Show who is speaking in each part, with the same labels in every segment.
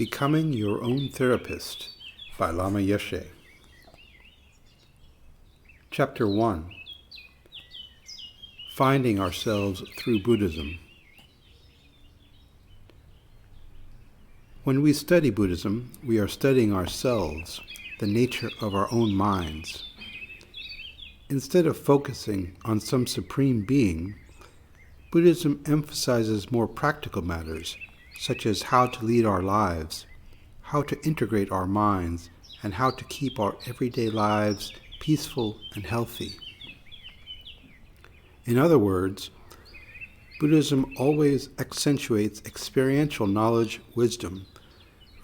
Speaker 1: Becoming Your Own Therapist by Lama Yeshe. Chapter 1. Finding Ourselves Through Buddhism. When we study Buddhism, we are studying ourselves, the nature of our own minds. Instead of focusing on some supreme being, Buddhism emphasizes more practical matters, such as how to lead our lives, how to integrate our minds, and how to keep our everyday lives peaceful and healthy. In other words, Buddhism always accentuates experiential knowledge, wisdom,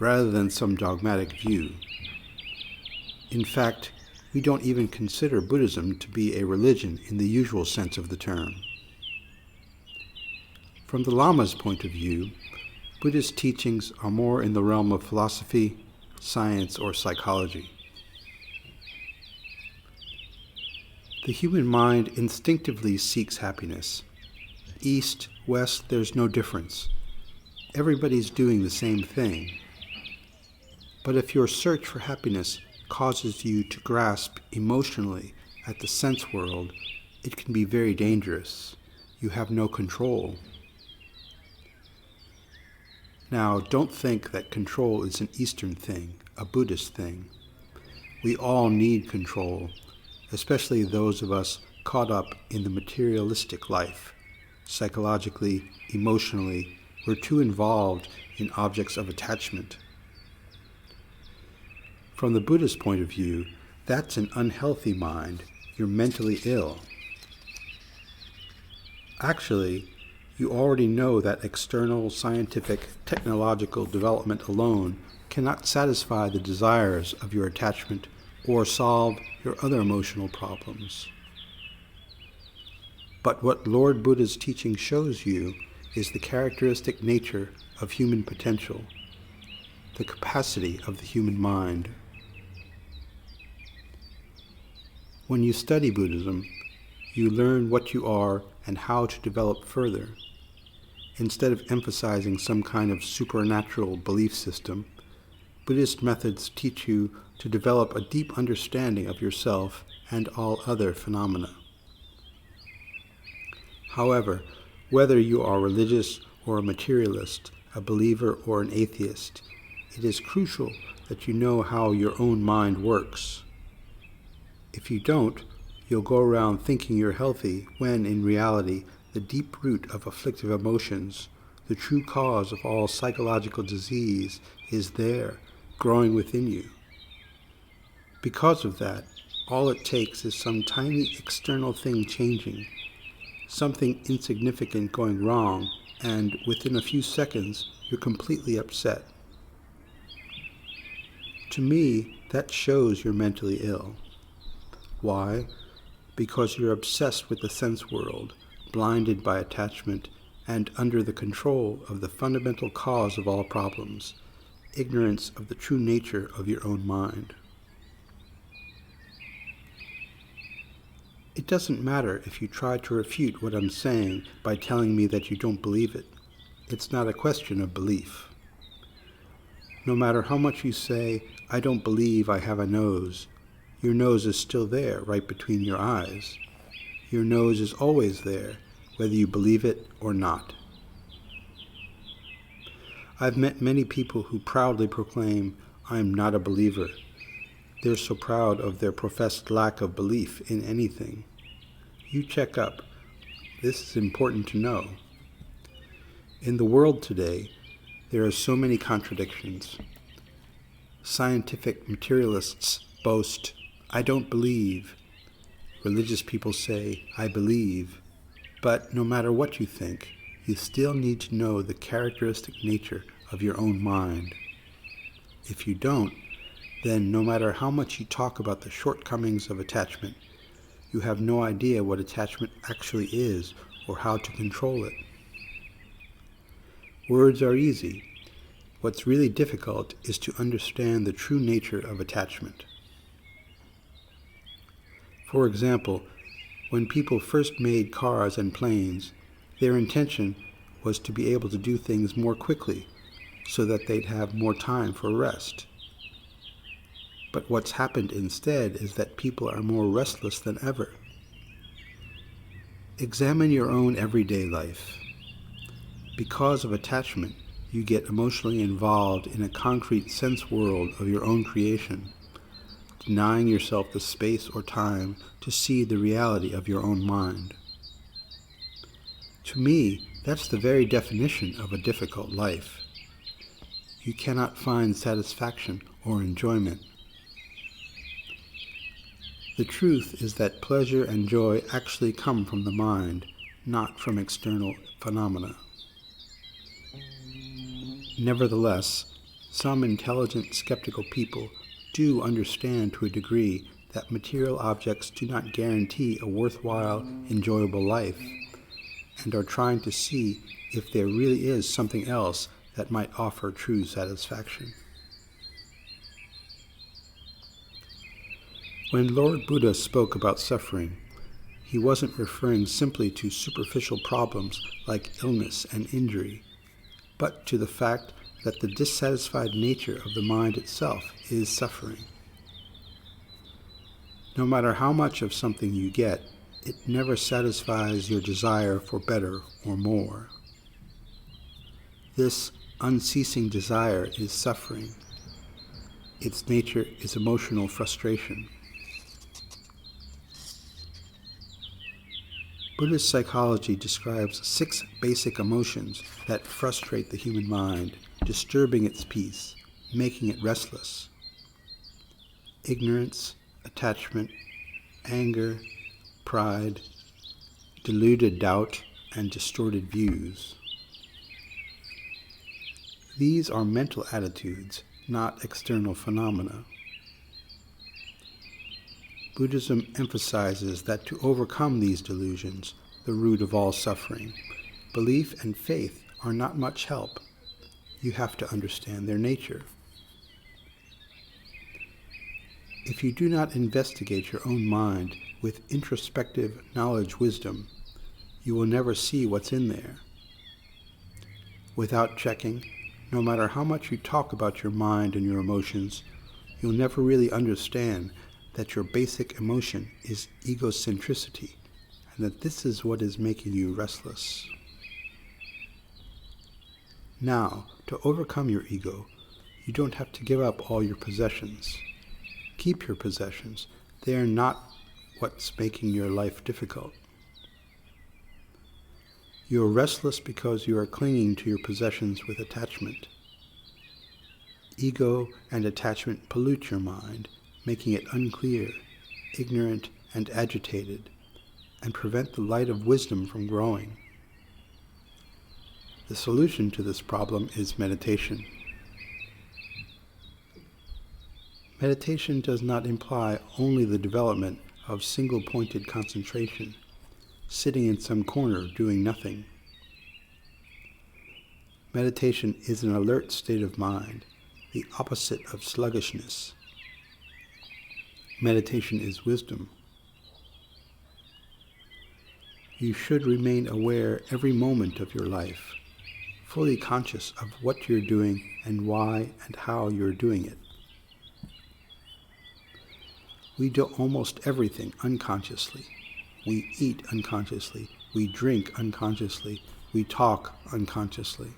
Speaker 1: rather than some dogmatic view. In fact, we don't even consider Buddhism to be a religion in the usual sense of the term. From the Lama's point of view, Buddhist teachings are more in the realm of philosophy, science, or psychology. The human mind instinctively seeks happiness. East, west, there's no difference. Everybody's doing the same thing. But if your search for happiness causes you to grasp emotionally at the sense world, it can be very dangerous. You have no control. Now, don't think that control is an Eastern thing, a Buddhist thing. We all need control, especially those of us caught up in the materialistic life. Psychologically, emotionally, we're too involved in objects of attachment. From the Buddhist point of view, that's an unhealthy mind. You're mentally ill. Actually, you already know that external scientific, technological development alone cannot satisfy the desires of your attachment or solve your other emotional problems. But what Lord Buddha's teaching shows you is the characteristic nature of human potential, the capacity of the human mind. When you study Buddhism, you learn what you are and how to develop further. Instead of emphasizing some kind of supernatural belief system, Buddhist methods teach you to develop a deep understanding of yourself and all other phenomena. However, whether you are religious or a materialist, a believer or an atheist, it is crucial that you know how your own mind works. If you don't, you'll go around thinking you're healthy when, in reality, the deep root of afflictive emotions, the true cause of all psychological disease, is there, growing within you. Because of that, all it takes is some tiny external thing changing, something insignificant going wrong, and within a few seconds, you're completely upset. To me, that shows you're mentally ill. Why? Because you're obsessed with the sense world, blinded by attachment, and under the control of the fundamental cause of all problems, ignorance of the true nature of your own mind. It doesn't matter if you try to refute what I'm saying by telling me that you don't believe it. It's not a question of belief. No matter how much you say, "I don't believe I have a nose," your nose is still there, right between your eyes. Your nose is always there, whether you believe it or not. I've met many people who proudly proclaim, "I'm not a believer." They're so proud of their professed lack of belief in anything. You check up. This is important to know. In the world today, there are so many contradictions. Scientific materialists boast, "I don't believe." Religious people say, "I believe." But no matter what you think, you still need to know the characteristic nature of your own mind. If you don't, then no matter how much you talk about the shortcomings of attachment, you have no idea what attachment actually is or how to control it. Words are easy. What's really difficult is to understand the true nature of attachment. For example, when people first made cars and planes, their intention was to be able to do things more quickly, so that they'd have more time for rest. But what's happened instead is that people are more restless than ever. Examine your own everyday life. Because of attachment, you get emotionally involved in a concrete sense world of your own creation, denying yourself the space or time to see the reality of your own mind. To me, that's the very definition of a difficult life. You cannot find satisfaction or enjoyment. The truth is that pleasure and joy actually come from the mind, not from external phenomena. Nevertheless, some intelligent, skeptical people do understand to a degree that material objects do not guarantee a worthwhile, enjoyable life, and are trying to see if there really is something else that might offer true satisfaction. When Lord Buddha spoke about suffering, he wasn't referring simply to superficial problems like illness and injury, but to the fact that the dissatisfied nature of the mind itself is suffering. No matter how much of something you get, it never satisfies your desire for better or more. This unceasing desire is suffering. Its nature is emotional frustration. Buddhist psychology describes 6 basic emotions that frustrate the human mind, disturbing its peace, making it restless. Ignorance, attachment, anger, pride, deluded doubt, and distorted views. These are mental attitudes, not external phenomena. Buddhism emphasizes that to overcome these delusions, the root of all suffering, belief and faith are not much help. You have to understand their nature. If you do not investigate your own mind with introspective knowledge wisdom, you will never see what's in there. Without checking, no matter how much you talk about your mind and your emotions, you'll never really understand that your basic emotion is egocentricity, and that this is what is making you restless. Now, to overcome your ego, you don't have to give up all your possessions. Keep your possessions. They are not what's making your life difficult. You are restless because you are clinging to your possessions with attachment. Ego and attachment pollute your mind, making it unclear, ignorant, and agitated, and prevent the light of wisdom from growing. The solution to this problem is meditation. Meditation does not imply only the development of single-pointed concentration, sitting in some corner doing nothing. Meditation is an alert state of mind, the opposite of sluggishness. Meditation is wisdom. You should remain aware every moment of your life, fully conscious of what you're doing and why and how you're doing it. We do almost everything unconsciously. We eat unconsciously. We drink unconsciously. We talk unconsciously.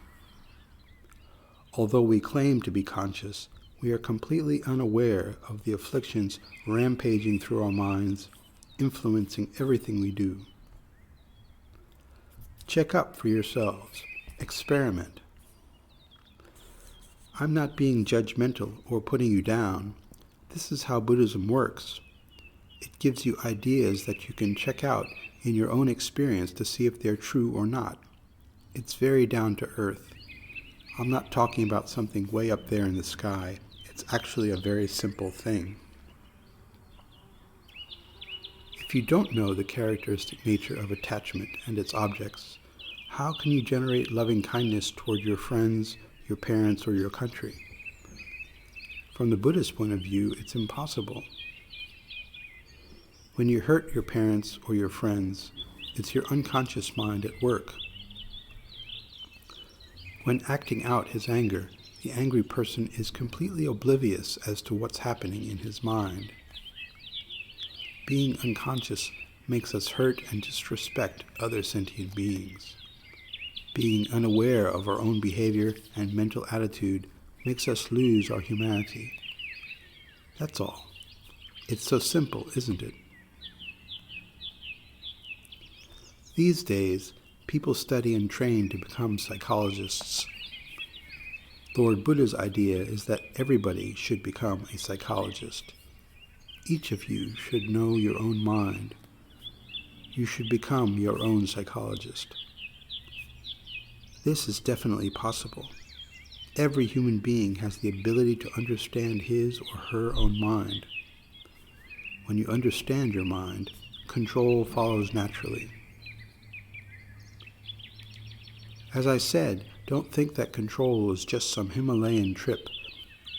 Speaker 1: Although we claim to be conscious, we are completely unaware of the afflictions rampaging through our minds, influencing everything we do. Check up for yourselves. Experiment. I'm not being judgmental or putting you down. This is how Buddhism works. It gives you ideas that you can check out in your own experience to see if they're true or not. It's very down to earth. I'm not talking about something way up there in the sky. It's actually a very simple thing. If you don't know the characteristic nature of attachment and its objects, how can you generate loving kindness toward your friends, your parents, or your country? From the Buddhist point of view, it's impossible. When you hurt your parents or your friends, it's your unconscious mind at work. When acting out his anger, the angry person is completely oblivious as to what's happening in his mind. Being unconscious makes us hurt and disrespect other sentient beings. Being unaware of our own behavior and mental attitude makes us lose our humanity. That's all. It's so simple, isn't it? These days, people study and train to become psychologists. Lord Buddha's idea is that everybody should become a psychologist. Each of you should know your own mind. You should become your own psychologist. This is definitely possible. Every human being has the ability to understand his or her own mind. When you understand your mind, control follows naturally. As I said, don't think that control is just some Himalayan trip,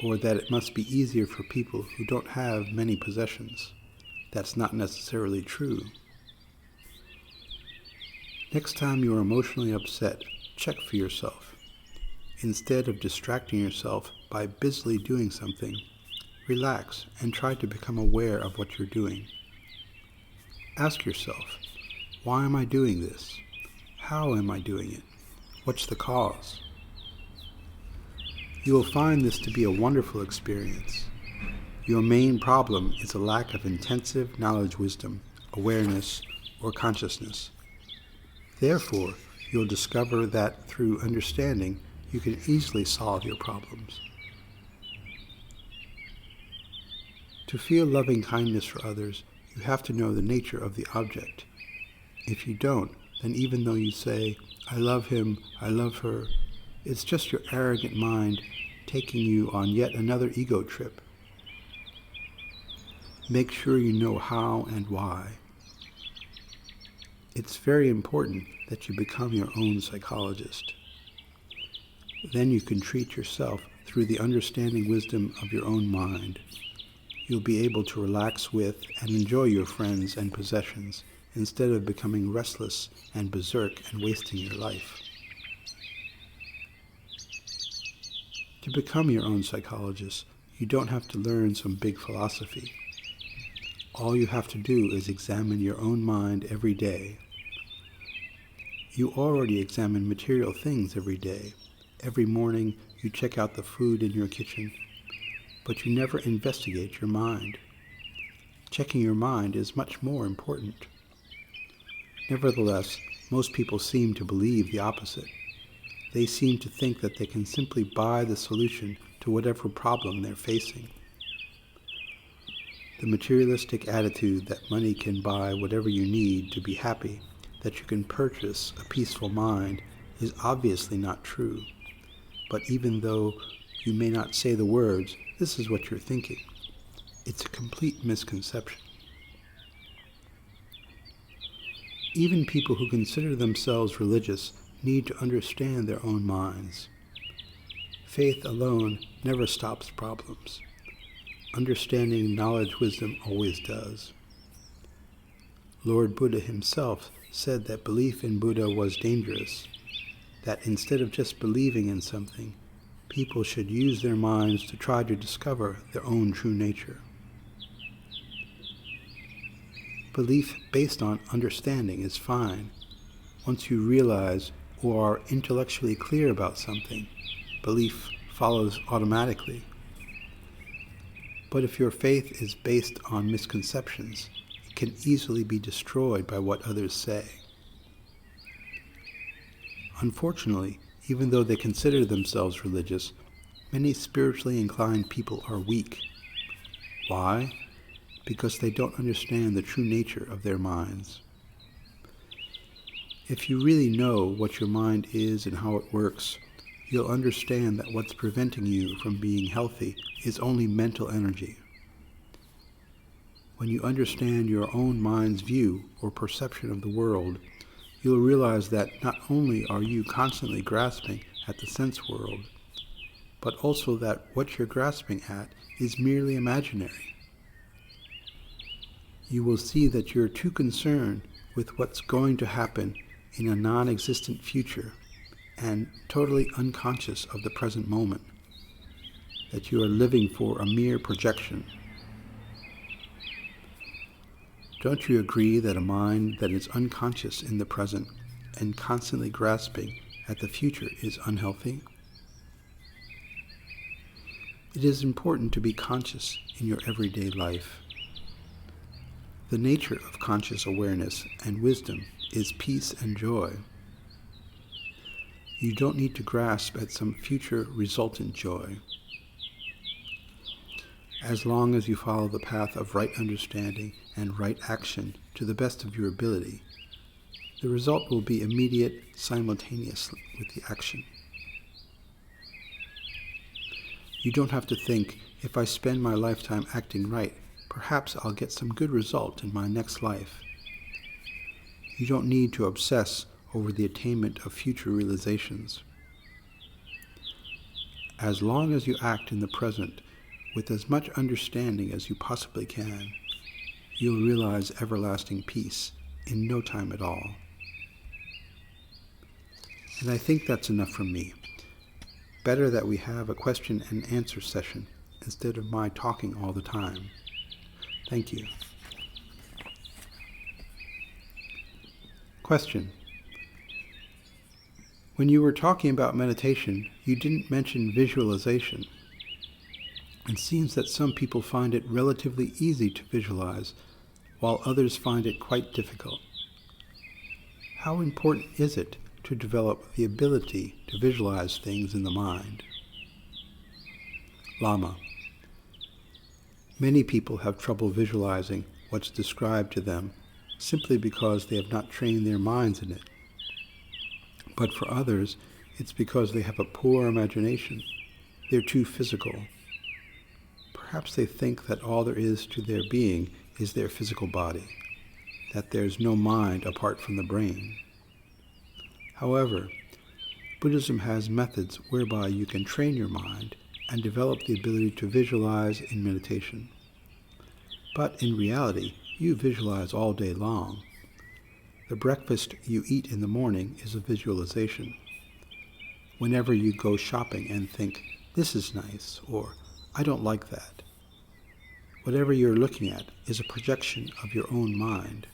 Speaker 1: or that it must be easier for people who don't have many possessions. That's not necessarily true. Next time you are emotionally upset, check for yourself. Instead of distracting yourself by busily doing something, relax and try to become aware of what you're doing. Ask yourself, why am I doing this? How am I doing it? What's the cause? You will find this to be a wonderful experience. Your main problem is a lack of intensive knowledge, wisdom, awareness, or consciousness. Therefore, you'll discover that through understanding, you can easily solve your problems. To feel loving kindness for others, you have to know the nature of the object. If you don't, then even though you say, I love him, I love her, it's just your arrogant mind taking you on yet another ego trip. Make sure you know how and why. It's very important that you become your own psychologist. Then you can treat yourself through the understanding wisdom of your own mind. You'll be able to relax with and enjoy your friends and possessions instead of becoming restless and berserk and wasting your life. To become your own psychologist, you don't have to learn some big philosophy. All you have to do is examine your own mind every day. You already examine material things every day. Every morning you check out the food in your kitchen, but you never investigate your mind. Checking your mind is much more important. Nevertheless, most people seem to believe the opposite. They seem to think that they can simply buy the solution to whatever problem they're facing. The materialistic attitude that money can buy whatever you need to be happy, that you can purchase a peaceful mind, is obviously not true. But even though you may not say the words, this is what you're thinking. It's a complete misconception. Even people who consider themselves religious need to understand their own minds. Faith alone never stops problems. Understanding knowledge, wisdom always does. Lord Buddha himself said that belief in Buddha was dangerous, that instead of just believing in something, people should use their minds to try to discover their own true nature. Belief based on understanding is fine. Once you realize or are intellectually clear about something, belief follows automatically. But if your faith is based on misconceptions, it can easily be destroyed by what others say. Unfortunately, even though they consider themselves religious, many spiritually inclined people are weak. Why? Because they don't understand the true nature of their minds. If you really know what your mind is and how it works, you'll understand that what's preventing you from being healthy is only mental energy. When you understand your own mind's view or perception of the world, you'll realize that not only are you constantly grasping at the sense world, but also that what you're grasping at is merely imaginary. You will see that you're too concerned with what's going to happen in a non-existent future and totally unconscious of the present moment. that you are living for a mere projection. Don't you agree that a mind that is unconscious in the present and constantly grasping at the future is unhealthy? It is important to be conscious in your everyday life. The nature of conscious awareness and wisdom is peace and joy. You don't need to grasp at some future resultant joy. As long as you follow the path of right understanding and right action to the best of your ability, the result will be immediate simultaneously with the action. You don't have to think, if I spend my lifetime acting right, perhaps I'll get some good result in my next life. You don't need to obsess over the attainment of future realizations. As long as you act in the present with as much understanding as you possibly can, you'll realize everlasting peace in no time at all. And I think that's enough from me. Better that we have a question and answer session instead of my talking all the time. Thank you. Question. When you were talking about meditation, you didn't mention visualization. It seems that some people find it relatively easy to visualize, while others find it quite difficult. How important is it to develop the ability to visualize things in the mind? Lama. Many people have trouble visualizing what's described to them simply because they have not trained their minds in it. But for others, it's because they have a poor imagination. They're too physical. Perhaps they think that all there is to their being is their physical body, that there's no mind apart from the brain. However, Buddhism has methods whereby you can train your mind and develop the ability to visualize in meditation. But in reality, you visualize all day long. The breakfast you eat in the morning is a visualization. Whenever you go shopping and think, this is nice, or I don't like that. Whatever you're looking at is a projection of your own mind.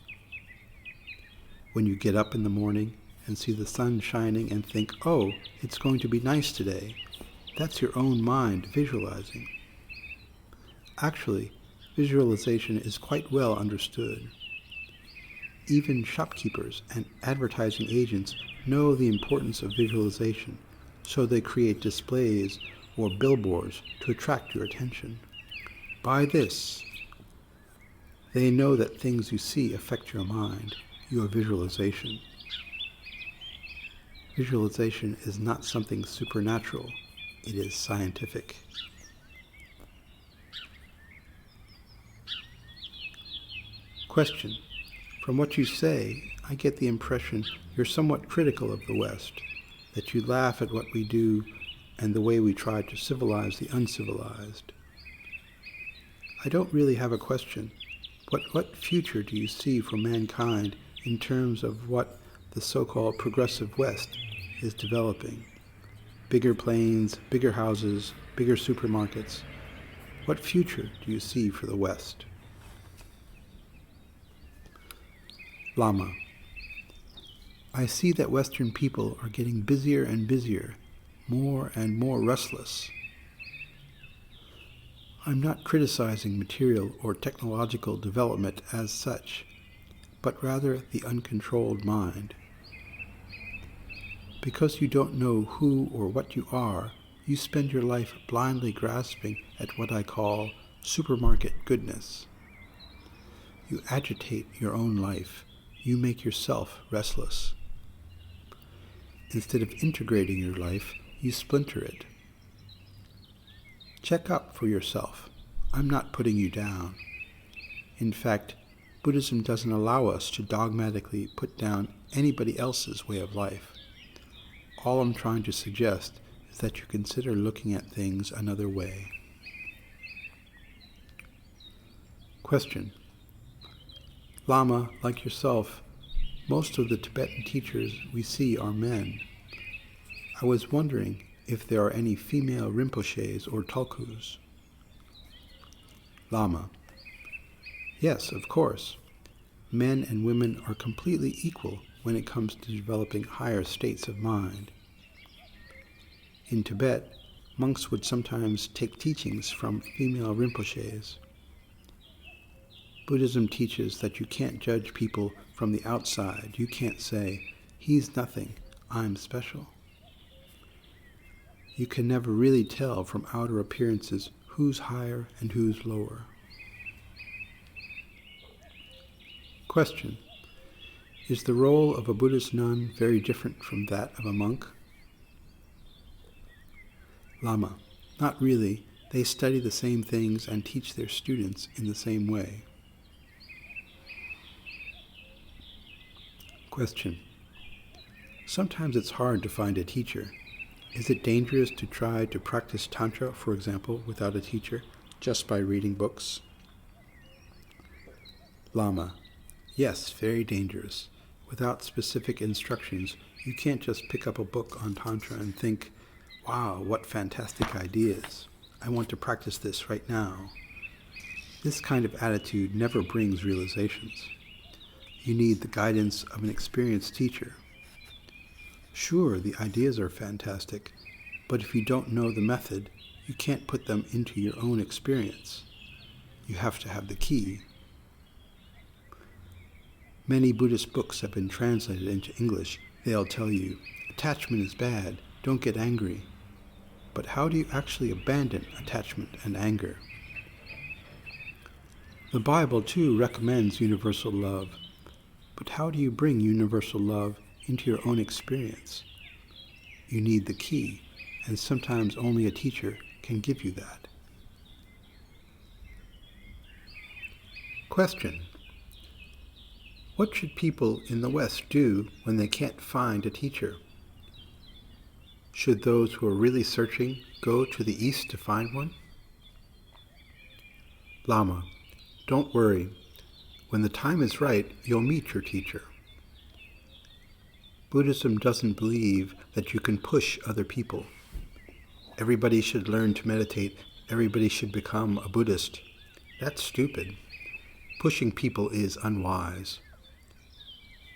Speaker 1: When you get up in the morning and see the sun shining and think, oh, it's going to be nice today, that's your own mind visualizing. Actually, visualization is quite well understood. Even shopkeepers and advertising agents know the importance of visualization, so they create displays or billboards to attract your attention. Buy this. They know that things you see affect your mind, your visualization. Visualization is not something supernatural, it is scientific. Question. From what you say, I get the impression you're somewhat critical of the West, that you laugh at what we do and the way we try to civilize the uncivilized. I don't really have a question. What future do you see for mankind in terms of what the so-called progressive West is developing? Bigger planes, bigger houses, bigger supermarkets. What future do you see for the West? Lama. I see that Western people are getting busier and busier, more and more restless. I'm not criticizing material or technological development as such, but rather the uncontrolled mind. Because you don't know who or what you are, you spend your life blindly grasping at what I call supermarket goodness. You agitate your own life. You make yourself restless. Instead of integrating your life, you splinter it. Check up for yourself. I'm not putting you down. In fact, Buddhism doesn't allow us to dogmatically put down anybody else's way of life. All I'm trying to suggest is that you consider looking at things another way. Question. Lama, like yourself, most of the Tibetan teachers we see are men. I was wondering if there are any female Rinpoches or Tulkus. Lama: yes, of course. Men and women are completely equal when it comes to developing higher states of mind. In Tibet, monks would sometimes take teachings from female Rinpoches. Buddhism teaches that you can't judge people from the outside. You can't say, "He's nothing, I'm special." You can never really tell from outer appearances who's higher and who's lower. Question: is the role of a Buddhist nun very different from that of a monk? Lama: not really. They study the same things and teach their students in the same way. Question: sometimes it's hard to find a teacher. Is it dangerous to try to practice Tantra, for example, without a teacher, just by reading books? Lama: yes, very dangerous. Without specific instructions, you can't just pick up a book on Tantra and think, "Wow, what fantastic ideas. I want to practice this right now." This kind of attitude never brings realizations. You need the guidance of an experienced teacher. Sure, the ideas are fantastic, but if you don't know the method, you can't put them into your own experience. You have to have the key. Many Buddhist books have been translated into English. They'll tell you, attachment is bad, don't get angry. But how do you actually abandon attachment and anger? The Bible, too, recommends universal love. But how do you bring universal love into your own experience? You need the key, and sometimes only a teacher can give you that. Question: what should people in the West do when they can't find a teacher? Should those who are really searching go to the East to find one? Lama: don't worry. When the time is right, you'll meet your teacher. Buddhism doesn't believe that you can push other people. Everybody should learn to meditate. Everybody should become a Buddhist. That's stupid. Pushing people is unwise.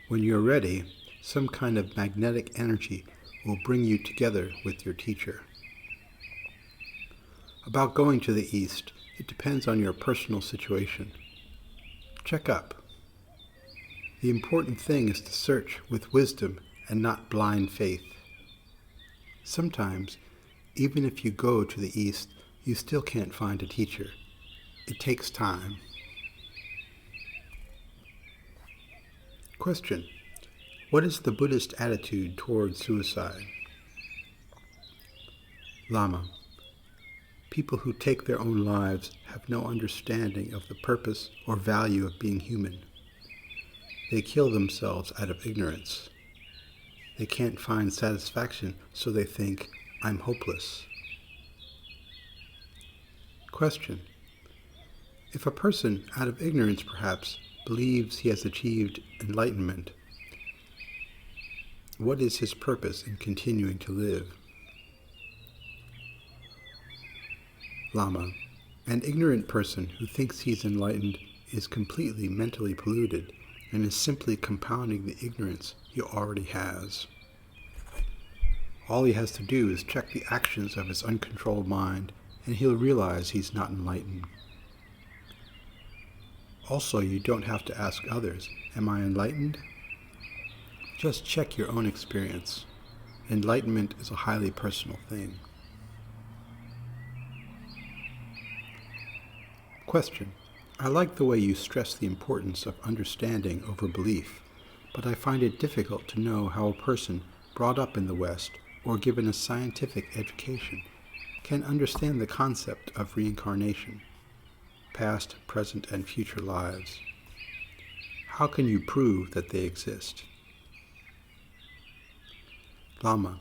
Speaker 1: When you're ready, some kind of magnetic energy will bring you together with your teacher. About going to the East, it depends on your personal situation. Check up. The important thing is to search with wisdom and not blind faith. Sometimes, even if you go to the East, you still can't find a teacher. It takes time. Question: what is the Buddhist attitude towards suicide? Lama: people who take their own lives have no understanding of the purpose or value of being human. They kill themselves out of ignorance. They can't find satisfaction, so they think, "I'm hopeless." Question: if a person, out of ignorance perhaps, believes he has achieved enlightenment, what is his purpose in continuing to live? Lama: an ignorant person who thinks he's enlightened is completely mentally polluted and is simply compounding the ignorance he already has. All he has to do is check the actions of his uncontrolled mind, and he'll realize he's not enlightened. Also, you don't have to ask others, "Am I enlightened?" Just check your own experience. Enlightenment is a highly personal thing. Question: I like the way you stress the importance of understanding over belief, but I find it difficult to know how a person brought up in the West or given a scientific education can understand the concept of reincarnation, past, present, and future lives. How can you prove that they exist? Lama: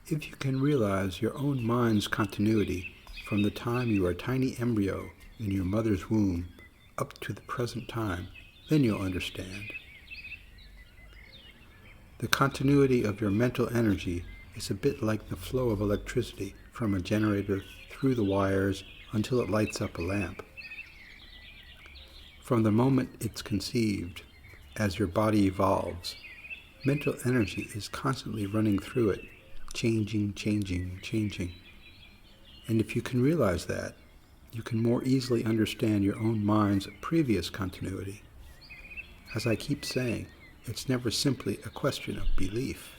Speaker 1: if you can realize your own mind's continuity from the time you are a tiny embryo in your mother's womb up to the present time, then you'll understand. The continuity of your mental energy is a bit like the flow of electricity from a generator through the wires until it lights up a lamp. From the moment it's conceived, as your body evolves, mental energy is constantly running through it, changing. And if you can realize that, you can more easily understand your own mind's previous continuity. As I keep saying, it's never simply a question of belief.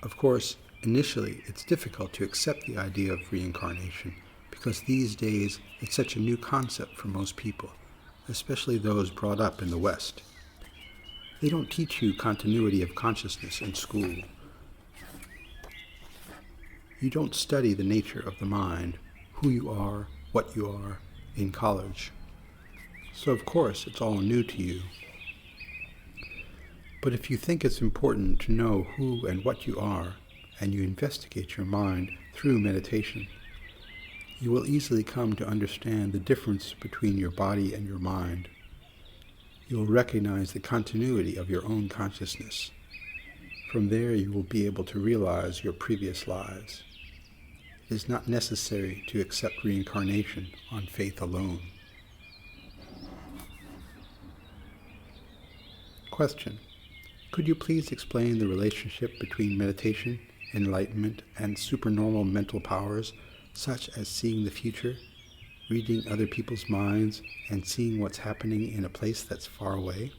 Speaker 1: Of course, initially it's difficult to accept the idea of reincarnation because these days it's such a new concept for most people, especially those brought up in the West. They don't teach you continuity of consciousness in school. You don't study the nature of the mind, who you are, what you are, in college. So of course it's all new to you. But if you think it's important to know who and what you are, and you investigate your mind through meditation, you will easily come to understand the difference between your body and your mind. You will recognize the continuity of your own consciousness. From there you will be able to realize your previous lives. It is not necessary to accept reincarnation on faith alone. Question: could you please explain the relationship between meditation, enlightenment, and supernormal mental powers, such as seeing the future, reading other people's minds, and seeing what's happening in a place that's far away?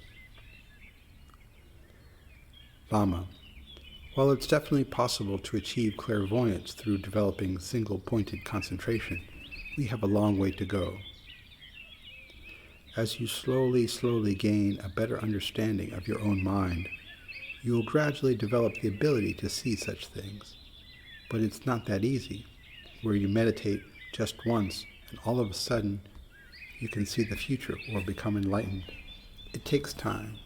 Speaker 1: Lama: while it's definitely possible to achieve clairvoyance through developing single-pointed concentration, we have a long way to go. As you slowly gain a better understanding of your own mind, you will gradually develop the ability to see such things. But it's not that easy, where you meditate just once and all of a sudden you can see the future or become enlightened. It takes time.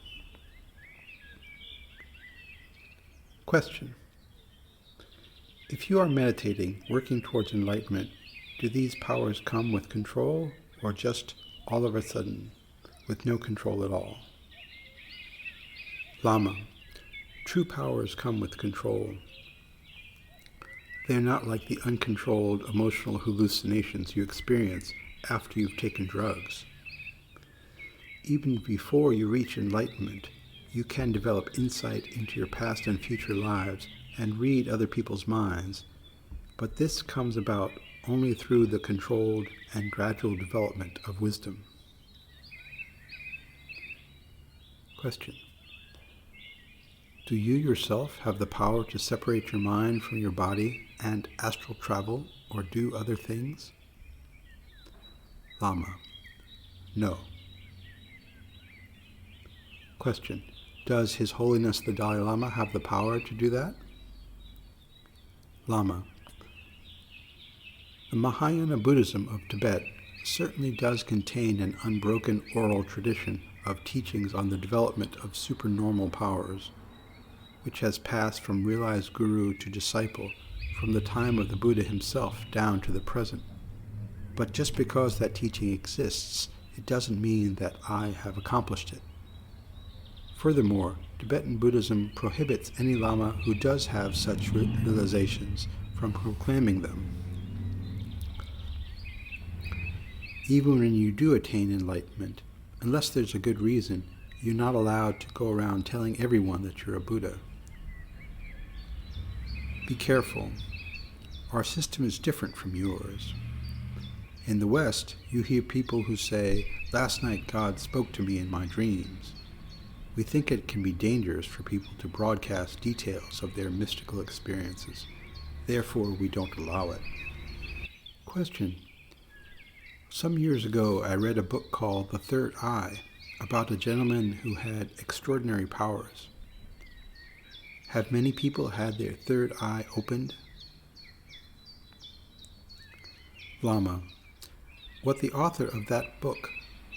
Speaker 1: Question: if you are meditating, working towards enlightenment, do these powers come with control or just all of a sudden, with no control at all? Lama: true powers come with control. They are not like the uncontrolled emotional hallucinations you experience after you've taken drugs. Even before you reach enlightenment, you can develop insight into your past and future lives and read other people's minds, but this comes about only through the controlled and gradual development of wisdom. Question: do you yourself have the power to separate your mind from your body and astral travel or do other things? Lama: no. Question: does His Holiness the Dalai Lama have the power to do that? Lama: the Mahayana Buddhism of Tibet certainly does contain an unbroken oral tradition of teachings on the development of supernormal powers, which has passed from realized guru to disciple from the time of the Buddha himself down to the present. But just because that teaching exists, it doesn't mean that I have accomplished it. Furthermore, Tibetan Buddhism prohibits any Lama who does have such realizations from proclaiming them. Even when you do attain enlightenment, unless there's a good reason, you're not allowed to go around telling everyone that you're a Buddha. Be careful. Our system is different from yours. In the West, you hear people who say, "Last night God spoke to me in my dreams." We think it can be dangerous for people to broadcast details of their mystical experiences. Therefore, we don't allow it. Question: some years ago, I read a book called The Third Eye about a gentleman who had extraordinary powers. Have many people had their third eye opened? Lama: what the author of that book,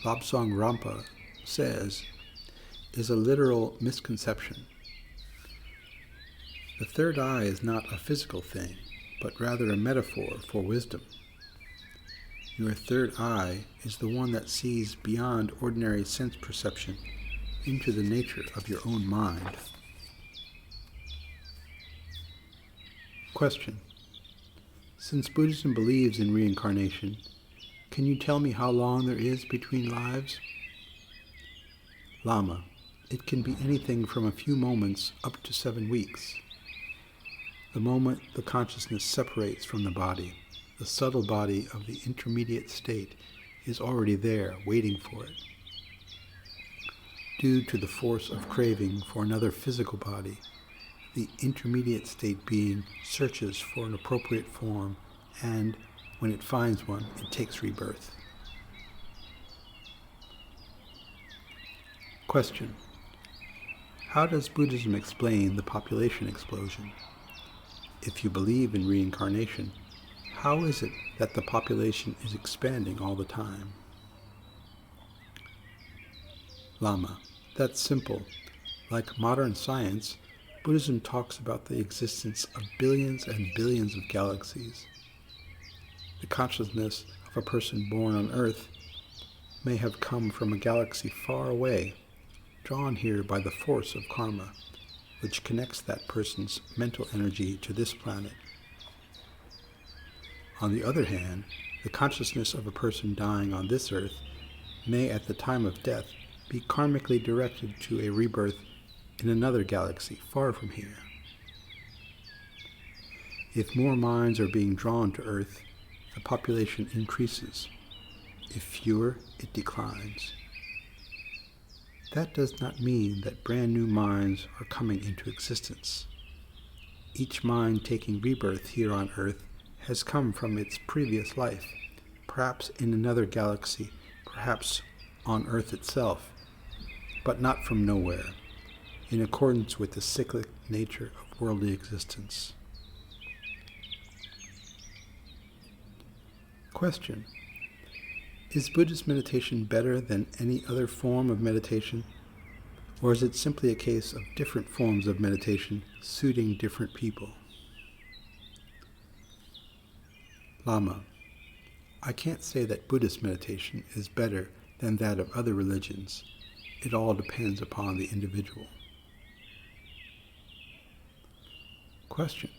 Speaker 1: Lobsang Rampa, says is a literal misconception. The third eye is not a physical thing, but rather a metaphor for wisdom. Your third eye is the one that sees beyond ordinary sense perception into the nature of your own mind. Question. Since Buddhism believes in reincarnation, can you tell me how long there is between lives? Lama. It can be anything from a few moments up to 7 weeks. The moment the consciousness separates from the body, the subtle body of the intermediate state is already there, waiting for it. Due to the force of craving for another physical body, the intermediate state being searches for an appropriate form, and when it finds one, it takes rebirth. Question. How does Buddhism explain the population explosion? If you believe in reincarnation, how is it that the population is expanding all the time? Lama. That's simple. Like modern science, Buddhism talks about the existence of billions and billions of galaxies. The consciousness of a person born on Earth may have come from a galaxy far away, drawn here by the force of karma, which connects that person's mental energy to this planet. On the other hand, the consciousness of a person dying on this Earth may at the time of death be karmically directed to a rebirth in another galaxy far from here. If more minds are being drawn to Earth, the population increases. If fewer, it declines. That does not mean that brand new minds are coming into existence. Each mind taking rebirth here on Earth has come from its previous life, perhaps in another galaxy, perhaps on Earth itself, but not from nowhere, in accordance with the cyclic nature of worldly existence. Question. Is Buddhist meditation better than any other form of meditation, or is it simply a case of different forms of meditation suiting different people? Lama. I can't say that Buddhist meditation is better than that of other religions. It all depends upon the individual. Question.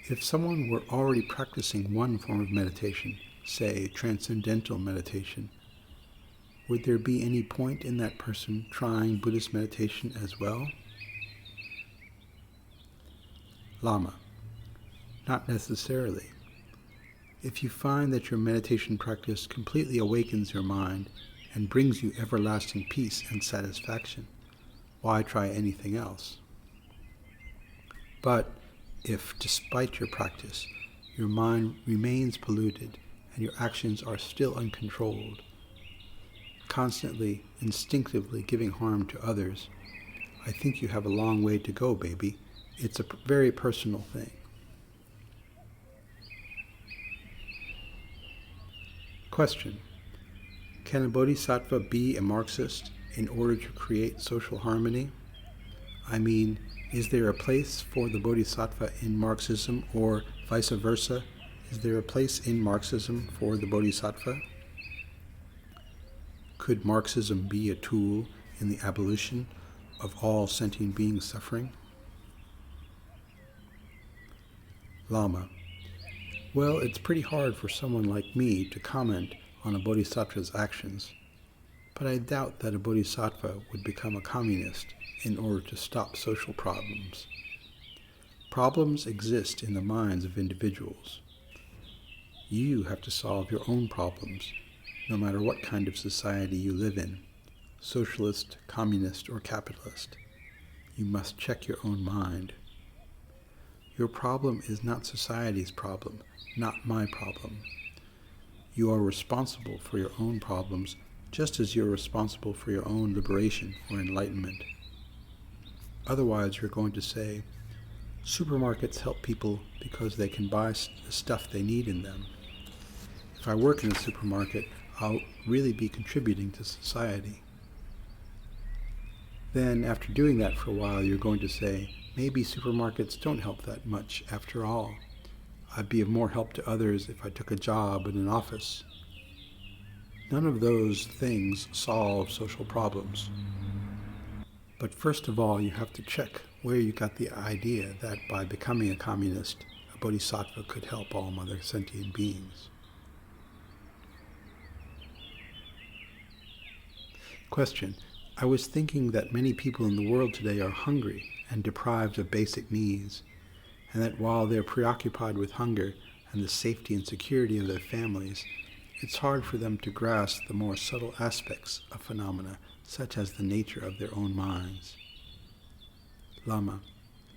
Speaker 1: If someone were already practicing one form of meditation, say transcendental meditation, would there be any point in that person trying Buddhist meditation as well? Lama. Not necessarily. If you find that your meditation practice completely awakens your mind and brings you everlasting peace and satisfaction, why try anything else? But if, despite your practice, your mind remains polluted and your actions are still uncontrolled, constantly, instinctively giving harm to others, I think you have a long way to go, baby. It's a very personal thing. Question. Can a bodhisattva be a Marxist in order to create social harmony? I mean, is there a place for the bodhisattva in Marxism, or vice versa? Is there a place in Marxism for the bodhisattva? Could Marxism be a tool in the abolition of all sentient beings suffering? Lama. Well, it's pretty hard for someone like me to comment on a bodhisattva's actions, but I doubt that a bodhisattva would become a communist in order to stop social problems. Problems exist in the minds of individuals. You have to solve your own problems, no matter what kind of society you live in, socialist, communist, or capitalist. You must check your own mind. Your problem is not society's problem, not my problem. You are responsible for your own problems, just as you're responsible for your own liberation or enlightenment. Otherwise, you're going to say, supermarkets help people because they can buy the stuff they need in them. If I work in a supermarket, I'll really be contributing to society. Then, after doing that for a while, you're going to say, maybe supermarkets don't help that much after all. I'd be of more help to others if I took a job in an office. None of those things solve social problems. But first of all, you have to check where you got the idea that by becoming a communist, a bodhisattva could help all other sentient beings. Question. I was thinking that many people in the world today are hungry and deprived of basic needs, and that while they're preoccupied with hunger and the safety and security of their families, it's hard for them to grasp the more subtle aspects of phenomena, such as the nature of their own minds. Lama.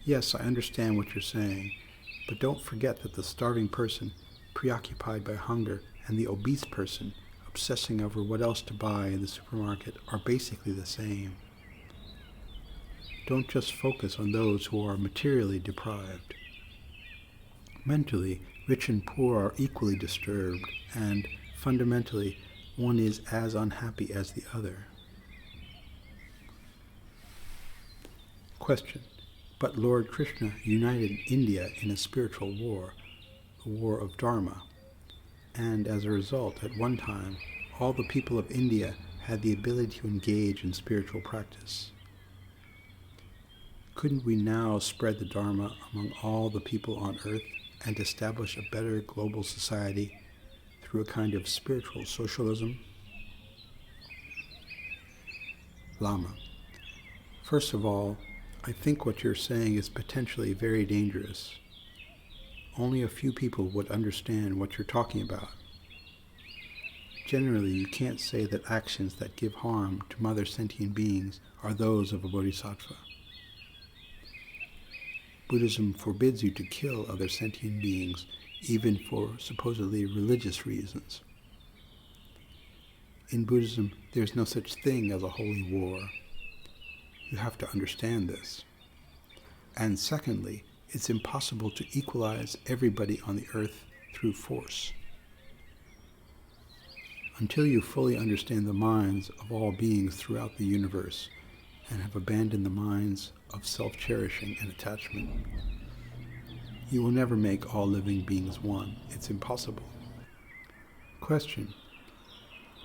Speaker 1: Yes, I understand what you're saying, but don't forget that the starving person, preoccupied by hunger, and the obese person, obsessing over what else to buy in the supermarket, are basically the same. Don't just focus on those who are materially deprived. Mentally, rich and poor are equally disturbed, and fundamentally, one is as unhappy as the other. Question. But Lord Krishna united India in a spiritual war, the war of Dharma, and as a result, at one time, all the people of India had the ability to engage in spiritual practice. Couldn't we now spread the Dharma among all the people on earth and establish a better global society through a kind of spiritual socialism? Lama. First of all, I think what you're saying is potentially very dangerous. Only a few people would understand what you're talking about. Generally, you can't say that actions that give harm to other sentient beings are those of a bodhisattva. Buddhism forbids you to kill other sentient beings, even for supposedly religious reasons. In Buddhism, there's no such thing as a holy war. You have to understand this. And secondly, it's impossible to equalize everybody on the earth through force. Until you fully understand the minds of all beings throughout the universe and have abandoned the minds of self-cherishing and attachment, you will never make all living beings one. It's impossible. Question.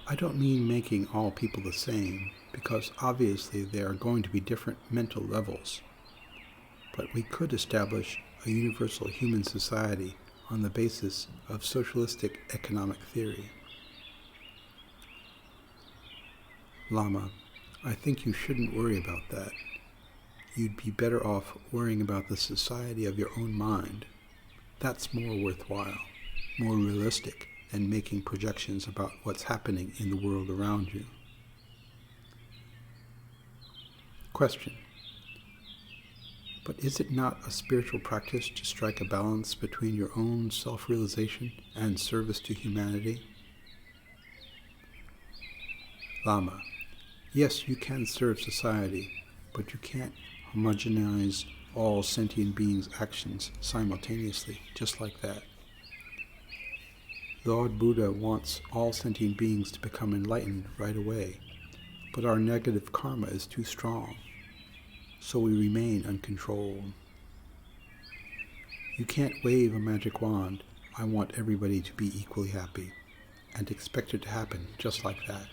Speaker 1: I don't mean making all people the same, because obviously there are going to be different mental levels. But we could establish a universal human society on the basis of socialistic economic theory. Lama, I think you shouldn't worry about that. You'd be better off worrying about the society of your own mind. That's more worthwhile, more realistic than making projections about what's happening in the world around you. Question. But is it not a spiritual practice to strike a balance between your own self-realization and service to humanity? Lama. Yes, you can serve society, but you can't homogenize all sentient beings' actions simultaneously, just like that. Lord Buddha wants all sentient beings to become enlightened right away, but our negative karma is too strong, so we remain uncontrolled. You can't wave a magic wand, I want everybody to be equally happy, and expect it to happen just like that.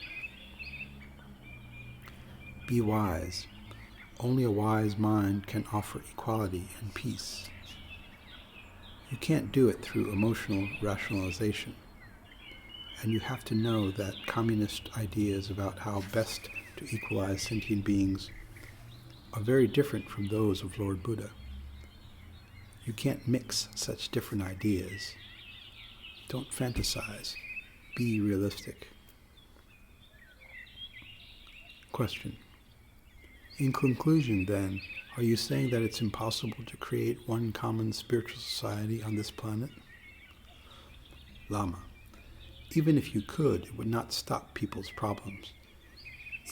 Speaker 1: Be wise. Only a wise mind can offer equality and peace. You can't do it through emotional rationalization. And you have to know that communist ideas about how best to equalize sentient beings are very different from those of Lord Buddha. You can't mix such different ideas. Don't fantasize. Be realistic. Question. In conclusion, then, are you saying that it's impossible to create one common spiritual society on this planet? Lama. Even if you could, it would not stop people's problems.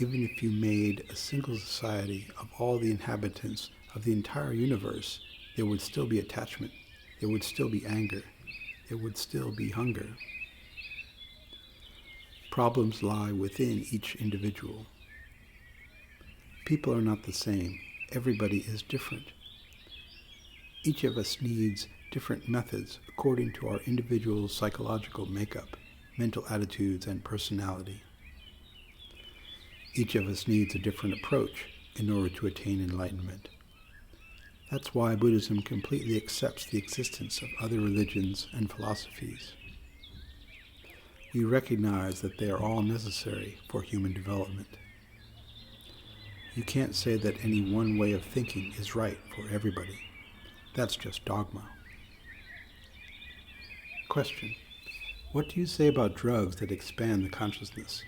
Speaker 1: Even if you made a single society of all the inhabitants of the entire universe, there would still be attachment, there would still be anger, there would still be hunger. Problems lie within each individual. People are not the same. Everybody is different. Each of us needs different methods according to our individual psychological makeup, mental attitudes, and personality. Each of us needs a different approach in order to attain enlightenment. That's why Buddhism completely accepts the existence of other religions and philosophies. We recognize that they are all necessary for human development. You can't say that any one way of thinking is right for everybody. That's just dogma. Question: what do you say about drugs that expand the consciousness?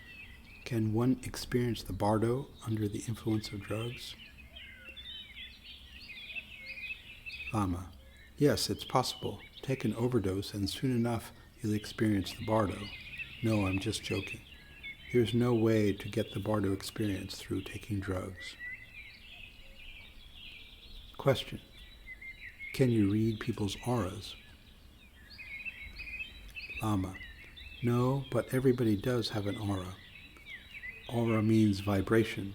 Speaker 1: Can one experience the bardo under the influence of drugs? Lama: yes, it's possible. Take an overdose and soon enough you'll experience the bardo. No, I'm just joking. There's no way to get the bardo experience through taking drugs. Question: can you read people's auras? Lama: no, but everybody does have an aura. Aura means vibration.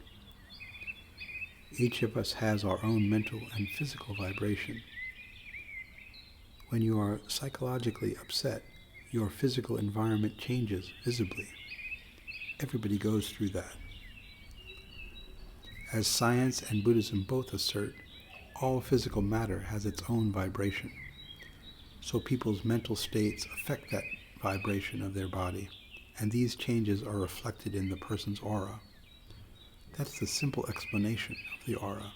Speaker 1: Each of us has our own mental and physical vibration. When you are psychologically upset, your physical environment changes visibly. Everybody goes through that. As science and Buddhism both assert, all physical matter has its own vibration. So people's mental states affect that vibration of their body, and these changes are reflected in the person's aura. That's the simple explanation of the aura.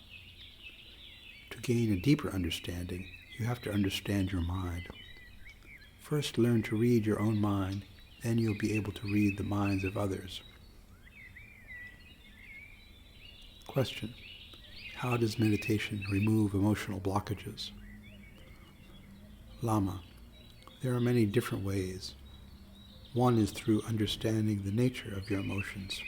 Speaker 1: To gain a deeper understanding, you have to understand your mind. First learn to read your own mind, then you'll be able to read the minds of others. Question: how does meditation remove emotional blockages? Lama: there are many different ways. One is through understanding the nature of your emotions.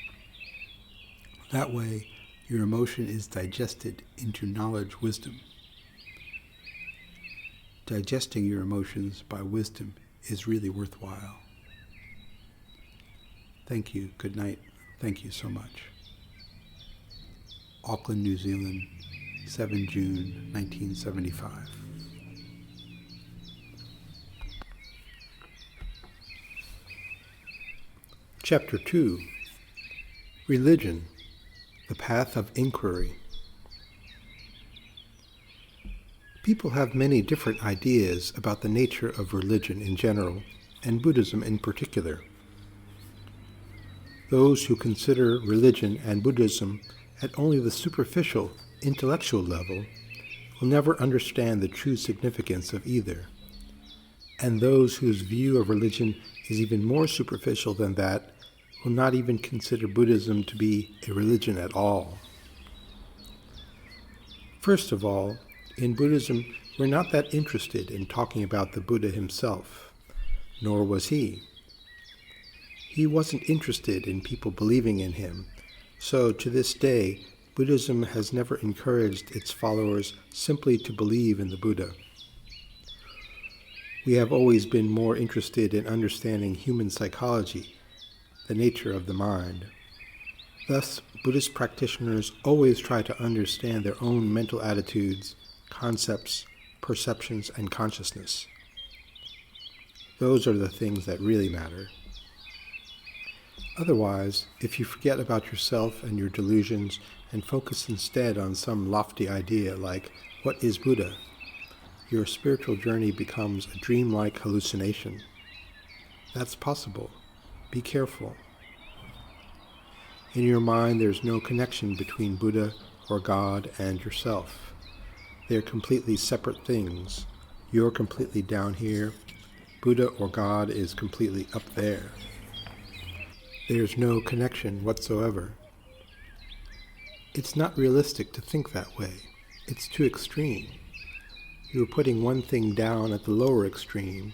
Speaker 1: That way, your emotion is digested into knowledge, wisdom. Digesting your emotions by wisdom is really worthwhile. Thank you. Good night. Thank you so much. Auckland, New Zealand, 7 June 1975. Chapter 2. Religion, the Path of Inquiry. People have many different ideas about the nature of religion in general, and Buddhism in particular. Those who consider religion and Buddhism at only the superficial, intellectual level will never understand the true significance of either. And those whose view of religion is even more superficial than that will not even consider Buddhism to be a religion at all. First of all, in Buddhism, we're not that interested in talking about the Buddha himself, nor was he. He wasn't interested in people believing in him, so to this day, Buddhism has never encouraged its followers simply to believe in the Buddha. We have always been more interested in understanding human psychology, the nature of the mind. Thus, Buddhist practitioners always try to understand their own mental attitudes, concepts, perceptions, and consciousness. Those are the things that really matter. Otherwise, if you forget about yourself and your delusions and focus instead on some lofty idea like, what is Buddha? Your spiritual journey becomes a dreamlike hallucination. That's possible. Be careful. In your mind, there's no connection between Buddha or God and yourself. They're completely separate things. You're completely down here. Buddha or God is completely up there. There's no connection whatsoever. It's not realistic to think that way. It's too extreme. You're putting one thing down at the lower extreme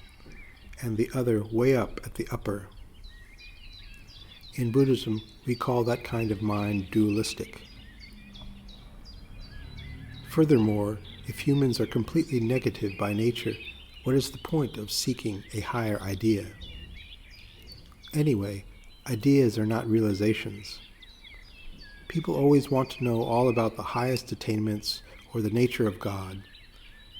Speaker 1: and the other way up at the upper. In Buddhism, we call that kind of mind dualistic. Furthermore, if humans are completely negative by nature, what is the point of seeking a higher idea? Anyway, ideas are not realizations. People always want to know all about the highest attainments or the nature of God,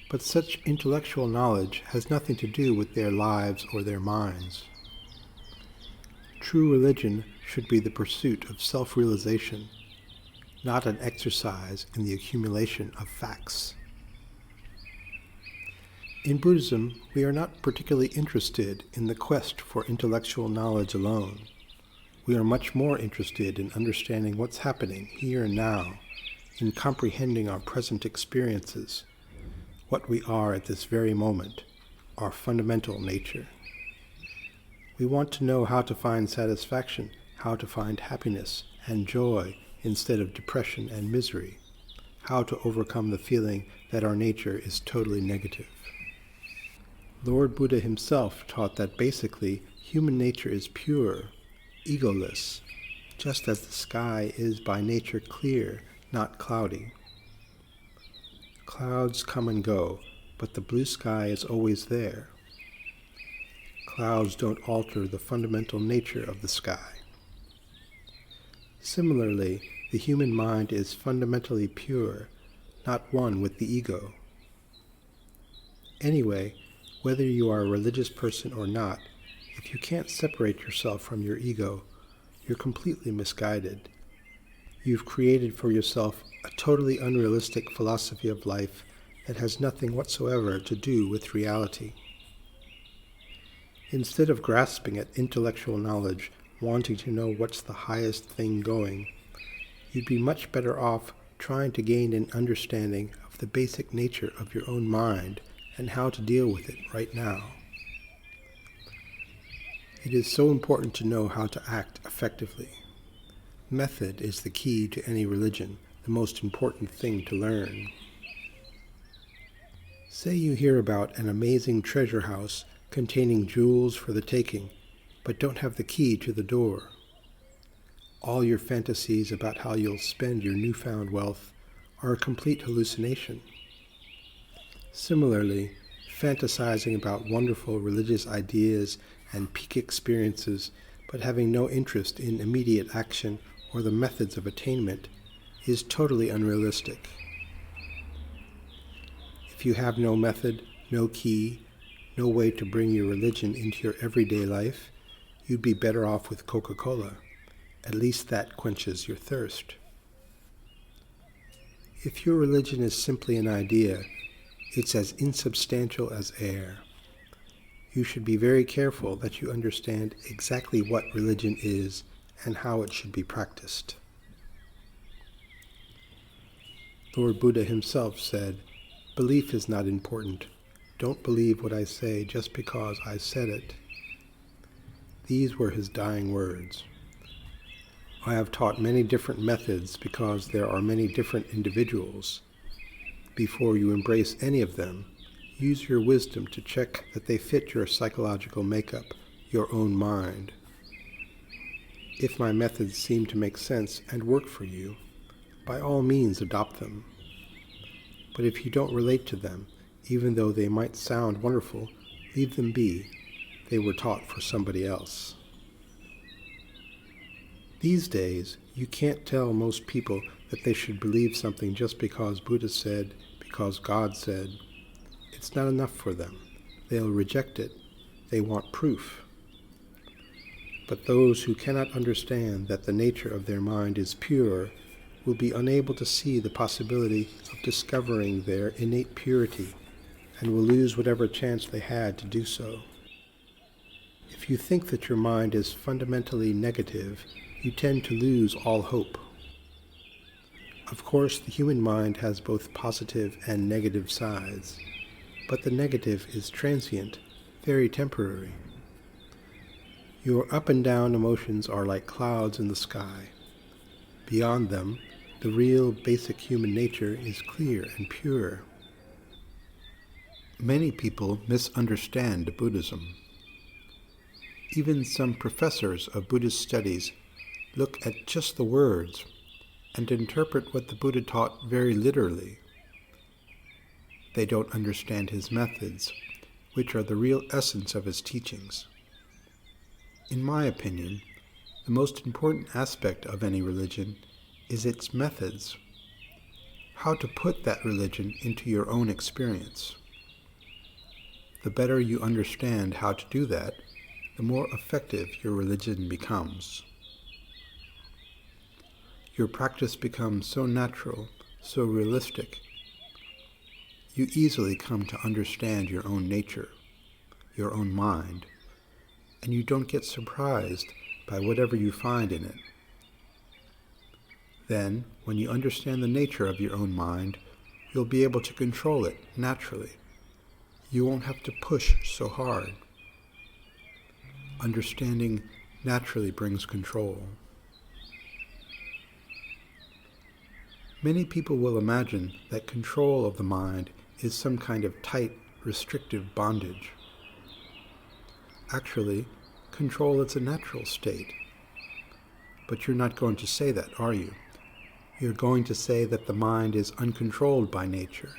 Speaker 1: but such intellectual knowledge has nothing to do with their lives or their minds. True religion should be the pursuit of self-realization, not an exercise in the accumulation of facts. In Buddhism, we are not particularly interested in the quest for intellectual knowledge alone. We are much more interested in understanding what's happening here and now, in comprehending our present experiences, what we are at this very moment, our fundamental nature. We want to know how to find satisfaction, how to find happiness and joy instead of depression and misery, how to overcome the feeling that our nature is totally negative. Lord Buddha himself taught that basically human nature is pure, egoless, just as the sky is by nature clear, not cloudy. Clouds come and go, but the blue sky is always there. Clouds don't alter the fundamental nature of the sky. Similarly, the human mind is fundamentally pure, not one with the ego. Anyway, whether you are a religious person or not, if you can't separate yourself from your ego, you're completely misguided. You've created for yourself a totally unrealistic philosophy of life that has nothing whatsoever to do with reality. Instead of grasping at intellectual knowledge, wanting to know what's the highest thing going, you'd be much better off trying to gain an understanding of the basic nature of your own mind and how to deal with it right now. It is so important to know how to act effectively. Method is the key to any religion, the most important thing to learn. Say you hear about an amazing treasure house containing jewels for the taking, but don't have the key to the door. All your fantasies about how you'll spend your newfound wealth are a complete hallucination. Similarly, fantasizing about wonderful religious ideas and peak experiences, but having no interest in immediate action or the methods of attainment, is totally unrealistic. If you have no method, no key, no way to bring your religion into your everyday life, you'd be better off with Coca-Cola. At least that quenches your thirst. If your religion is simply an idea, it's as insubstantial as air. You should be very careful that you understand exactly what religion is and how it should be practiced. Lord Buddha himself said, "Belief is not important. Don't believe what I say just because I said it." These were his dying words. I have taught many different methods because there are many different individuals. Before you embrace any of them, use your wisdom to check that they fit your psychological makeup, your own mind. If my methods seem to make sense and work for you, by all means adopt them. But if you don't relate to them, even though they might sound wonderful, leave them be. They were taught for somebody else. These days, you can't tell most people that they should believe something just because Buddha said, because God said. It's not enough for them. They'll reject it. They want proof. But those who cannot understand that the nature of their mind is pure will be unable to see the possibility of discovering their innate purity and will lose whatever chance they had to do so. If you think that your mind is fundamentally negative, you tend to lose all hope. Of course, the human mind has both positive and negative sides, but the negative is transient, very temporary. Your up and down emotions are like clouds in the sky. Beyond them, the real basic human nature is clear and pure. Many people misunderstand Buddhism. Even some professors of Buddhist studies look at just the words and interpret what the Buddha taught very literally. They don't understand his methods, which are the real essence of his teachings. In my opinion, the most important aspect of any religion is its methods, how to put that religion into your own experience. The better you understand how to do that, the more effective your religion becomes. Your practice becomes so natural, so realistic. you easily come to understand your own nature, your own mind, and you don't get surprised by whatever you find in it. Then, when you understand the nature of your own mind, you'll be able to control it naturally. You won't have to push so hard. Understanding naturally brings control. Many people will imagine that control of the mind is some kind of tight, restrictive bondage. Actually, control is a natural state. But you're not going to say that, are you? You're going to say that the mind is uncontrolled by nature,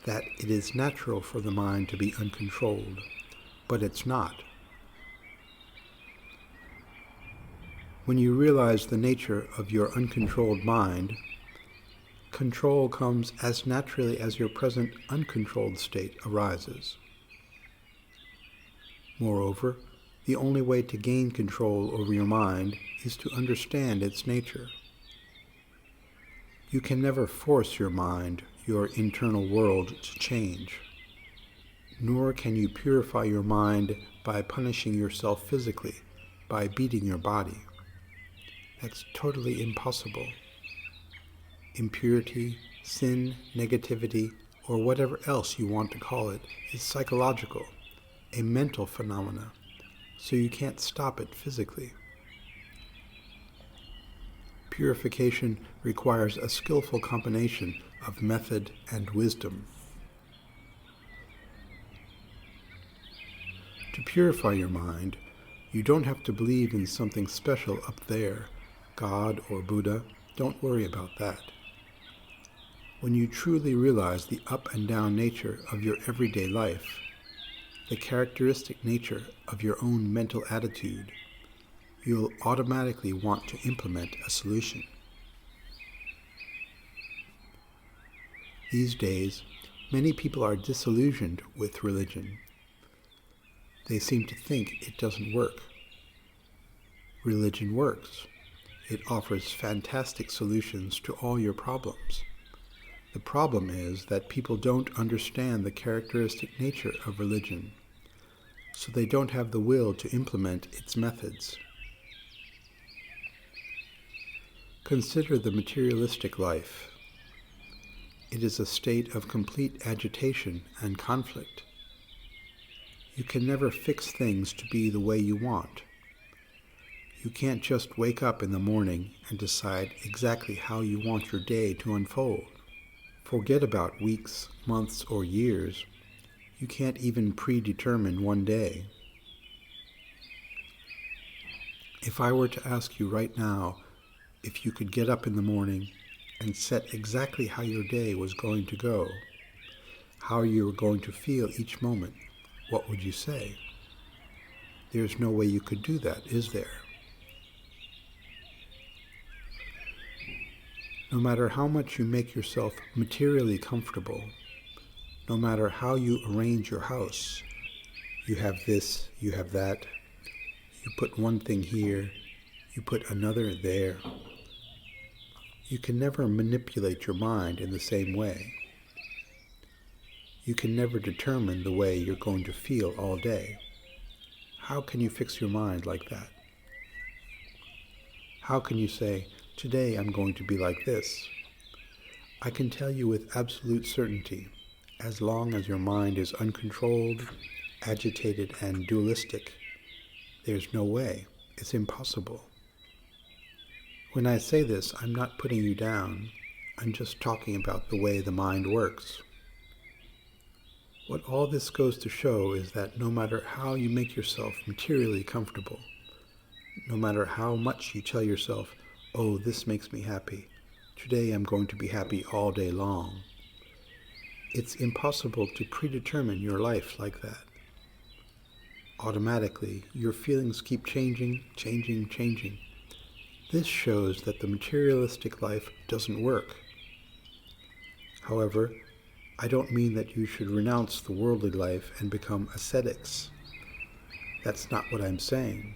Speaker 1: that it is natural for the mind to be uncontrolled, but it's not. When you realize the nature of your uncontrolled mind, control comes as naturally as your present uncontrolled state arises. Moreover, the only way to gain control over your mind is to understand its nature. You can never force your mind, your internal world, to change. Nor can you purify your mind by punishing yourself physically, by beating your body. That's totally impossible. Impurity, sin, negativity, or whatever else you want to call it, is psychological, a mental phenomena, so you can't stop it physically. Purification requires a skillful combination of method and wisdom. To purify your mind, you don't have to believe in something special up there, God or Buddha. Don't worry about that. When you truly realize the up and down nature of your everyday life, the characteristic nature of your own mental attitude, you'll automatically want to implement a solution. These days, many people are disillusioned with religion. They seem to think it doesn't work. Religion works. It offers fantastic solutions to all your problems. The problem is that people don't understand the characteristic nature of religion, so they don't have the will to implement its methods. Consider the materialistic life. It is a state of complete agitation and conflict. You can never fix things to be the way you want. You can't just wake up in the morning and decide exactly how you want your day to unfold. Forget about weeks, months, or years. You can't even predetermine one day. If I were to ask you right now if you could get up in the morning and set exactly how your day was going to go, how you were going to feel each moment, what would you say? There's no way you could do that, is there? No matter how much you make yourself materially comfortable, no matter how you arrange your house, you have this, you have that, you put one thing here, you put another there. You can never manipulate your mind in the same way. You can never determine the way you're going to feel all day. How can you fix your mind like that? How can you say, today I'm going to be like this? I can tell you with absolute certainty, as long as your mind is uncontrolled, agitated, and dualistic, there's no way. It's impossible. When I say this, I'm not putting you down. I'm just talking about the way the mind works. What all this goes to show is that no matter how you make yourself materially comfortable, no matter how much you tell yourself, oh, this makes me happy, today I'm going to be happy all day long, it's impossible to predetermine your life like that. Automatically, your feelings keep changing. This shows that the materialistic life doesn't work. However, I don't mean that you should renounce the worldly life and become ascetics. That's not what I'm saying.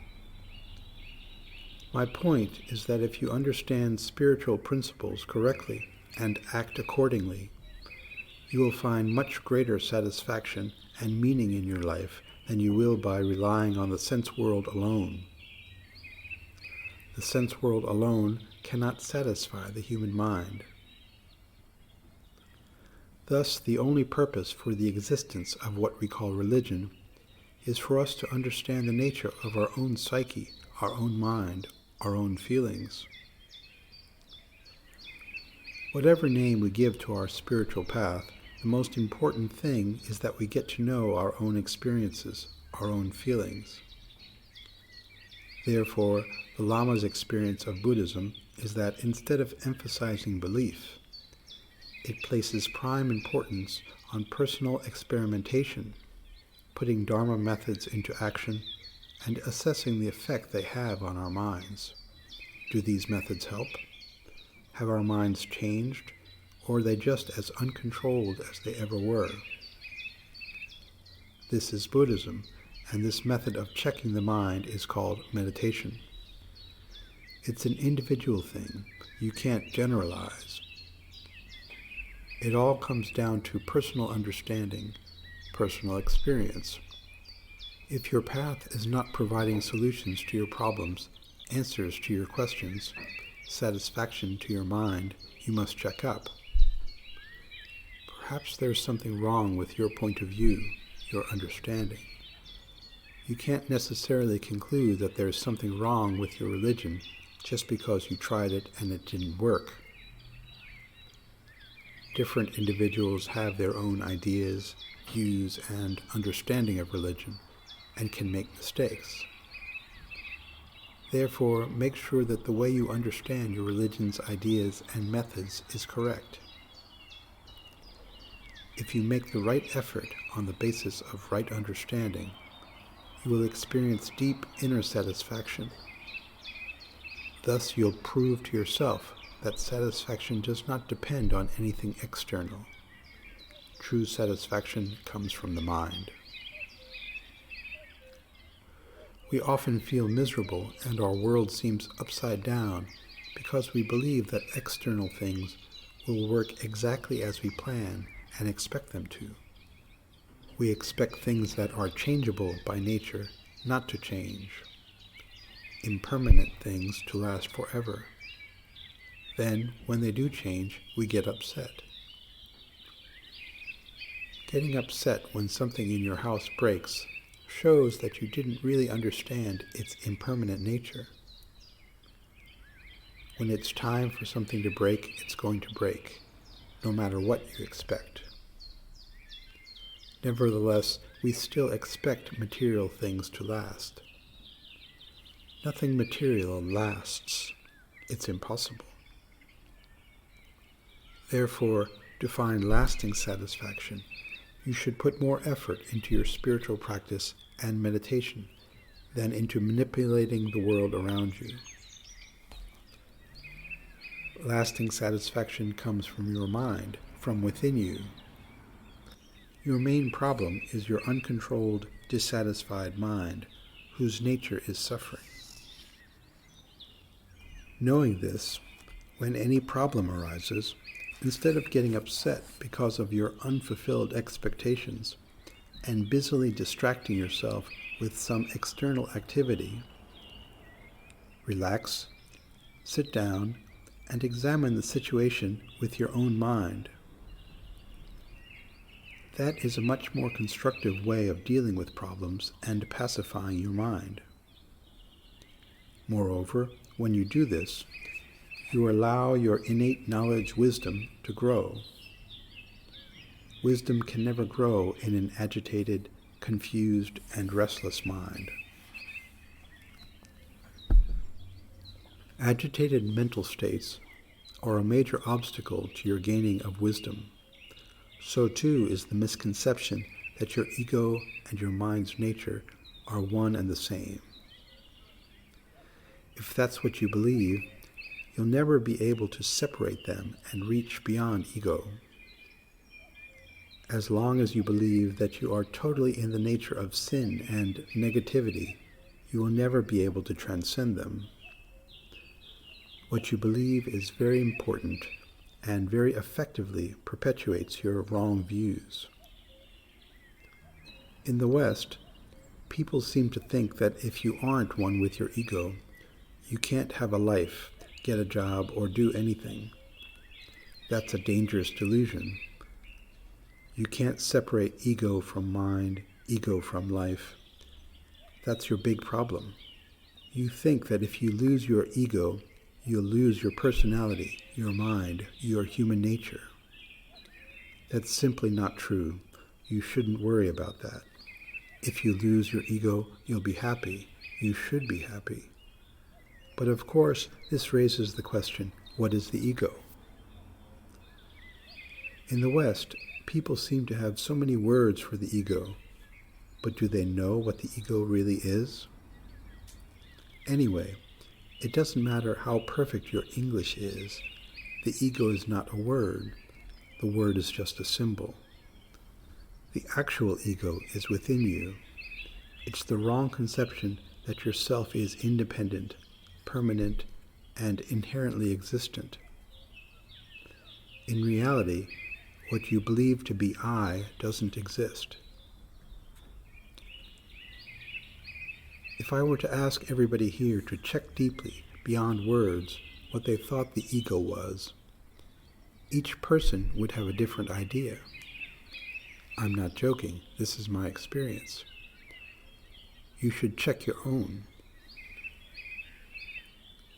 Speaker 1: My point is that if you understand spiritual principles correctly and act accordingly, you will find much greater satisfaction and meaning in your life than you will by relying on the sense world alone. The sense world alone cannot satisfy the human mind. Thus, the only purpose for the existence of what we call religion is for us to understand the nature of our own psyche, our own mind, our own feelings. Whatever name we give to our spiritual path, the most important thing is that we get to know our own experiences, our own feelings. Therefore, the Lama's experience of Buddhism is that instead of emphasizing belief, it places prime importance on personal experimentation, putting Dharma methods into action, and assessing the effect they have on our minds. Do these methods help? Have our minds changed, or are they just as uncontrolled as they ever were? This is Buddhism, and this method of checking the mind is called meditation. It's an individual thing. You can't generalize. It all comes down to personal understanding, personal experience. If your path is not providing solutions to your problems, answers to your questions, satisfaction to your mind, you must check up. Perhaps there's something wrong with your point of view, your understanding. You can't necessarily conclude that there's something wrong with your religion just because you tried it and it didn't work. Different individuals have their own ideas, views, and understanding of religion, and can make mistakes. Therefore, make sure that the way you understand your religion's ideas and methods is correct. If you make the right effort on the basis of right understanding, you will experience deep inner satisfaction. Thus, you'll prove to yourself that satisfaction does not depend on anything external. True satisfaction comes from the mind. We often feel miserable and our world seems upside down because we believe that external things will work exactly as we plan and expect them to. We expect things that are changeable by nature not to change, impermanent things to last forever. Then, when they do change, we get upset. Getting upset when something in your house breaks shows that you didn't really understand its impermanent nature. When it's time for something to break, it's going to break, no matter what you expect. Nevertheless, we still expect material things to last. Nothing material lasts. It's impossible. Therefore, to find lasting satisfaction, you should put more effort into your spiritual practice and meditation than into manipulating the world around you. Lasting satisfaction comes from your mind, from within you. Your main problem is your uncontrolled, dissatisfied mind, whose nature is suffering. Knowing this, when any problem arises, instead of getting upset because of your unfulfilled expectations and busily distracting yourself with some external activity, relax, sit down, and examine the situation with your own mind. That is a much more constructive way of dealing with problems and pacifying your mind. Moreover, when you do this, you allow your innate knowledge wisdom to grow. Wisdom can never grow in an agitated, confused, and restless mind. Agitated mental states are a major obstacle to your gaining of wisdom. So too is the misconception that your ego and your mind's nature are one and the same. If that's what you believe, you'll never be able to separate them and reach beyond ego. As long as you believe that you are totally in the nature of sin and negativity, you will never be able to transcend them. What you believe is very important, and very effectively perpetuates your wrong views. In the West, people seem to think that if you aren't one with your ego, you can't have a life, get a job, or do anything. That's a dangerous delusion. You can't separate ego from mind, ego from life. That's your big problem. You think that if you lose your ego, you'll lose your personality, your mind, your human nature. That's simply not true. You shouldn't worry about that. If you lose your ego, you'll be happy. You should be happy. But of course, this raises the question, what is the ego? In the West, people seem to have so many words for the ego, but do they know what the ego really is? Anyway, it doesn't matter how perfect your English is, the ego is not a word. The word is just a symbol. The actual ego is within you. It's the wrong conception that yourself is independent, permanent, and inherently existent. In reality, what you believe to be I doesn't exist. If I were to ask everybody here to check deeply, beyond words, what they thought the ego was, each person would have a different idea. I'm not joking, this is my experience. You should check your own.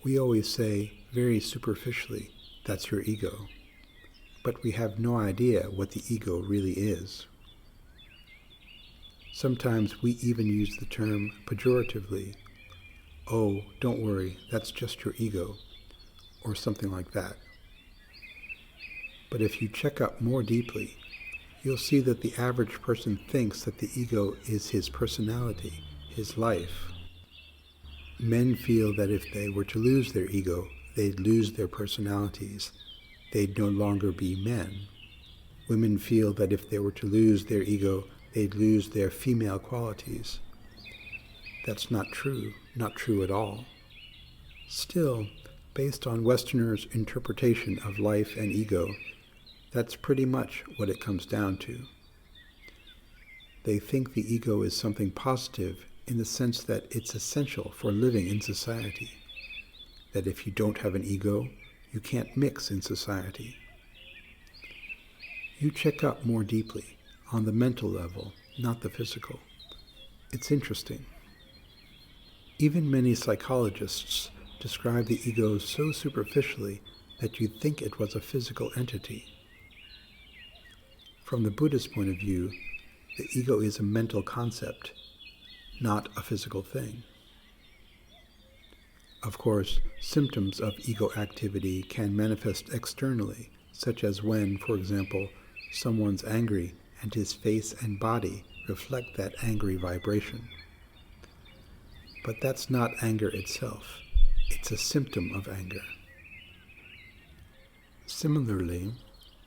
Speaker 1: We always say, very superficially, that's your ego. But we have no idea what the ego really is. Sometimes we even use the term pejoratively. Oh, don't worry, that's just your ego, or something like that. But if you check up more deeply, you'll see that the average person thinks that the ego is his personality, his life. Men feel that if they were to lose their ego, they'd lose their personalities. They'd no longer be men. Women feel that if they were to lose their ego, they'd lose their female qualities. That's not true at all. Still, based on Westerners' interpretation of life and ego, that's pretty much what it comes down to. They think the ego is something positive in the sense that it's essential for living in society. That if you don't have an ego, you can't mix in society. You check up more deeply, on the mental level, not the physical. It's interesting. Even many psychologists describe the ego so superficially that you'd think it was a physical entity. From the Buddhist point of view, the ego is a mental concept, not a physical thing. Of course, symptoms of ego activity can manifest externally, such as when, for example, someone's angry and his face and body reflect that angry vibration. But that's not anger itself. It's a symptom of anger. Similarly,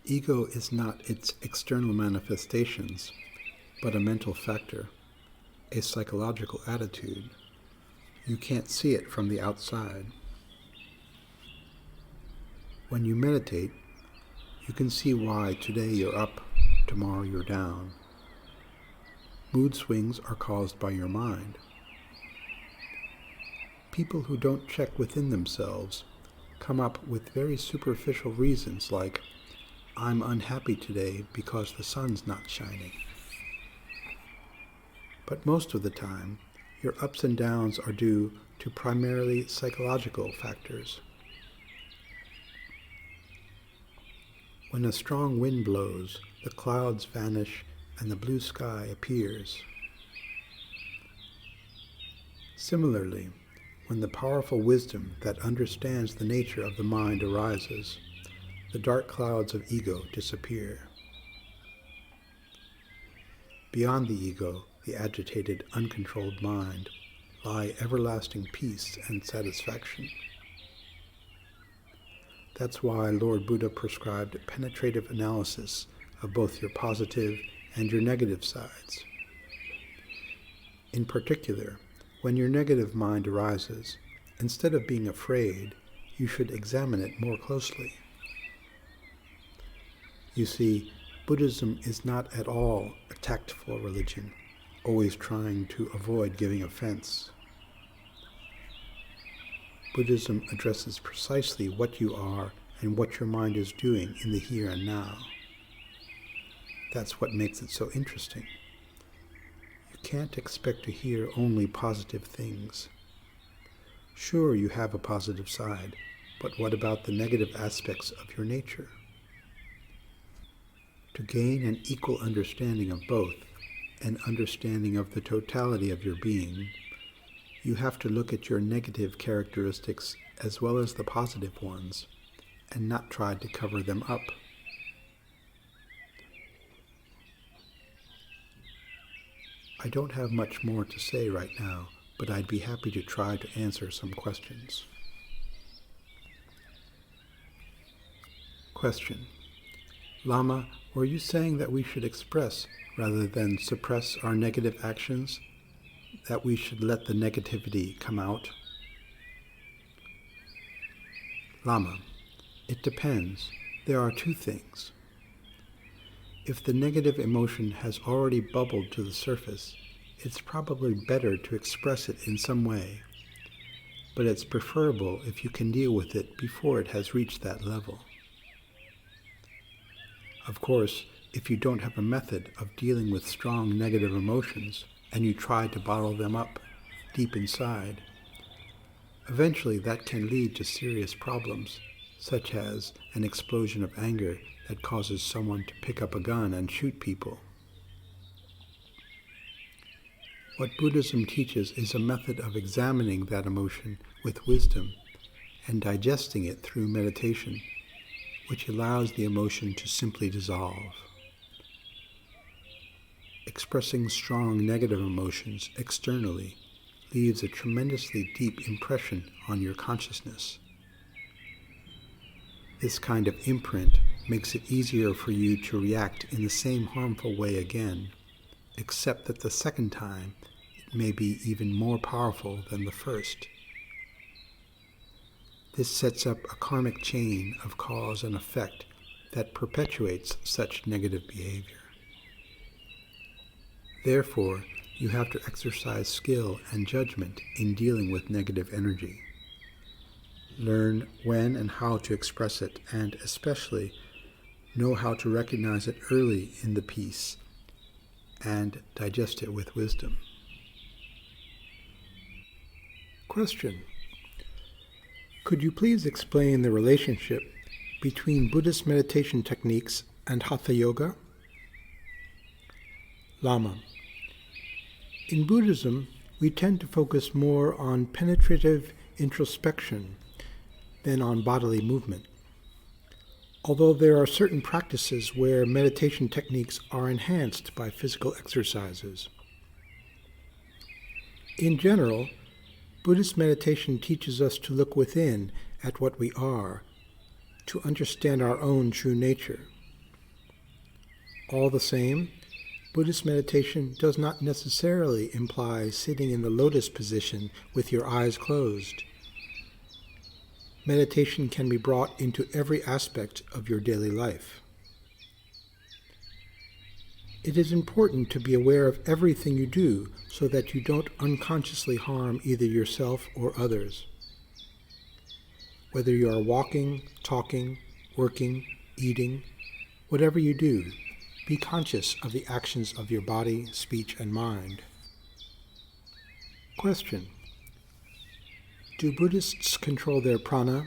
Speaker 1: ego is not its external manifestations, but a mental factor, a psychological attitude. You can't see it from the outside. When you meditate, you can see why today you're up, tomorrow you're down. Mood swings are caused by your mind. People who don't check within themselves come up with very superficial reasons like, I'm unhappy today because the sun's not shining. But most of the time, your ups and downs are due to primarily psychological factors. When a strong wind blows, the clouds vanish and the blue sky appears. Similarly, when the powerful wisdom that understands the nature of the mind arises, the dark clouds of ego disappear. Beyond the ego, the agitated, uncontrolled mind, lie everlasting peace and satisfaction. That's why Lord Buddha prescribed penetrative analysis of both your positive and your negative sides. In particular, when your negative mind arises, instead of being afraid, you should examine it more closely. You see, Buddhism is not at all a tactful religion, always trying to avoid giving offense. Buddhism addresses precisely what you are and what your mind is doing in the here and now. That's what makes it so interesting. You can't expect to hear only positive things. Sure, you have a positive side, but what about the negative aspects of your nature? To gain an equal understanding of both, an understanding of the totality of your being, you have to look at your negative characteristics as well as the positive ones, and not try to cover them up. I don't have much more to say right now, but I'd be happy to try to answer some questions. Question. Lama, were you saying that we should express rather than suppress our negative actions? That we should let the negativity come out? Lama, it depends. There are two things. If the negative emotion has already bubbled to the surface, it's probably better to express it in some way, but it's preferable if you can deal with it before it has reached that level. Of course, if you don't have a method of dealing with strong negative emotions and you try to bottle them up deep inside, eventually that can lead to serious problems, such as an explosion of anger that causes someone to pick up a gun and shoot people. What Buddhism teaches is a method of examining that emotion with wisdom and digesting it through meditation, which allows the emotion to simply dissolve. Expressing strong negative emotions externally leaves a tremendously deep impression on your consciousness. This kind of imprint makes it easier for you to react in the same harmful way again, except that the second time it may be even more powerful than the first. This sets up a karmic chain of cause and effect that perpetuates such negative behavior. Therefore, you have to exercise skill and judgment in dealing with negative energy. Learn when and how to express it, and especially know how to recognize it early in the piece and digest it with wisdom. Question. Could you please explain the relationship between Buddhist meditation techniques and Hatha Yoga? Lama. In Buddhism, we tend to focus more on penetrative introspection than on bodily movement, although there are certain practices where meditation techniques are enhanced by physical exercises. In general, Buddhist meditation teaches us to look within at what we are, to understand our own true nature. All the same, Buddhist meditation does not necessarily imply sitting in the lotus position with your eyes closed. Meditation can be brought into every aspect of your daily life. It is important to be aware of everything you do so that you don't unconsciously harm either yourself or others. Whether you are walking, talking, working, eating, whatever you do, be conscious of the actions of your body, speech, and mind. Question. Do Buddhists control their prana,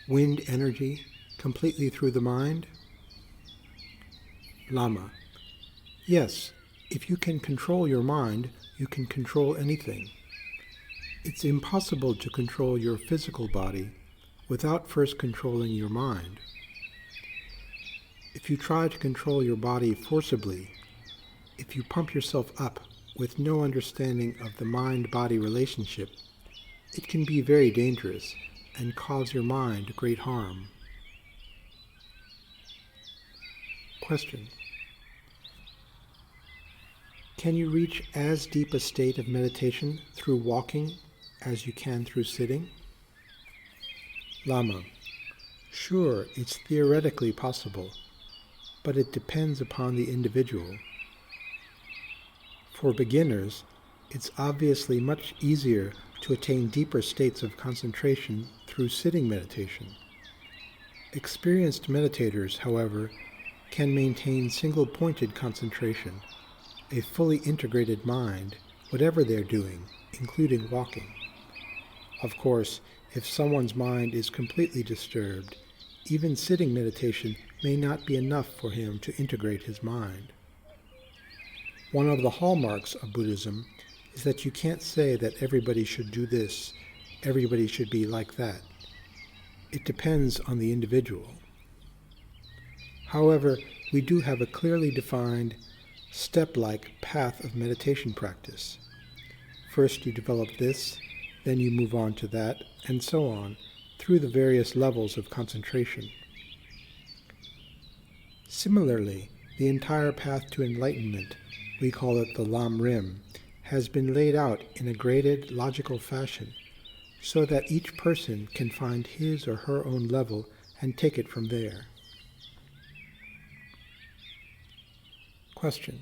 Speaker 1: wind energy, completely through the mind? Lama. Yes, if you can control your mind, you can control anything. It's impossible to control your physical body without first controlling your mind. If you try to control your body forcibly, if you pump yourself up with no understanding of the mind-body relationship, it can be very dangerous and cause your mind great harm. Question. Can you reach as deep a state of meditation through walking as you can through sitting? Lama. Sure, it's theoretically possible. but it depends upon the individual. For beginners, it's obviously much easier to attain deeper states of concentration through sitting meditation. Experienced meditators, however, can maintain single-pointed concentration, a fully integrated mind, whatever they're doing, including walking. Of course, if someone's mind is completely disturbed, even sitting meditation may not be enough for him to integrate his mind. One of the hallmarks of Buddhism is that you can't say that everybody should do this, everybody should be like that. It depends on the individual. However, we do have a clearly defined, step-like path of meditation practice. First you develop this, then you move on to that, and so on, through the various levels of concentration. Similarly, the entire path to enlightenment, we call it the Lam Rim, has been laid out in a graded, logical fashion, so that each person can find his or her own level and take it from there. Question.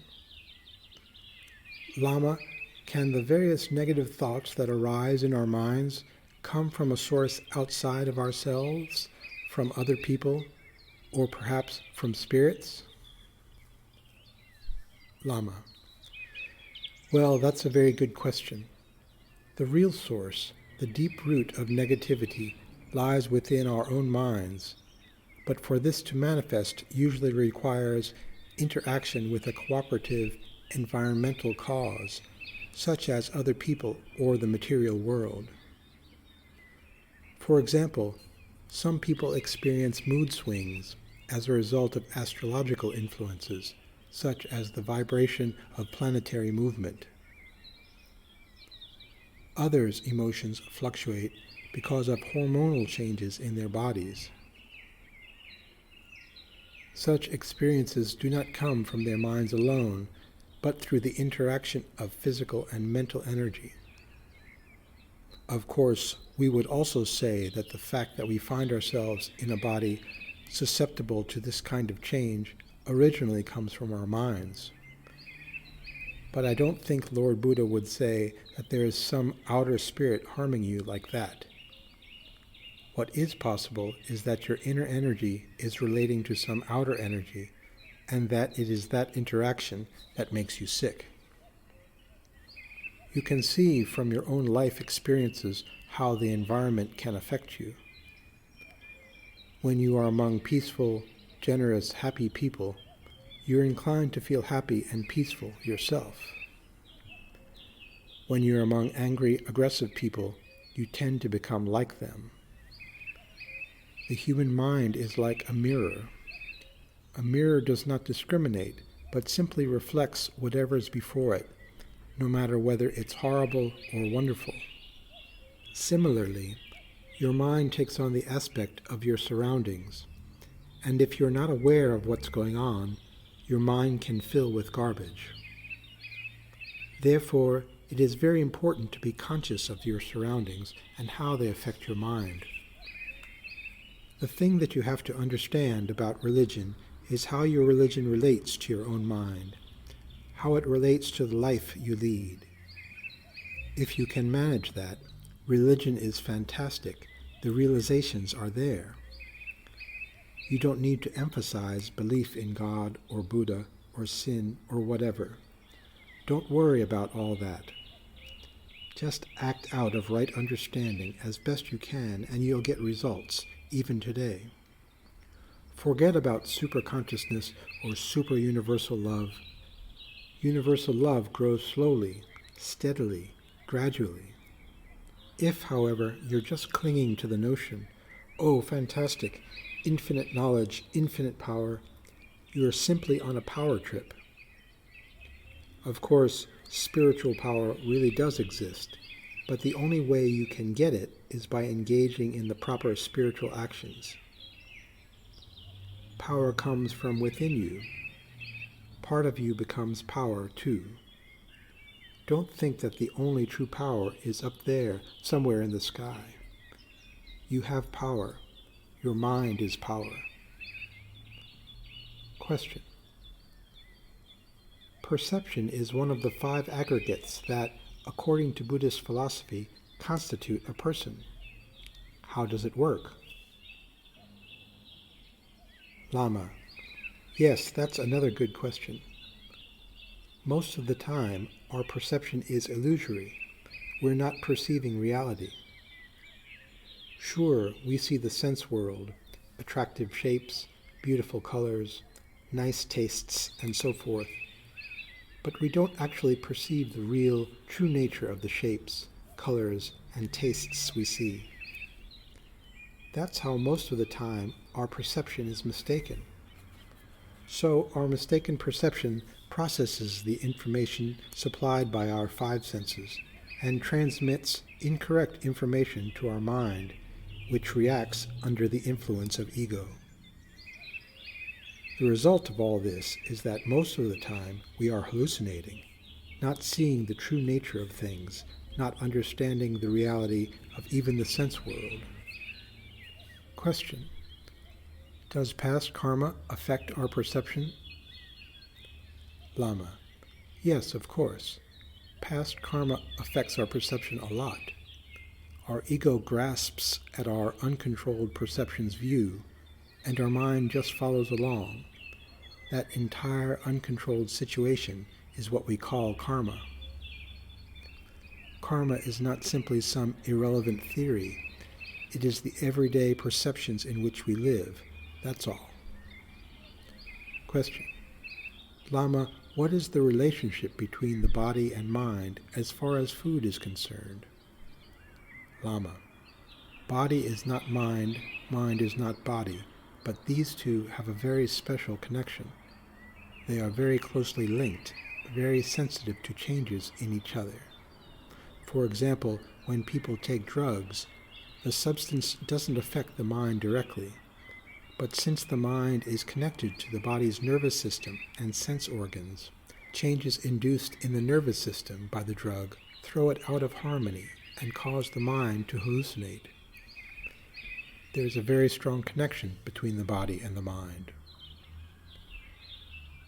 Speaker 1: Lama, can the various negative thoughts that arise in our minds come from a source outside of ourselves, from other people, or perhaps from spirits? Lama. Well, that's a very good question. The real source, the deep root of negativity, lies within our own minds, but for this to manifest usually requires interaction with a cooperative environmental cause, such as other people or the material world. For example, some people experience mood swings as a result of astrological influences, such as the vibration of planetary movement. Others' emotions fluctuate because of hormonal changes in their bodies. Such experiences do not come from their minds alone, but through the interaction of physical and mental energy. Of course, we would also say that the fact that we find ourselves in a body susceptible to this kind of change originally comes from our minds. But I don't think Lord Buddha would say that there is some outer spirit harming you like that. What is possible is that your inner energy is relating to some outer energy, and that it is that interaction that makes you sick. You can see from your own life experiences how the environment can affect you. When you are among peaceful, generous, happy people, you're inclined to feel happy and peaceful yourself. When you're among angry, aggressive people, you tend to become like them. The human mind is like a mirror. A mirror does not discriminate, but simply reflects whatever is before it, no matter whether it's horrible or wonderful. Similarly, your mind takes on the aspect of your surroundings, and if you're not aware of what's going on, your mind can fill with garbage. Therefore, it is very important to be conscious of your surroundings and how they affect your mind. The thing that you have to understand about religion is how your religion relates to your own mind, how it relates to the life you lead. If you can manage that, religion is fantastic. The realizations are there. You don't need to emphasize belief in God or Buddha or sin or whatever. Don't worry about all that. Just act out of right understanding as best you can and you'll get results, even today. Forget about superconsciousness or super-universal love. Universal love grows slowly, steadily, gradually. If, however, you're just clinging to the notion, oh, fantastic, infinite knowledge, infinite power, you are simply on a power trip. Of course, spiritual power really does exist, but the only way you can get it is by engaging in the proper spiritual actions. Power comes from within you. Part of you becomes power too. Don't think that the only true power is up there, somewhere in the sky. You have power. Your mind is power. Question. Perception is one of the 5 aggregates that, according to Buddhist philosophy, constitute a person. How does it work? Lama. Yes, that's another good question. Most of the time, our perception is illusory. We're not perceiving reality. Sure, we see the sense world, attractive shapes, beautiful colors, nice tastes, and so forth. But we don't actually perceive the real, true nature of the shapes, colors, and tastes we see. That's how most of the time our perception is mistaken. So our mistaken perception processes the information supplied by our 5 senses and transmits incorrect information to our mind, which reacts under the influence of ego. The result of all this is that most of the time we are hallucinating, not seeing the true nature of things, not understanding the reality of even the sense world. Question. Does past karma affect our perception? Lama. Yes, of course. Past karma affects our perception a lot. Our ego grasps at our uncontrolled perception's view, and our mind just follows along. That entire uncontrolled situation is what we call karma. Karma is not simply some irrelevant theory. It is the everyday perceptions in which we live. That's all. Question. Lama, what is the relationship between the body and mind as far as food is concerned? Lama. Body is not mind, mind is not body, but these two have a very special connection. They are very closely linked, very sensitive to changes in each other. For example, when people take drugs, the substance doesn't affect the mind directly, but since the mind is connected to the body's nervous system and sense organs, changes induced in the nervous system by the drug throw it out of harmony and cause the mind to hallucinate. There is a very strong connection between the body and the mind.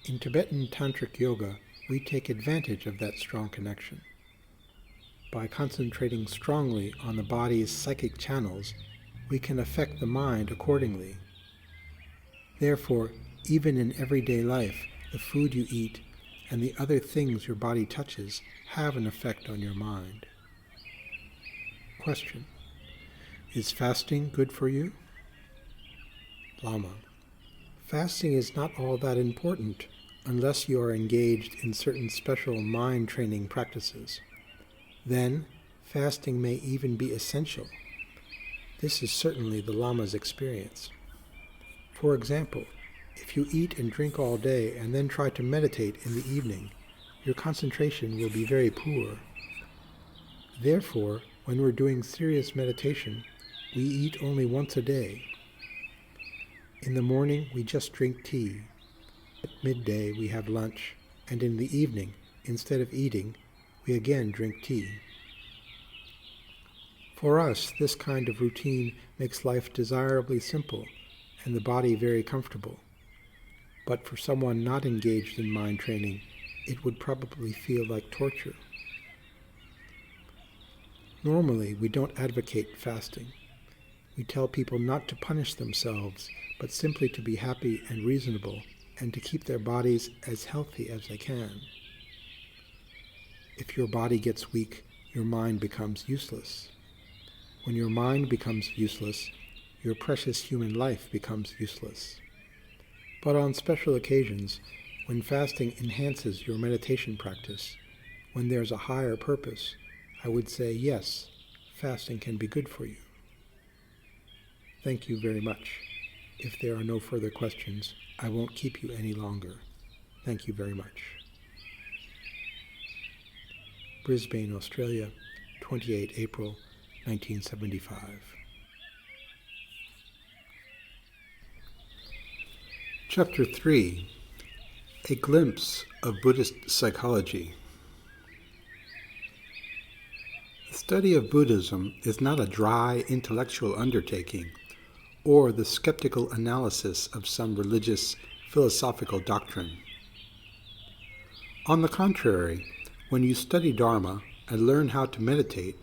Speaker 1: In Tibetan Tantric Yoga, we take advantage of that strong connection. By concentrating strongly on the body's psychic channels, we can affect the mind accordingly. Therefore, even in everyday life, the food you eat and the other things your body touches have an effect on your mind. Question. Is fasting good for you? Lama. Fasting is not all that important unless you are engaged in certain special mind training practices. Then, fasting may even be essential. This is certainly the Lama's experience. For example, if you eat and drink all day and then try to meditate in the evening, your concentration will be very poor. Therefore, when we're doing serious meditation, we eat only once a day. In the morning, we just drink tea. At midday, we have lunch, and in the evening, instead of eating, we again drink tea. For us, this kind of routine makes life desirably simple and the body very comfortable. But for someone not engaged in mind training, it would probably feel like torture. Normally, we don't advocate fasting. We tell people not to punish themselves, but simply to be happy and reasonable, and to keep their bodies as healthy as they can. If your body gets weak, your mind becomes useless. When your mind becomes useless, your precious human life becomes useless. But on special occasions, when fasting enhances your meditation practice, when there's a higher purpose, I would say yes, fasting can be good for you. Thank you very much. If there are no further questions, I won't keep you any longer. Thank you very much. Brisbane, Australia, 28 April 1975. Chapter 3. A Glimpse of Buddhist Psychology. The study of Buddhism is not a dry intellectual undertaking or the skeptical analysis of some religious philosophical doctrine. On the contrary, when you study Dharma and learn how to meditate,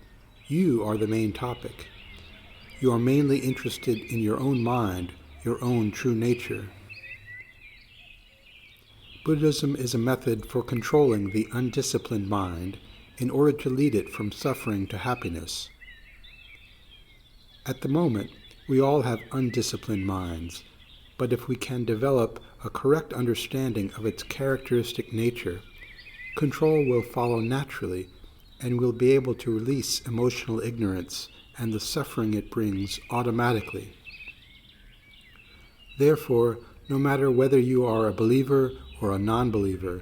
Speaker 1: you are the main topic. You are mainly interested in your own mind, your own true nature. Buddhism is a method for controlling the undisciplined mind in order to lead it from suffering to happiness. At the moment, we all have undisciplined minds, but if we can develop a correct understanding of its characteristic nature, control will follow naturally, and we'll be able to release emotional ignorance and the suffering it brings automatically. Therefore, no matter whether you are a believer or a non-believer,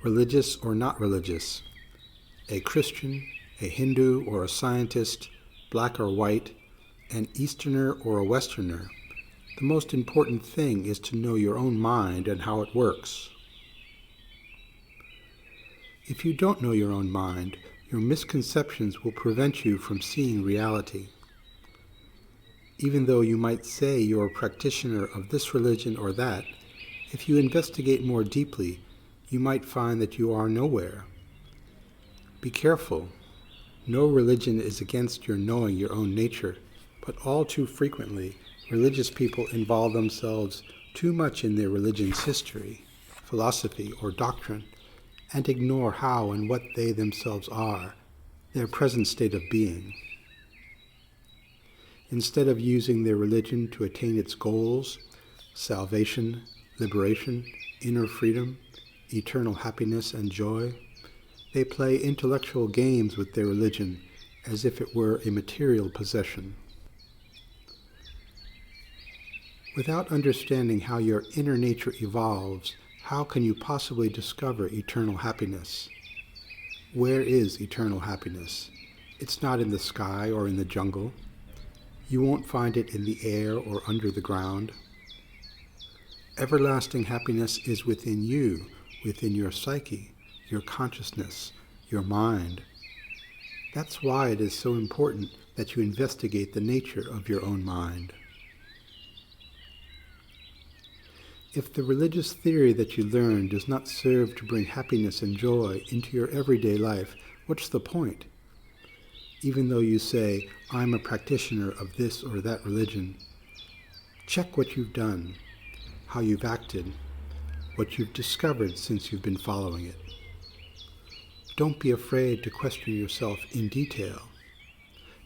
Speaker 1: religious or not religious, a Christian, a Hindu or a scientist, black or white, an Easterner or a Westerner, the most important thing is to know your own mind and how it works. If you don't know your own mind, your misconceptions will prevent you from seeing reality. Even though you might say you're a practitioner of this religion or that, if you investigate more deeply, you might find that you are nowhere. Be careful. No religion is against your knowing your own nature, but all too frequently, religious people involve themselves too much in their religion's history, philosophy, or doctrine, and ignore how and what they themselves are, their present state of being. Instead of using their religion to attain its goals, salvation, liberation, inner freedom, eternal happiness and joy, they play intellectual games with their religion as if it were a material possession. Without understanding how your inner nature evolves, how can you possibly discover eternal happiness? Where is eternal happiness? It's not in the sky or in the jungle. You won't find it in the air or under the ground. Everlasting happiness is within you, within your psyche, your consciousness, your mind. That's why it is so important that you investigate the nature of your own mind. If the religious theory that you learn does not serve to bring happiness and joy into your everyday life, what's the point? Even though you say, I'm a practitioner of this or that religion, check what you've done, how you've acted, what you've discovered since you've been following it. Don't be afraid to question yourself in detail.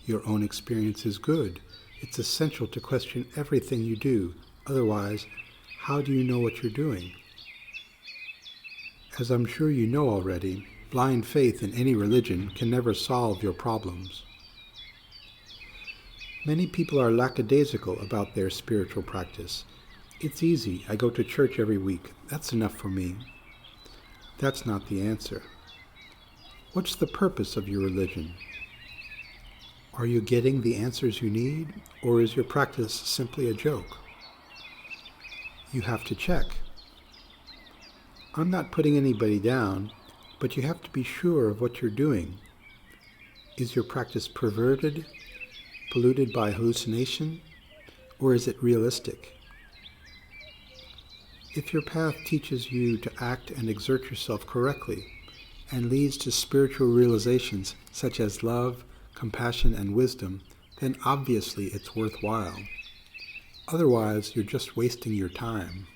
Speaker 1: Your own experience is good. It's essential to question everything you do. Otherwise, how do you know what you're doing? As I'm sure you know already, blind faith in any religion can never solve your problems. Many people are lackadaisical about their spiritual practice. It's easy. I go to church every week. That's enough for me. That's not the answer. What's the purpose of your religion? Are you getting the answers you need, or is your practice simply a joke? You have to check. I'm not putting anybody down, but you have to be sure of what you're doing. Is your practice perverted, polluted by hallucination, or is it realistic? If your path teaches you to act and exert yourself correctly, and leads to spiritual realizations such as love, compassion, and wisdom, then obviously it's worthwhile. Otherwise, you're just wasting your time.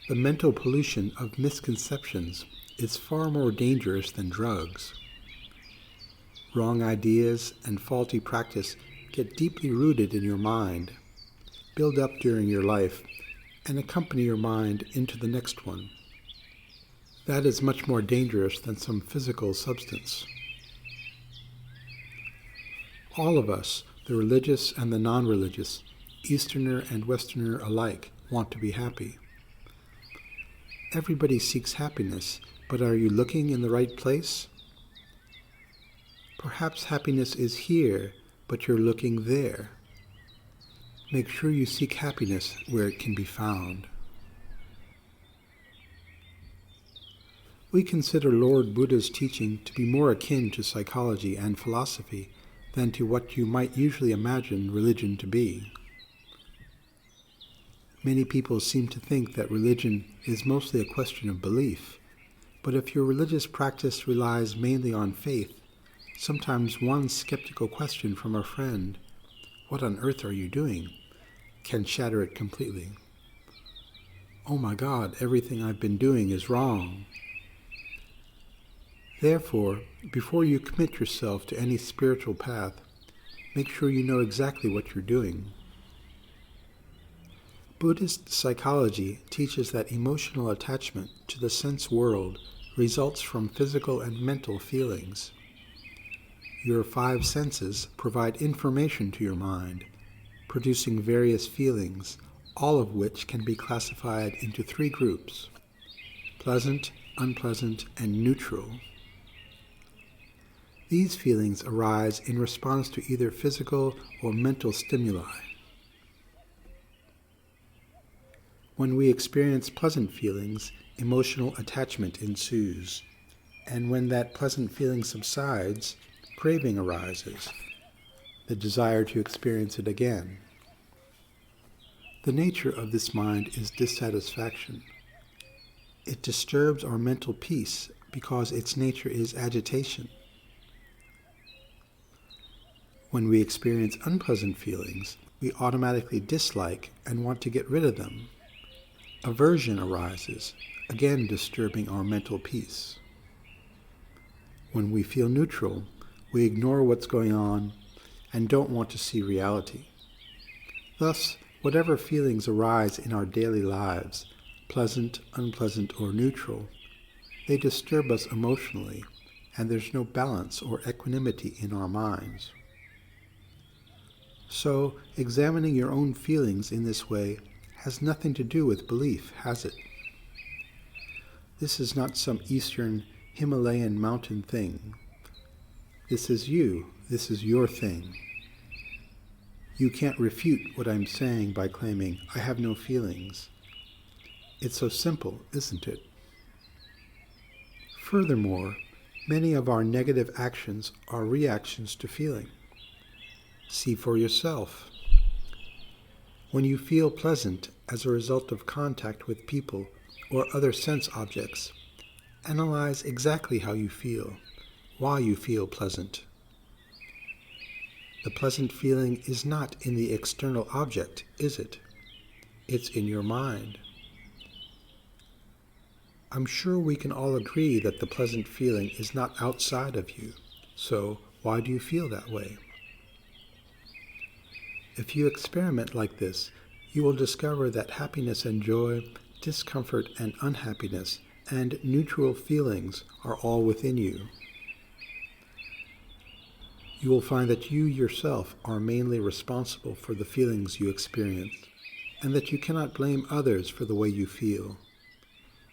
Speaker 1: The mental pollution of misconceptions is far more dangerous than drugs. Wrong ideas and faulty practice get deeply rooted in your mind, build up during your life, and accompany your mind into the next one. That is much more dangerous than some physical substance. All of us, the religious and the non-religious, Easterner and Westerner alike, want to be happy. Everybody seeks happiness, but are you looking in the right place? Perhaps happiness is here, but you're looking there. Make sure you seek happiness where it can be found. We consider Lord Buddha's teaching to be more akin to psychology and philosophy than to what you might usually imagine religion to be. Many people seem to think that religion is mostly a question of belief, but if your religious practice relies mainly on faith, sometimes one skeptical question from a friend, "What on earth are you doing?" can shatter it completely. "Oh my God, everything I've been doing is wrong." Therefore, before you commit yourself to any spiritual path, make sure you know exactly what you're doing. Buddhist psychology teaches that emotional attachment to the sense world results from physical and mental feelings. Your five senses provide information to your mind, producing various feelings, all of which can be classified into three groups: pleasant, unpleasant, and neutral. These feelings arise in response to either physical or mental stimuli. When we experience pleasant feelings, emotional attachment ensues, and when that pleasant feeling subsides, craving arises, the desire to experience it again. The nature of this mind is dissatisfaction. It disturbs our mental peace because its nature is agitation. When we experience unpleasant feelings, we automatically dislike and want to get rid of them. Aversion arises, again disturbing our mental peace. When we feel neutral, we ignore what's going on and don't want to see reality. Thus, whatever feelings arise in our daily lives, pleasant, unpleasant, or neutral, they disturb us emotionally, and there's no balance or equanimity in our minds. So, examining your own feelings in this way has nothing to do with belief, has it? This is not some Eastern Himalayan mountain thing. This is you. This is your thing. You can't refute what I'm saying by claiming, "I have no feelings." It's so simple, isn't it? Furthermore, many of our negative actions are reactions to feeling. See for yourself. When you feel pleasant as a result of contact with people or other sense objects, analyze exactly how you feel, why you feel pleasant. The pleasant feeling is not in the external object, is it? It's in your mind. I'm sure we can all agree that the pleasant feeling is not outside of you, so why do you feel that way? If you experiment like this, you will discover that happiness and joy, discomfort and unhappiness, and neutral feelings are all within you. You will find that you yourself are mainly responsible for the feelings you experience, and that you cannot blame others for the way you feel.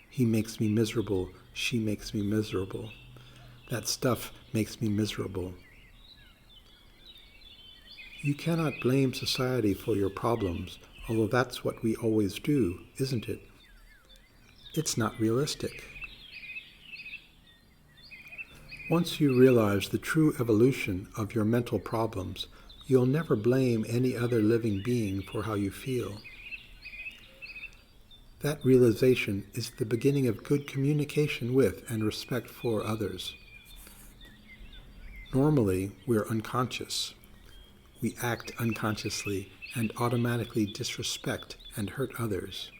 Speaker 1: He makes me miserable, she makes me miserable. That stuff makes me miserable. You cannot blame society for your problems, although that's what we always do, isn't it? It's not realistic. Once you realize the true evolution of your mental problems, you'll never blame any other living being for how you feel. That realization is the beginning of good communication with and respect for others. Normally, we're unconscious. We act unconsciously and automatically disrespect and hurt others.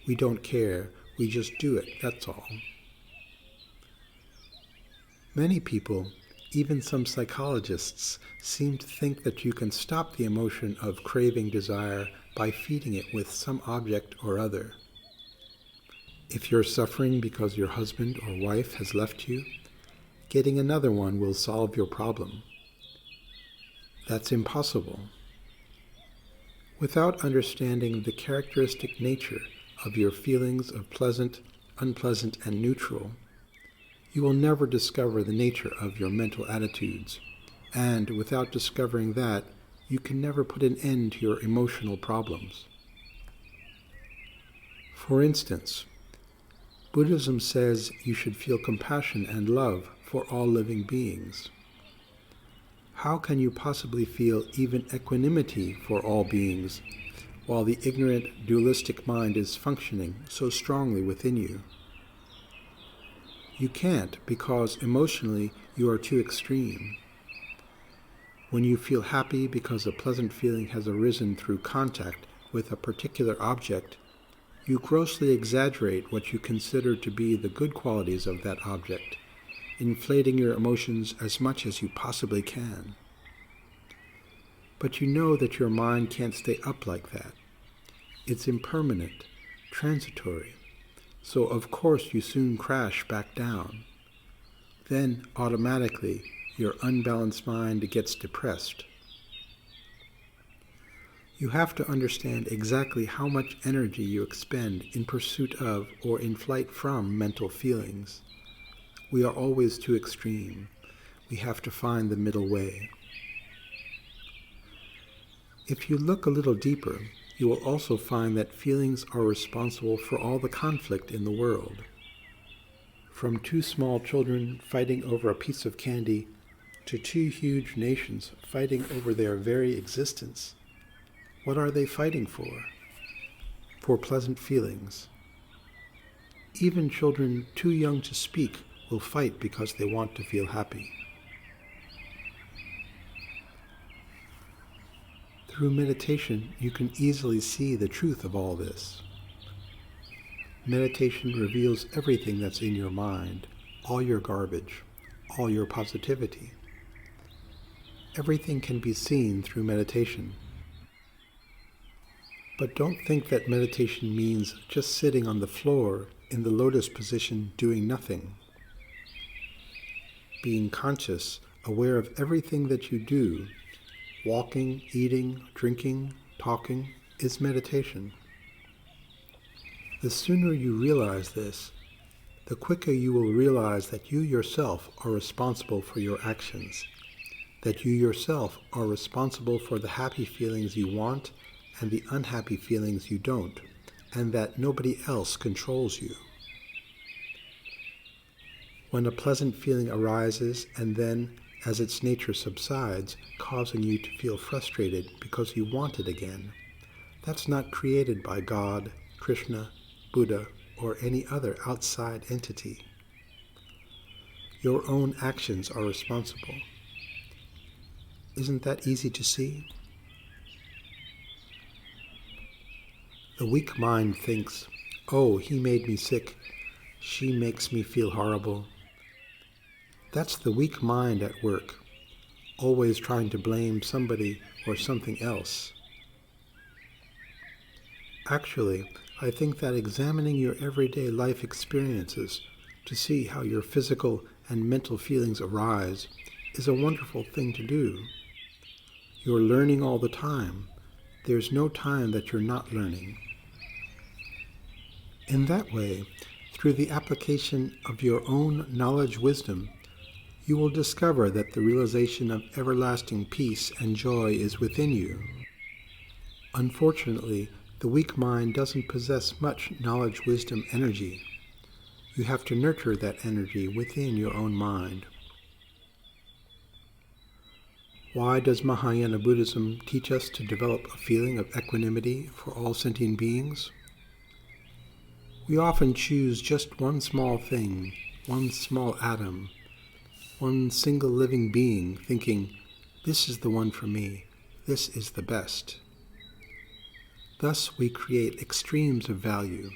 Speaker 1: We don't care, we just do it, that's all. Many people, even some psychologists, seem to think that you can stop the emotion of craving desire by feeding it with some object or other. If you're suffering because your husband or wife has left you, getting another one will solve your problem. That's impossible. Without understanding the characteristic nature of your feelings of pleasant, unpleasant, and neutral, you will never discover the nature of your mental attitudes, and without discovering that, you can never put an end to your emotional problems. For instance, Buddhism says you should feel compassion and love for all living beings. How can you possibly feel even equanimity for all beings while the ignorant, dualistic mind is functioning so strongly within you. You can't because emotionally you are too extreme. When you feel happy because a pleasant feeling has arisen through contact with a particular object, you grossly exaggerate what you consider to be the good qualities of that object, inflating your emotions as much as you possibly can. But you know that your mind can't stay up like that. It's impermanent, transitory, so of course you soon crash back down. Then, automatically, your unbalanced mind gets depressed. You have to understand exactly how much energy you expend in pursuit of or in flight from mental feelings. We are always too extreme. We have to find the middle way. If you look a little deeper, you will also find that feelings are responsible for all the conflict in the world. From two small children fighting over a piece of candy to two huge nations fighting over their very existence. What are they fighting for? For pleasant feelings. Even children too young to speak will fight because they want to feel happy. Through meditation, you can easily see the truth of all this. Meditation reveals everything that's in your mind, all your garbage, all your positivity. Everything can be seen through meditation. But don't think that meditation means just sitting on the floor in the lotus position doing nothing. Being conscious, aware of everything that you do, walking, eating, drinking, talking, is meditation. The sooner you realize this, the quicker you will realize that you yourself are responsible for your actions, that you yourself are responsible for the happy feelings you want and the unhappy feelings you don't, and that nobody else controls you. When a pleasant feeling arises and then, as its nature subsides, causing you to feel frustrated because you want it again, that's not created by God, Krishna, Buddha, or any other outside entity. Your own actions are responsible. Isn't that easy to see? The weak mind thinks, "Oh, he made me sick. She makes me feel horrible." That's the weak mind at work, always trying to blame somebody or something else. Actually, I think that examining your everyday life experiences to see how your physical and mental feelings arise is a wonderful thing to do. You're learning all the time. There's no time that you're not learning. In that way, through the application of your own knowledge wisdom, you will discover that the realization of everlasting peace and joy is within you. Unfortunately, the weak mind doesn't possess much knowledge, wisdom, energy. You have to nurture that energy within your own mind. Why does Mahayana Buddhism teach us to develop a feeling of equanimity for all sentient beings? We often choose just one small thing, one small atom, one single living being, thinking, "This is the one for me, this is the best." Thus we create extremes of value.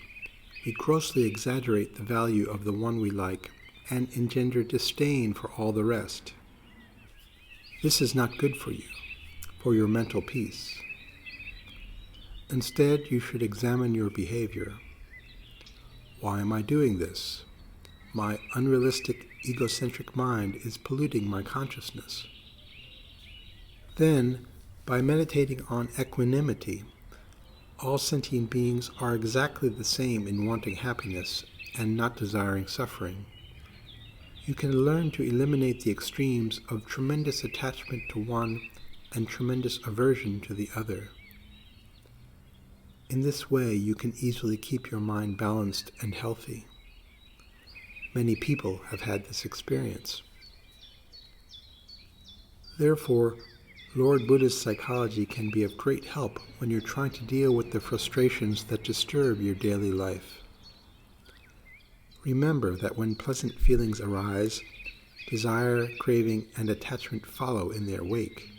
Speaker 1: We grossly exaggerate the value of the one we like and engender disdain for all the rest. This is not good for you, for your mental peace. Instead, you should examine your behavior. Why am I doing this? My unrealistic, egocentric mind is polluting my consciousness. Then, by meditating on equanimity, all sentient beings are exactly the same in wanting happiness and not desiring suffering. You can learn to eliminate the extremes of tremendous attachment to one and tremendous aversion to the other. In this way, you can easily keep your mind balanced and healthy. Many people have had this experience. Therefore, Lord Buddha's psychology can be of great help when you're trying to deal with the frustrations that disturb your daily life. Remember that when pleasant feelings arise, desire, craving, and attachment follow in their wake.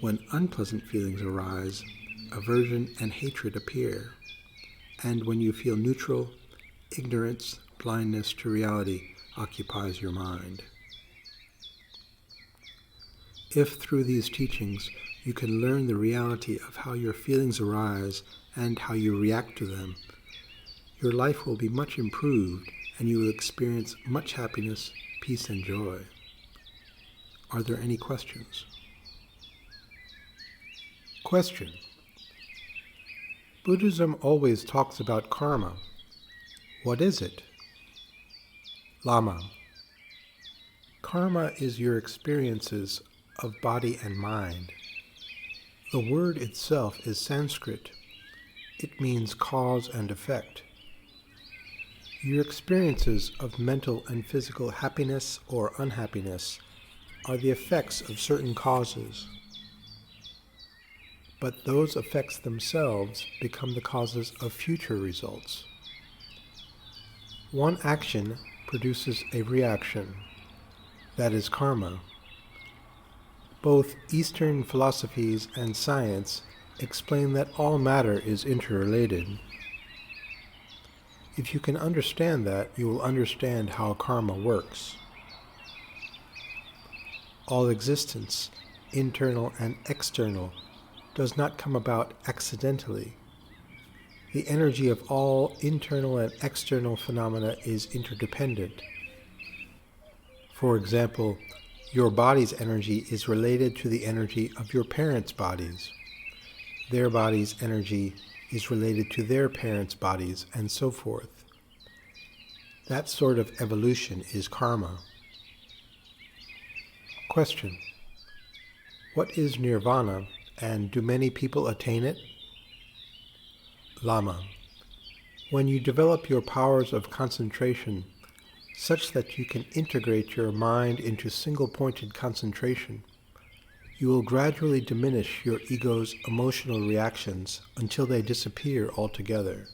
Speaker 1: When unpleasant feelings arise, aversion and hatred appear. And when you feel neutral, ignorance, blindness to reality occupies your mind. If through these teachings you can learn the reality of how your feelings arise and how you react to them, your life will be much improved and you will experience much happiness, peace, and joy. Are there any questions? Question. Buddhism always talks about karma. What is it? Lama. Karma is your experiences of body and mind. The word itself is Sanskrit. It means cause and effect. Your experiences of mental and physical happiness or unhappiness are the effects of certain causes. But those effects themselves become the causes of future results. One action produces a reaction. That is karma. Both Eastern philosophies and science explain that all matter is interrelated. If you can understand that, you will understand how karma works. All existence, internal and external, does not come about accidentally. The energy of all internal and external phenomena is interdependent. For example, your body's energy is related to the energy of your parents' bodies. Their body's energy is related to their parents' bodies, and so forth. That sort of evolution is karma. Question. What is nirvana, and do many people attain it? Lama. When you develop your powers of concentration such that you can integrate your mind into single-pointed concentration, you will gradually diminish your ego's emotional reactions until they disappear altogether.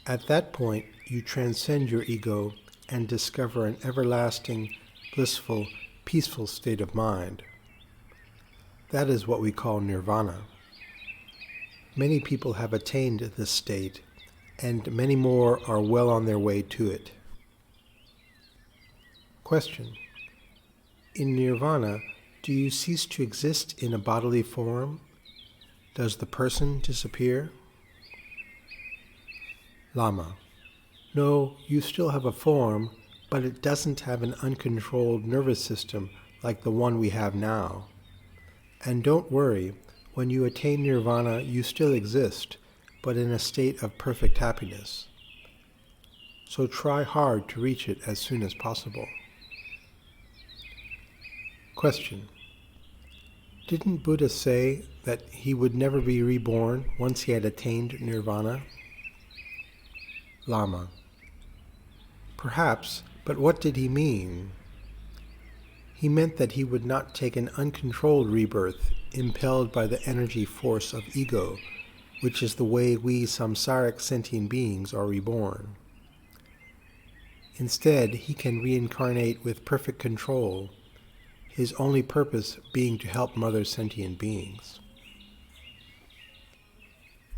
Speaker 1: At that point, you transcend your ego and discover an everlasting, blissful, peaceful state of mind. That is what we call nirvana. Many people have attained this state, and many more are well on their way to it. Question. In nirvana, do you cease to exist in a bodily form? Does the person disappear? Lama. No, you still have a form, but it doesn't have an uncontrolled nervous system like the one we have now. And don't worry, when you attain nirvana, you still exist, but in a state of perfect happiness. So try hard to reach it as soon as possible. Question. Didn't Buddha say that he would never be reborn once he had attained nirvana? Lama. Perhaps, but what did he mean? He meant that he would not take an uncontrolled rebirth impelled by the energy force of ego, which is the way we samsaric sentient beings are reborn. Instead, he can reincarnate with perfect control, his only purpose being to help mother sentient beings.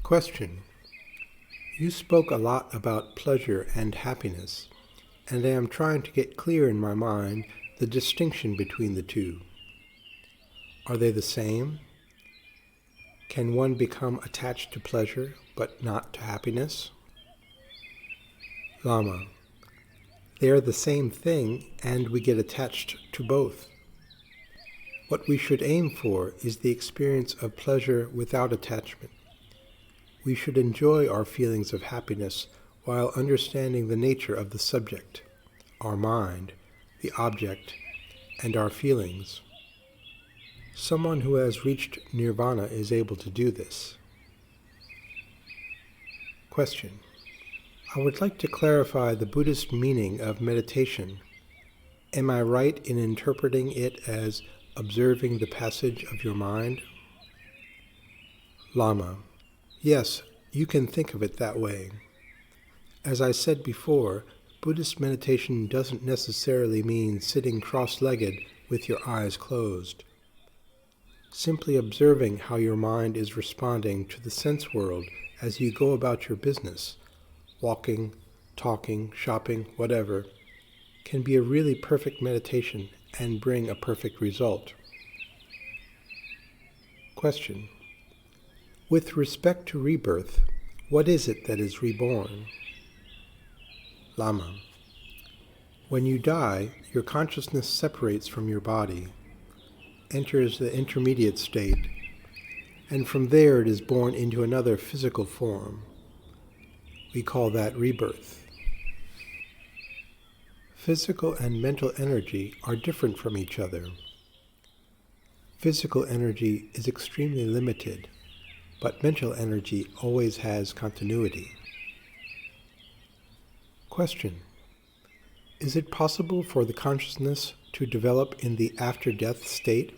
Speaker 1: Question. You spoke a lot about pleasure and happiness, and I am trying to get clear in my mind the distinction between the two. Are they the same? Can one become attached to pleasure, but not to happiness? Lama. They are the same thing, and we get attached to both. What we should aim for is the experience of pleasure without attachment. We should enjoy our feelings of happiness while understanding the nature of the subject, our mind, the object, and our feelings. Someone who has reached nirvana is able to do this. Question. I would like to clarify the Buddhist meaning of meditation. Am I right in interpreting it as observing the passage of your mind? Lama: yes, you can think of it that way. As I said before, Buddhist meditation doesn't necessarily mean sitting cross-legged with your eyes closed. Simply observing how your mind is responding to the sense world as you go about your business, walking, talking, shopping, whatever, can be a really perfect meditation and bring a perfect result. Question: with respect to rebirth, what is it that is reborn? Lama: when you die, your consciousness separates from your body, enters the intermediate state, and from there it is born into another physical form. We call that rebirth. Physical and mental energy are different from each other. Physical energy is extremely limited, but mental energy always has continuity. Question: is it possible for the consciousness to develop in the after-death state,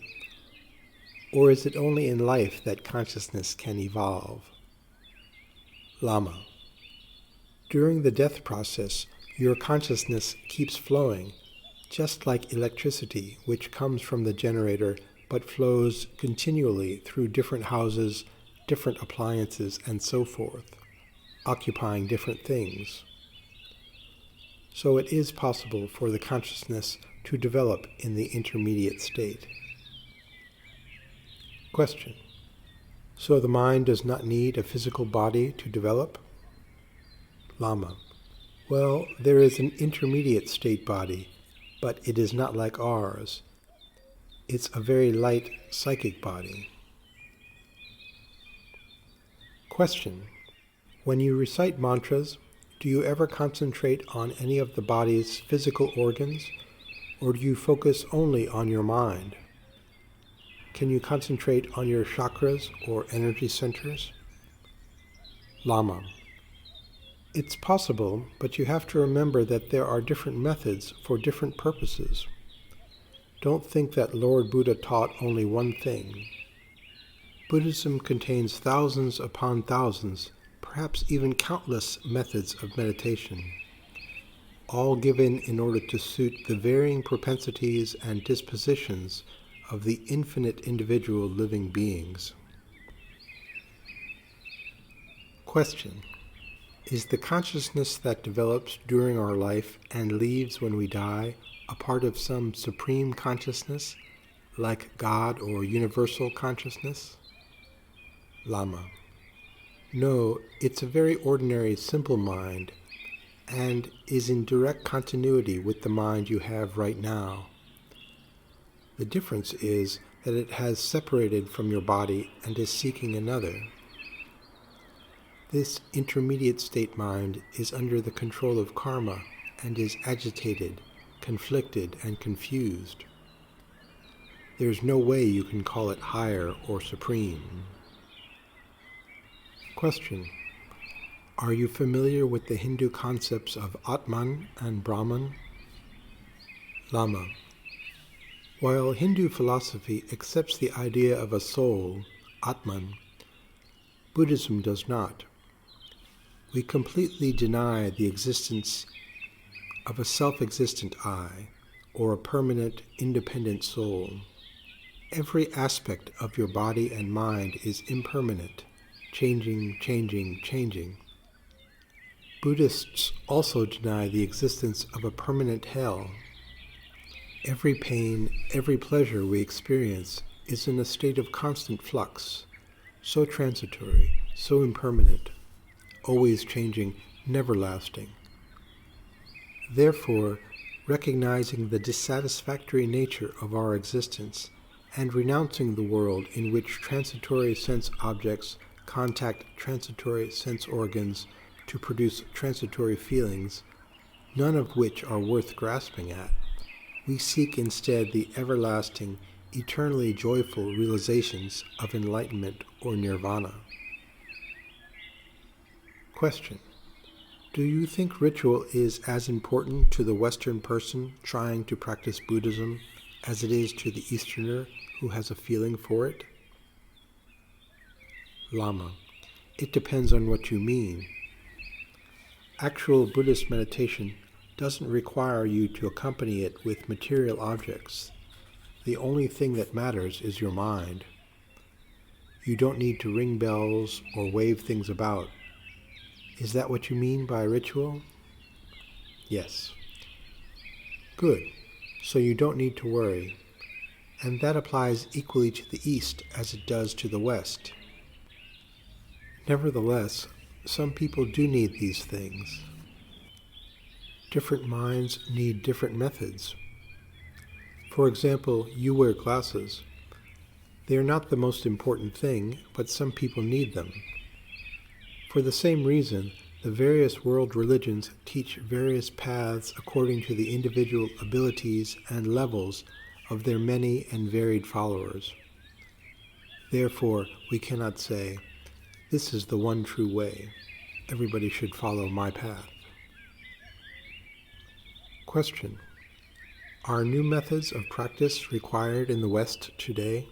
Speaker 1: or is it only in life that consciousness can evolve? Lama: during the death process, your consciousness keeps flowing, just like electricity, which comes from the generator but flows continually through different houses, different appliances, and so forth, occupying different things. So it is possible for the consciousness to develop in the intermediate state. Question: so the mind does not need a physical body to develop? Lama: well, there is an intermediate state body, but it is not like ours. It's a very light psychic body. Question: when you recite mantras, do you ever concentrate on any of the body's physical organs, or do you focus only on your mind? Can you concentrate on your chakras or energy centers? Lama: it's possible, but you have to remember that there are different methods for different purposes. Don't think that Lord Buddha taught only one thing. Buddhism contains thousands upon thousands, perhaps even countless methods of meditation, all given in order to suit the varying propensities and dispositions of the infinite individual living beings. Question: is the consciousness that develops during our life and leaves when we die a part of some supreme consciousness, like God or universal consciousness? Lama: no, it's a very ordinary, simple mind, and is in direct continuity with the mind you have right now. The difference is that it has separated from your body and is seeking another. This intermediate state mind is under the control of karma and is agitated, conflicted, and confused. There's no way you can call it higher or supreme. Question: are you familiar with the Hindu concepts of Atman and Brahman? Lama: while Hindu philosophy accepts the idea of a soul, Atman, Buddhism does not. We completely deny the existence of a self-existent I, or a permanent, independent soul. Every aspect of your body and mind is impermanent, changing, changing, changing. Buddhists also deny the existence of a permanent hell. Every pain, every pleasure we experience is in a state of constant flux, so transitory, so impermanent, always changing, never lasting. Therefore, recognizing the dissatisfactory nature of our existence and renouncing the world in which transitory sense objects contact transitory sense organs to produce transitory feelings, none of which are worth grasping at, we seek instead the everlasting, eternally joyful realizations of enlightenment or nirvana. Question: do you think ritual is as important to the Western person trying to practice Buddhism as it is to the Easterner who has a feeling for it? Lama: it depends on what you mean. Actual Buddhist meditation doesn't require you to accompany it with material objects. The only thing that matters is your mind. You don't need to ring bells or wave things about. Is that what you mean by ritual? Yes. Good. So you don't need to worry. And that applies equally to the East as it does to the West. Nevertheless, some people do need these things. Different minds need different methods. For example, you wear glasses. They are not the most important thing, but some people need them. For the same reason, the various world religions teach various paths according to the individual abilities and levels of their many and varied followers. Therefore, we cannot say, "This is the one true way. Everybody should follow my path." Question: are new methods of practice required in the West today?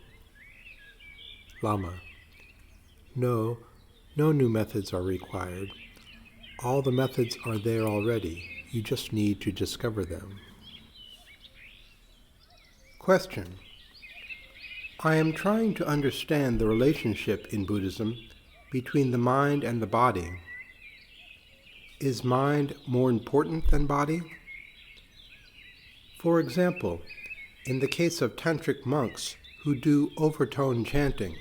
Speaker 1: Lama: No new methods are required. All the methods are there already. You just need to discover them. Question: I am trying to understand the relationship in Buddhism between the mind and the body. Is mind more important than body? For example, in the case of tantric monks who do overtone chanting,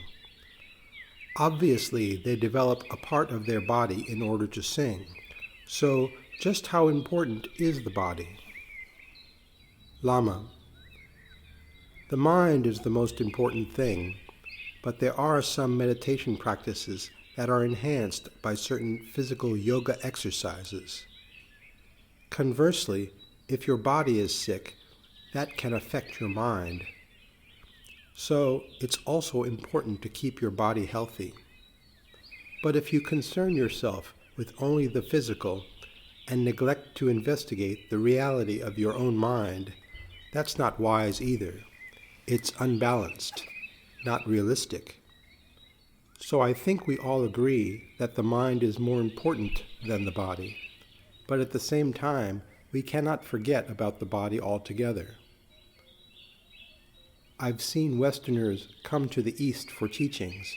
Speaker 1: obviously they develop a part of their body in order to sing. So, just how important is the body? Lama: the mind is the most important thing, but there are some meditation practices that are enhanced by certain physical yoga exercises. Conversely, if your body is sick, that can affect your mind. So, it's also important to keep your body healthy. But if you concern yourself with only the physical and neglect to investigate the reality of your own mind, that's not wise either. It's unbalanced, not realistic. So I think we all agree that the mind is more important than the body, but at the same time, we cannot forget about the body altogether. I've seen Westerners come to the East for teachings,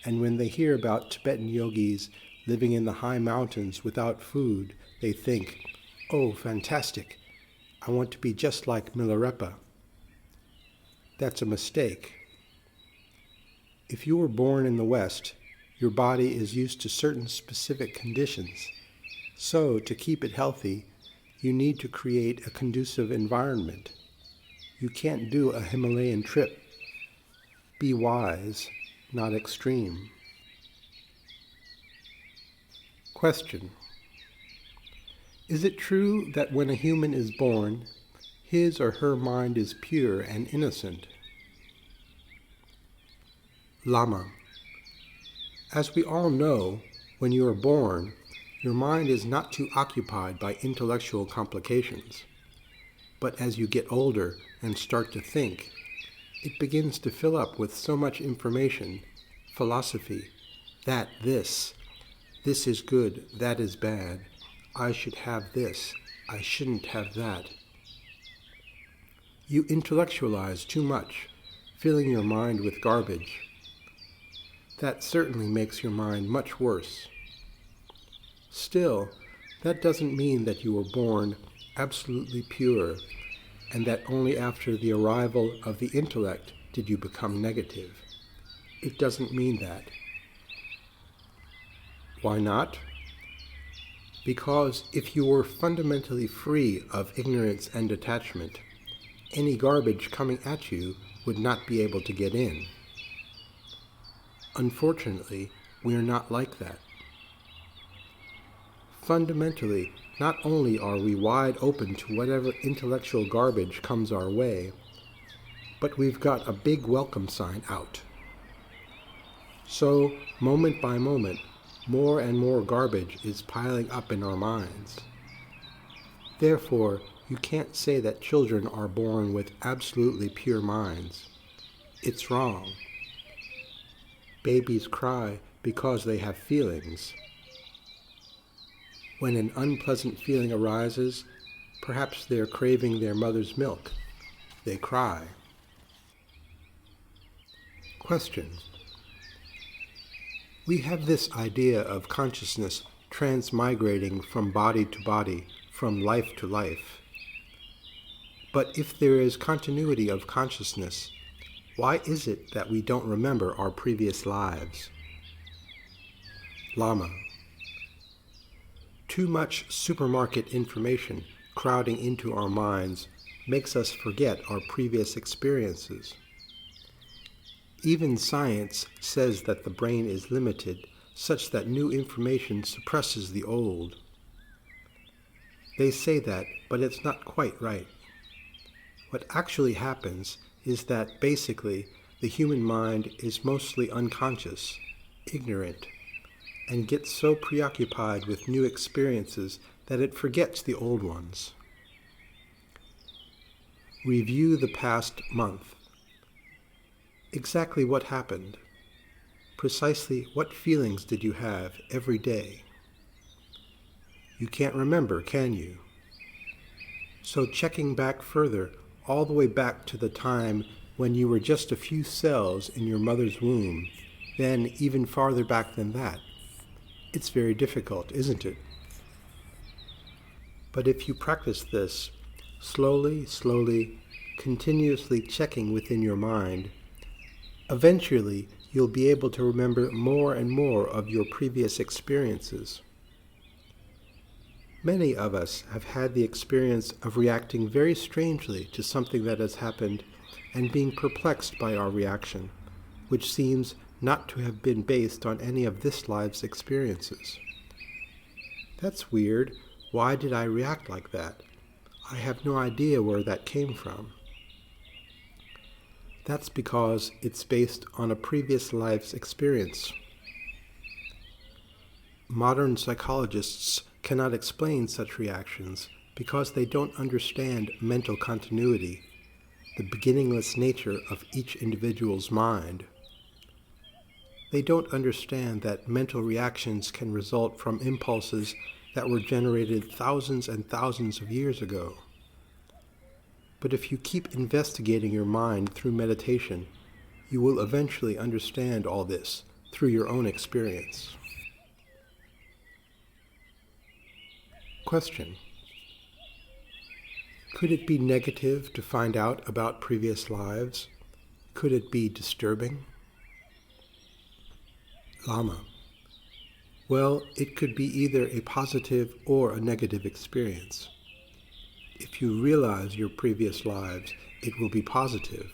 Speaker 1: and when they hear about Tibetan yogis living in the high mountains without food, they think, "Oh, fantastic, I want to be just like Milarepa." That's a mistake. If you were born in the West, your body is used to certain specific conditions. So, to keep it healthy, you need to create a conducive environment. You can't do a Himalayan trip. Be wise, not extreme. Question: is it true that when a human is born, his or her mind is pure and innocent? Lama: as we all know, when you are born, your mind is not too occupied by intellectual complications. But as you get older and start to think, it begins to fill up with so much information, philosophy, that this is good, that is bad, I should have this, I shouldn't have that. You intellectualize too much, filling your mind with garbage. That certainly makes your mind much worse. Still, that doesn't mean that you were born absolutely pure, and that only after the arrival of the intellect did you become negative. It doesn't mean that. Why not? Because if you were fundamentally free of ignorance and detachment, any garbage coming at you would not be able to get in. Unfortunately, we are not like that. Fundamentally, not only are we wide open to whatever intellectual garbage comes our way, but we've got a big welcome sign out. So, moment by moment, more and more garbage is piling up in our minds. Therefore, You can't say that children are born with absolutely pure minds. It's wrong. Babies cry because they have feelings. When an unpleasant feeling arises, perhaps they are craving their mother's milk. They cry. Question. We have this idea of consciousness transmigrating from body to body, from life to life. But if there is continuity of consciousness, why is it that we don't remember our previous lives? Lama. Too much supermarket information crowding into our minds makes us forget our previous experiences. Even science says that the brain is limited, such that new information suppresses the old. They say that, but it's not quite right. What actually happens is that basically the human mind is mostly unconscious, ignorant, and gets so preoccupied with new experiences that it forgets the old ones. Review the past month. Exactly what happened? Precisely what feelings did you have every day? You can't remember, can you? So checking back further, all the way back to the time when you were just a few cells in your mother's womb, then even farther back than that. It's very difficult, isn't it? But if you practice this, slowly, continuously checking within your mind, eventually you'll be able to remember more and more of your previous experiences. Many of us have had the experience of reacting very strangely to something that has happened and being perplexed by our reaction, which seems not to have been based on any of this life's experiences. That's weird. Why did I react like that? I have no idea where that came from. That's because it's based on a previous life's experience. Modern psychologists cannot explain such reactions because they don't understand mental continuity, the beginningless nature of each individual's mind. They don't understand that mental reactions can result from impulses that were generated thousands and thousands of years ago. But if you keep investigating your mind through meditation, you will eventually understand all this through your own experience. Question. Could it be negative to find out about previous lives? Could it be disturbing? Lama. Well, it could be either a positive or a negative experience. If you realize your previous lives, it will be positive.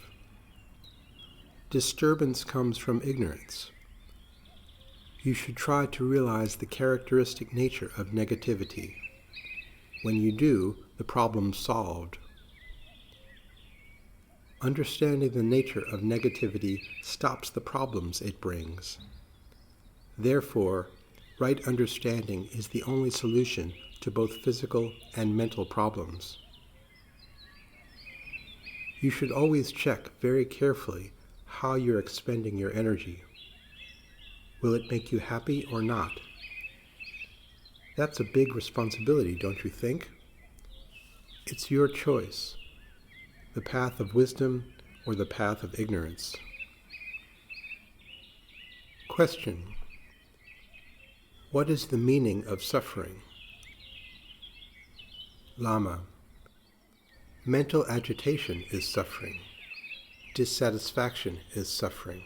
Speaker 1: Disturbance comes from ignorance. You should try to realize the characteristic nature of negativity. When you do, the problem's solved. Understanding the nature of negativity stops the problems it brings. Therefore, right understanding is the only solution to both physical and mental problems. You should always check very carefully how you're expending your energy. Will it make you happy or not? That's a big responsibility, don't you think? It's your choice, the path of wisdom or the path of ignorance. Question. What is the meaning of suffering? Lama. Mental agitation is suffering. Dissatisfaction is suffering.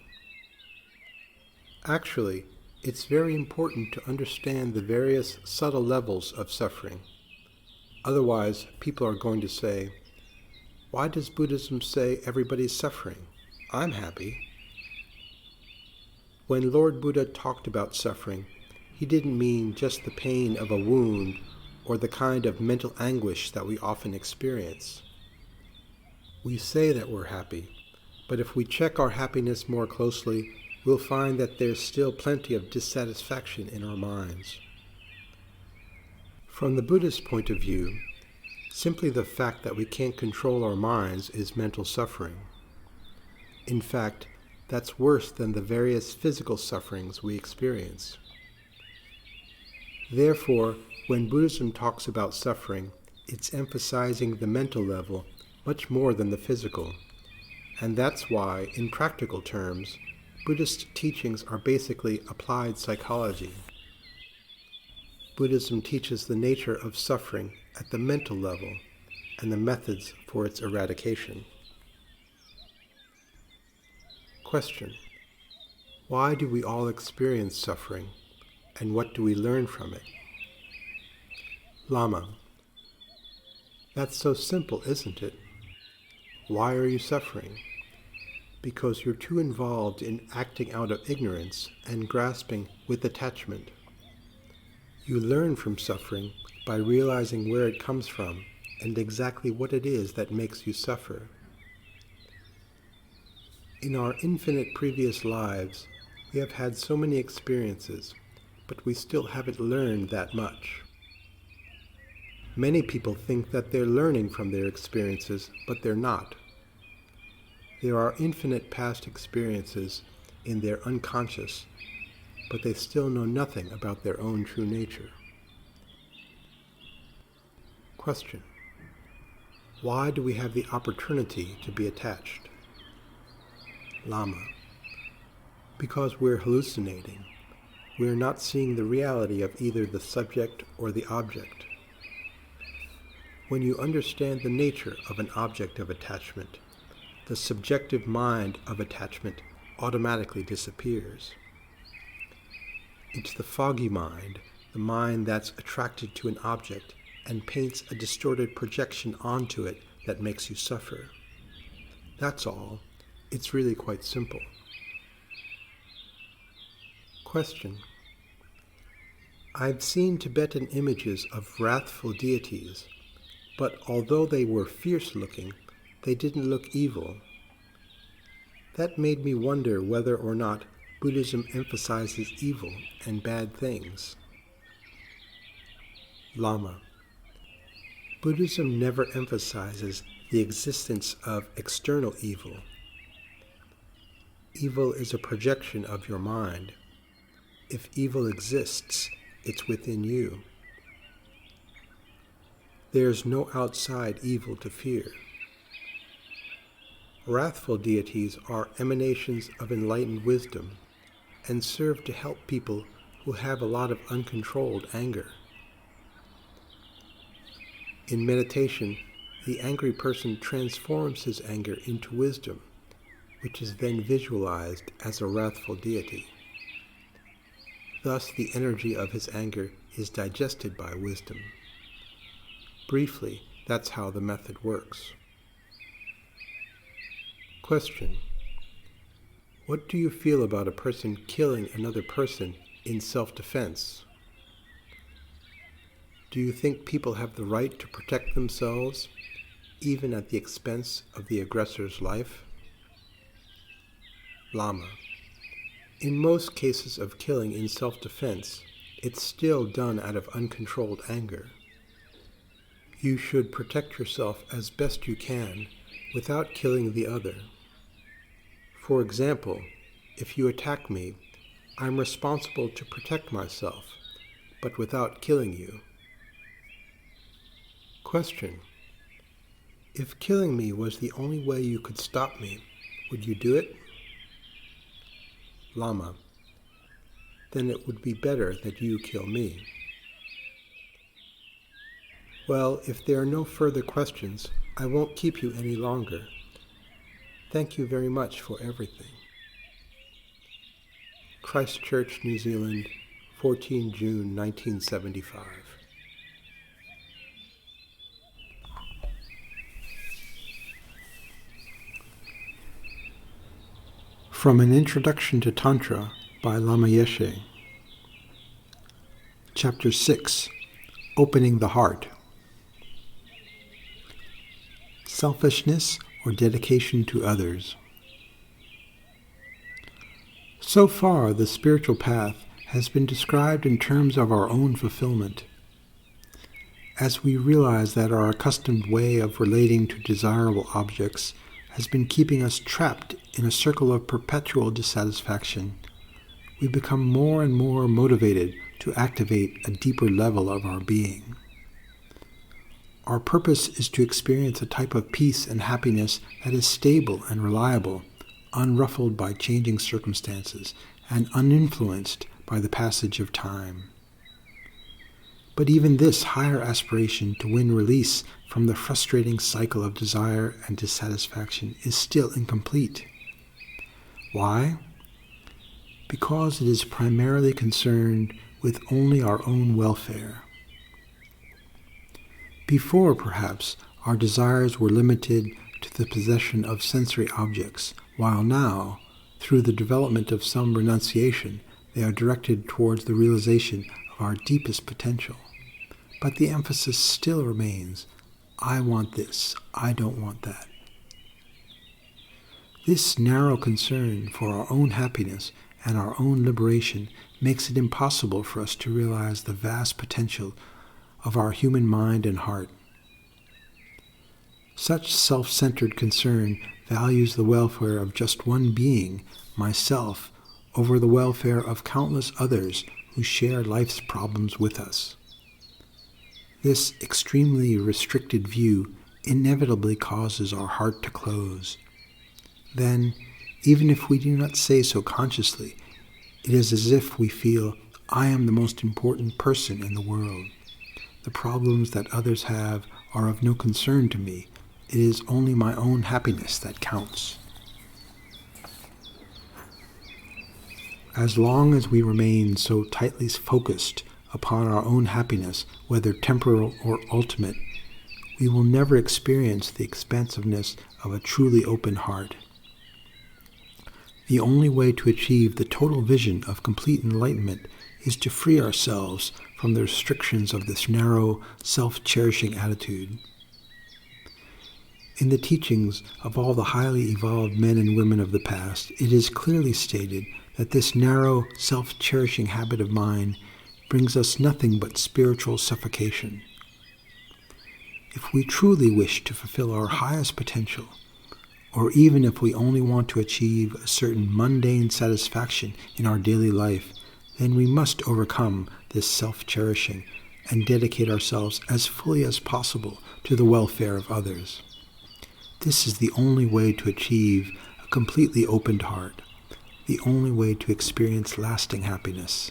Speaker 1: Actually, it's very important to understand the various subtle levels of suffering. Otherwise, people are going to say, why does Buddhism say everybody's suffering? I'm happy. When Lord Buddha talked about suffering, he didn't mean just the pain of a wound or the kind of mental anguish that we often experience. We say that we're happy, but if we check our happiness more closely, we'll find that there's still plenty of dissatisfaction in our minds. From the Buddhist point of view, Simply the fact that we can't control our minds is mental suffering. In fact, that's worse than the various physical sufferings we experience. Therefore, when Buddhism talks about suffering, it's emphasizing the mental level much more than the physical. And that's why, in practical terms, Buddhist teachings are basically applied psychology. Buddhism teaches the nature of suffering at the mental level and the methods for its eradication. Question: why do we all experience suffering, and what do we learn from it? Lama: that's so simple, isn't it? Why are you suffering? Because you're too involved in acting out of ignorance and grasping with attachment. You learn from suffering by realizing where it comes from and exactly what it is that makes you suffer. In our infinite previous lives, we have had so many experiences, but we still haven't learned that much. Many people think that they're learning from their experiences, but they're not. There are infinite past experiences in their unconscious, but they still know nothing about their own true nature. Question: why do we have the opportunity to be attached? Lama: because we're hallucinating. We're not seeing the reality of either the subject or the object. When you understand the nature of an object of attachment, the subjective mind of attachment automatically disappears. It's the foggy mind, the mind that's attracted to an object and paints a distorted projection onto it that makes you suffer. That's all. It's really quite simple. Question: I've seen Tibetan images of wrathful deities, but although they were fierce-looking, they didn't look evil. That made me wonder whether or not Buddhism emphasizes evil and bad things. Lama: Buddhism never emphasizes the existence of external evil. Evil is a projection of your mind. If evil exists, it's within you. There's no outside evil to fear. Wrathful deities are emanations of enlightened wisdom and serve to help people who have a lot of uncontrolled anger. In meditation, the angry person transforms his anger into wisdom, which is then visualized as a wrathful deity. Thus, the energy of his anger is digested by wisdom. Briefly, that's how the method works. Question: what do you feel about a person killing another person in self-defense? Do you think people have the right to protect themselves, even at the expense of the aggressor's life? Lama: in most cases of killing in self-defense, it's still done out of uncontrolled anger. You should protect yourself as best you can without killing the other. For example, if you attack me, I'm responsible to protect myself, but without killing you. Question: if killing me was the only way you could stop me, would you do it? Lama: then it would be better that you kill me. Well, if there are no further questions, I won't keep you any longer. Thank you very much for everything. Christchurch, New Zealand, 14 June 1975. From an Introduction to Tantra by Lama Yeshe. Chapter 6, Opening the Heart. Selfishness or dedication to others. So far, the spiritual path has been described in terms of our own fulfillment. as we realize that our accustomed way of relating to desirable objects has been keeping us trapped in a circle of perpetual dissatisfaction, we become more and more motivated to activate a deeper level of our being. Our purpose is to experience a type of peace and happiness that is stable and reliable, unruffled by changing circumstances, and uninfluenced by the passage of time. But even this higher aspiration to win release from the frustrating cycle of desire and dissatisfaction is still incomplete. Why? Because it is primarily concerned with only our own welfare. Before, perhaps, our desires were limited to the possession of sensory objects, while now, through the development of some renunciation, they are directed towards the realization of our deepest potential. But the emphasis still remains, I want this, I don't want that. This narrow concern for our own happiness and our own liberation makes it impossible for us to realize the vast potential of our human mind and heart. Such self-centered concern values the welfare of just one being, myself, over the welfare of countless others who share life's problems with us. This extremely restricted view inevitably causes our heart to close. Then, even if we do not say so consciously, it is as if we feel, I am the most important person in the world. The problems that others have are of no concern to me. It is only my own happiness that counts. As long as we remain so tightly focused upon our own happiness, whether temporal or ultimate, we will never experience the expansiveness of a truly open heart. The only way to achieve the total vision of complete enlightenment is to free ourselves from the restrictions of this narrow, self-cherishing attitude. In the teachings of all the highly evolved men and women of the past, it is clearly stated that this narrow, self-cherishing habit of mind brings us nothing but spiritual suffocation. If we truly wish to fulfill our highest potential, or even if we only want to achieve a certain mundane satisfaction in our daily life, then we must overcome this self-cherishing and dedicate ourselves as fully as possible to the welfare of others. This is the only way to achieve a completely opened heart, the only way to experience lasting happiness.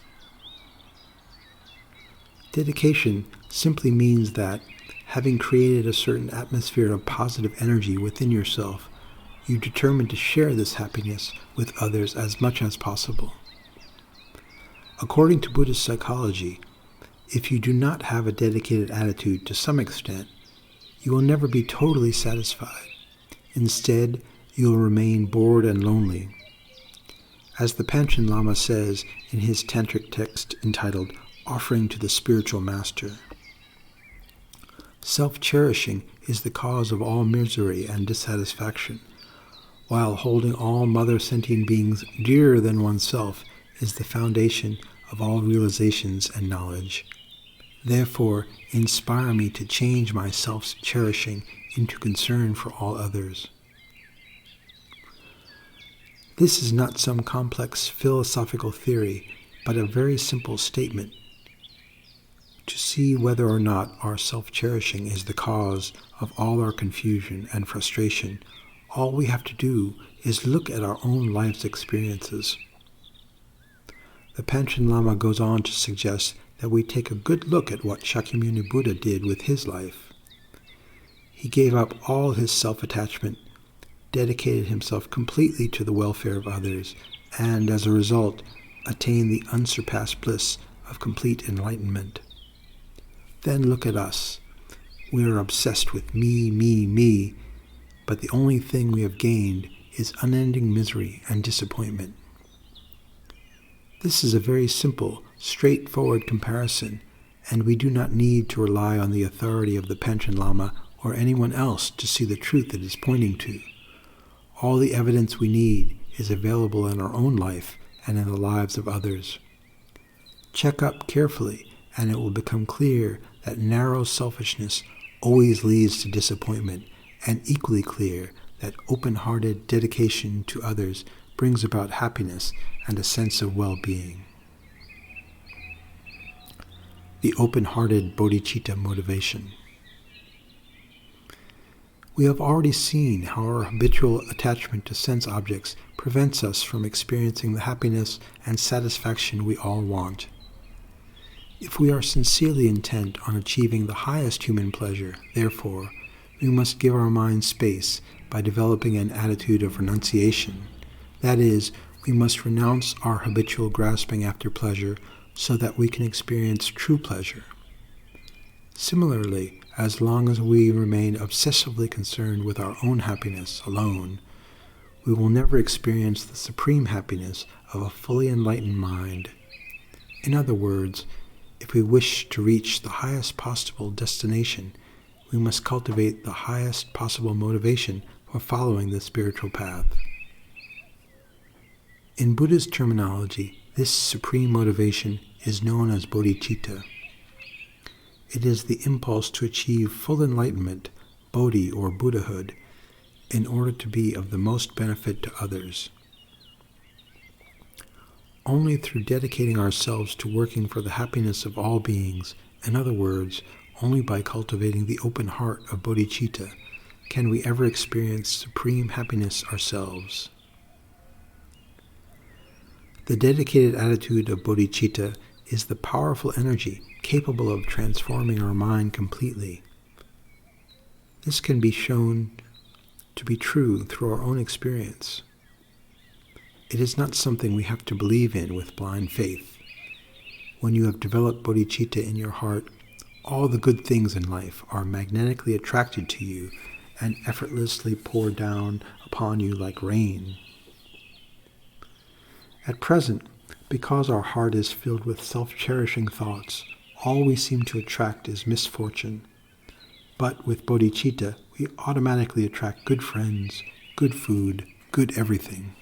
Speaker 1: Dedication simply means that, having created a certain atmosphere of positive energy within yourself, you determine to share this happiness with others as much as possible. According to Buddhist psychology, if you do not have a dedicated attitude to some extent, you will never be totally satisfied. Instead, you will remain bored and lonely. As the Panchen Lama says in his tantric text entitled Offering to the Spiritual Master, self-cherishing is the cause of all misery and dissatisfaction, while holding all mother sentient beings dearer than oneself is the foundation of all realizations and knowledge. Therefore, inspire me to change my self-cherishing into concern for all others. This is not some complex philosophical theory, but a very simple statement. To see whether or not our self-cherishing is the cause of all our confusion and frustration, all we have to do is look at our own life's experiences. The Panchen Lama goes on to suggest that we take a good look at what Shakyamuni Buddha did with his life. He gave up all his self-attachment, dedicated himself completely to the welfare of others, and as a result, attained the unsurpassed bliss of complete enlightenment. Then look at us. We are obsessed with me, me, me, but the only thing we have gained is unending misery and disappointment. This is a very simple, straightforward comparison, and we do not need to rely on the authority of the Panchen Lama or anyone else to see the truth it is pointing to. All the evidence we need is available in our own life and in the lives of others. Check up carefully, and it will become clear that narrow selfishness always leads to disappointment, and equally clear that open-hearted dedication to others brings about happiness and a sense of well-being. The open-hearted bodhicitta motivation. We have already seen how our habitual attachment to sense objects prevents us from experiencing the happiness and satisfaction we all want. If we are sincerely intent on achieving the highest human pleasure, therefore, we must give our mind space by developing an attitude of renunciation. That is, we must renounce our habitual grasping after pleasure so that we can experience true pleasure. Similarly, as long as we remain obsessively concerned with our own happiness alone, we will never experience the supreme happiness of a fully enlightened mind. In other words, if we wish to reach the highest possible destination, we must cultivate the highest possible motivation for following the spiritual path. In Buddhist terminology, this supreme motivation is known as bodhicitta. It is the impulse to achieve full enlightenment, bodhi or Buddhahood, in order to be of the most benefit to others. Only through dedicating ourselves to working for the happiness of all beings, in other words, only by cultivating the open heart of bodhicitta, can we ever experience supreme happiness ourselves. The dedicated attitude of bodhicitta is the powerful energy capable of transforming our mind completely. This can be shown to be true through our own experience. It is not something we have to believe in with blind faith. When you have developed bodhicitta in your heart, all the good things in life are magnetically attracted to you and effortlessly pour down upon you like rain. At present, because our heart is filled with self-cherishing thoughts, all we seem to attract is misfortune. But with bodhicitta, we automatically attract good friends, good food, good everything.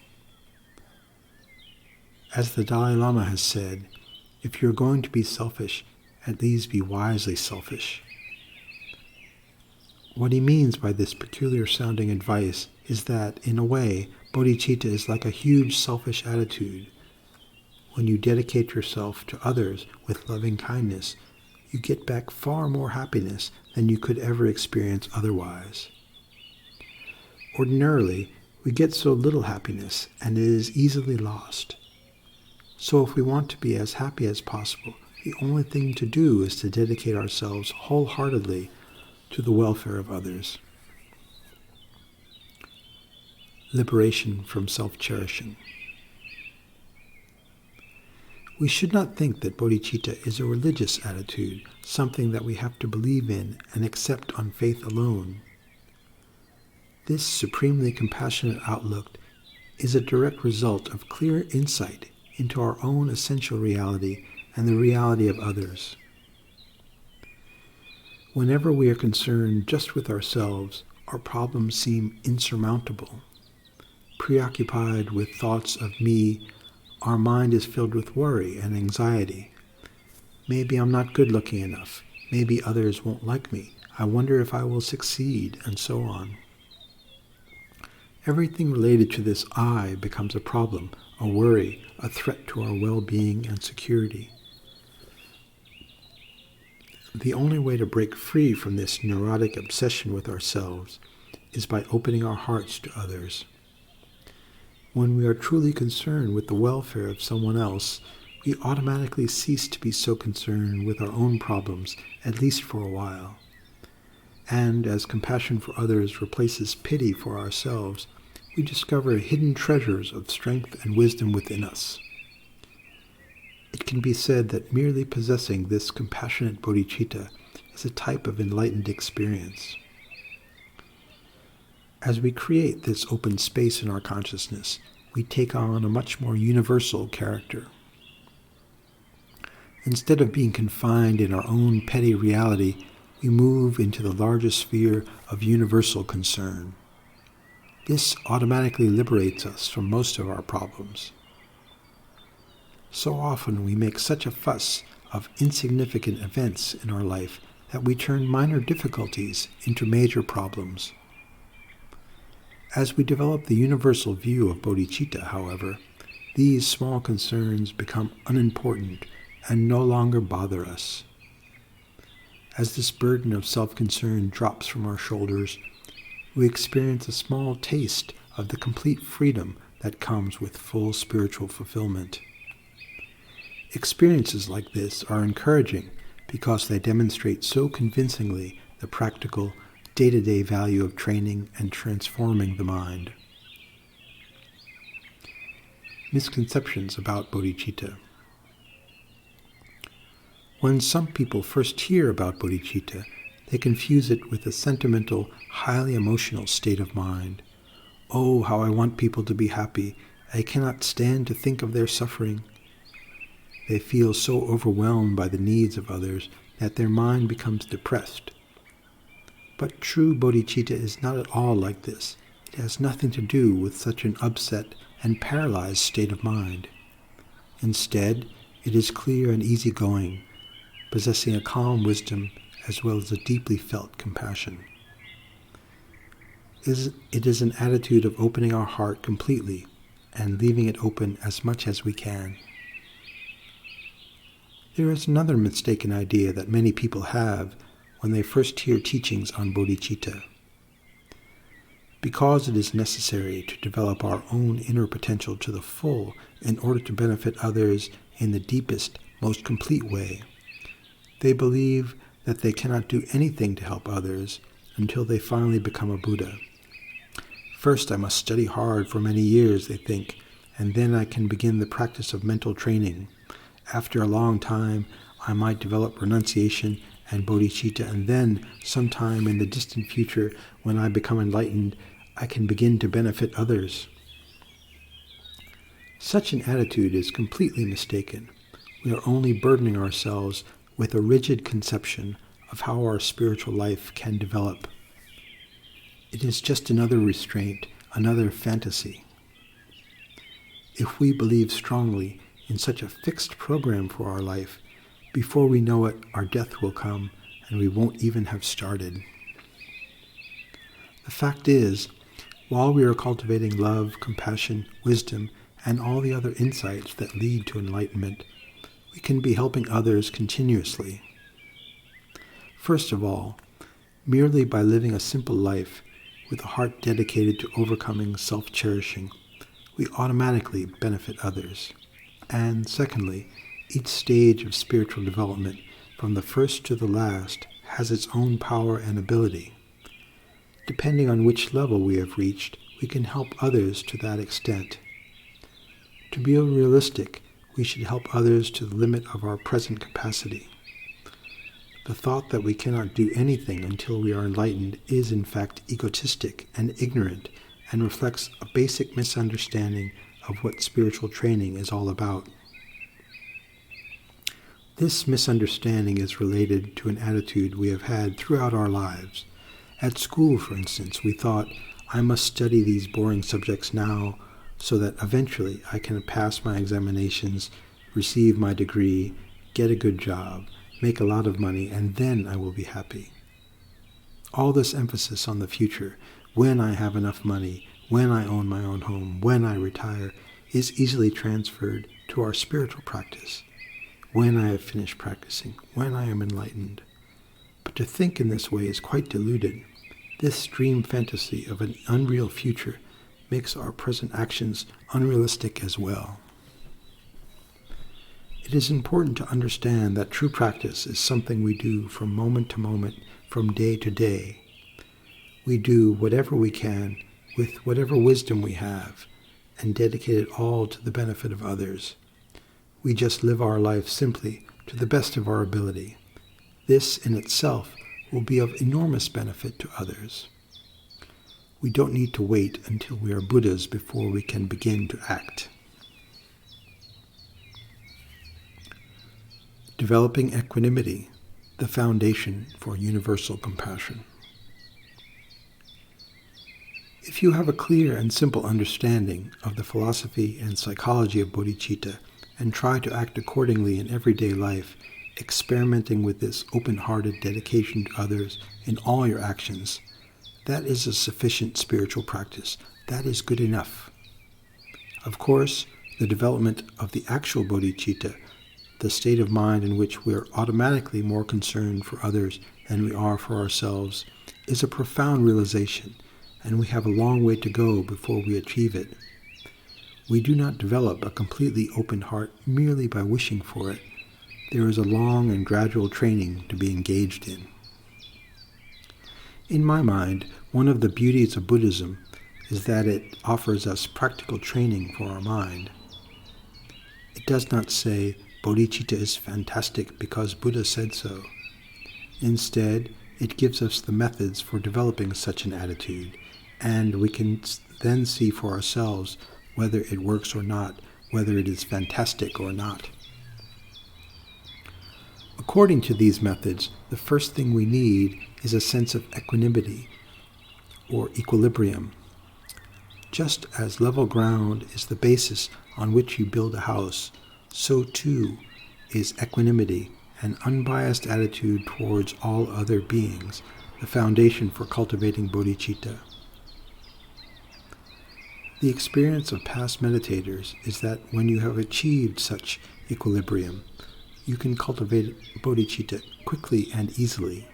Speaker 1: As the Dalai Lama has said, if you're going to be selfish, at least be wisely selfish. What he means by this peculiar-sounding advice is that, in a way, bodhicitta is like a huge selfish attitude. When you dedicate yourself to others with loving kindness, you get back far more happiness than you could ever experience otherwise. Ordinarily, we get so little happiness, and it is easily lost. So if we want to be as happy as possible, the only thing to do is to dedicate ourselves wholeheartedly to the welfare of others. Liberation from self-cherishing. We should not think that bodhicitta is a religious attitude, something that we have to believe in and accept on faith alone. This supremely compassionate outlook is a direct result of clear insight into our own essential reality and the reality of others. Whenever we are concerned just with ourselves, our problems seem insurmountable. Preoccupied with thoughts of me, our mind is filled with worry and anxiety. Maybe I'm not good looking enough. Maybe others won't like me. I wonder if I will succeed, and so on. Everything related to this I becomes a problem, a worry, a threat to our well-being and security. The only way to break free from this neurotic obsession with ourselves is by opening our hearts to others. When we are truly concerned with the welfare of someone else, we automatically cease to be so concerned with our own problems, at least for a while. And as compassion for others replaces pity for ourselves, we discover hidden treasures of strength and wisdom within us. It can be said that merely possessing this compassionate bodhicitta is a type of enlightened experience. As we create this open space in our consciousness, we take on a much more universal character. Instead of being confined in our own petty reality, we move into the larger sphere of universal concern. This automatically liberates us from most of our problems. So often we make such a fuss of insignificant events in our life that we turn minor difficulties into major problems. As we develop the universal view of bodhicitta, however, these small concerns become unimportant and no longer bother us. As this burden of self-concern drops from our shoulders, we experience a small taste of the complete freedom that comes with full spiritual fulfillment. Experiences like this are encouraging because they demonstrate so convincingly the practical, day-to-day value of training and transforming the mind. Misconceptions about bodhicitta. When some people first hear about bodhicitta, they confuse it with a sentimental, highly emotional state of mind. Oh, how I want people to be happy. I cannot stand to think of their suffering. They feel so overwhelmed by the needs of others that their mind becomes depressed. But true bodhicitta is not at all like this. It has nothing to do with such an upset and paralyzed state of mind. Instead, it is clear and easygoing, possessing a calm wisdom as well as a deeply felt compassion. It is an attitude of opening our heart completely and leaving it open as much as we can. There is another mistaken idea that many people have when they first hear teachings on bodhicitta. Because it is necessary to develop our own inner potential to the full in order to benefit others in the deepest, most complete way, they believe that they cannot do anything to help others until they finally become a Buddha. First, I must study hard for many years, they think, and then I can begin the practice of mental training. After a long time, I might develop renunciation and bodhicitta, and then, sometime in the distant future, when I become enlightened, I can begin to benefit others. Such an attitude is completely mistaken. We are only burdening ourselves with a rigid conception of how our spiritual life can develop. It is just another restraint, another fantasy. If we believe strongly in such a fixed program for our life, before we know it, our death will come, and we won't even have started. The fact is, while we are cultivating love, compassion, wisdom, and all the other insights that lead to enlightenment, we can be helping others continuously. First of all, merely by living a simple life with a heart dedicated to overcoming self-cherishing, we automatically benefit others. And secondly, each stage of spiritual development, from the first to the last, has its own power and ability. Depending on which level we have reached, we can help others to that extent. To be realistic, we should help others to the limit of our present capacity. The thought that we cannot do anything until we are enlightened is in fact egotistic and ignorant and reflects a basic misunderstanding of what spiritual training is all about. This misunderstanding is related to an attitude we have had throughout our lives. At school, for instance, we thought, I must study these boring subjects now so that eventually I can pass my examinations, receive my degree, get a good job, make a lot of money, and then I will be happy. All this emphasis on the future, when I have enough money, when I own my own home, when I retire, is easily transferred to our spiritual practice, when I have finished practicing, when I am enlightened. But to think in this way is quite deluded. This dream fantasy of an unreal future makes our present actions unrealistic as well. It is important to understand that true practice is something we do from moment to moment, from day to day. We do whatever we can with whatever wisdom we have and dedicate it all to the benefit of others. We just live our life simply to the best of our ability. This in itself will be of enormous benefit to others. We don't need to wait until we are Buddhas before we can begin to act. Developing equanimity, the foundation for universal compassion. If you have a clear and simple understanding of the philosophy and psychology of bodhicitta and try to act accordingly in everyday life, experimenting with this open-hearted dedication to others in all your actions, that is a sufficient spiritual practice. That is good enough. Of course, the development of the actual bodhicitta, the state of mind in which we are automatically more concerned for others than we are for ourselves, is a profound realization, and we have a long way to go before we achieve it. We do not develop a completely open heart merely by wishing for it. There is a long and gradual training to be engaged in. In my mind, one of the beauties of Buddhism is that it offers us practical training for our mind. It does not say, bodhicitta is fantastic because Buddha said so. Instead, it gives us the methods for developing such an attitude, and we can then see for ourselves whether it works or not, whether it is fantastic or not. According to these methods, the first thing we need is a sense of equanimity or equilibrium. Just as level ground is the basis on which you build a house, so too is equanimity, an unbiased attitude towards all other beings, the foundation for cultivating bodhicitta. The experience of past meditators is that when you have achieved such equilibrium, you can cultivate bodhicitta quickly and easily.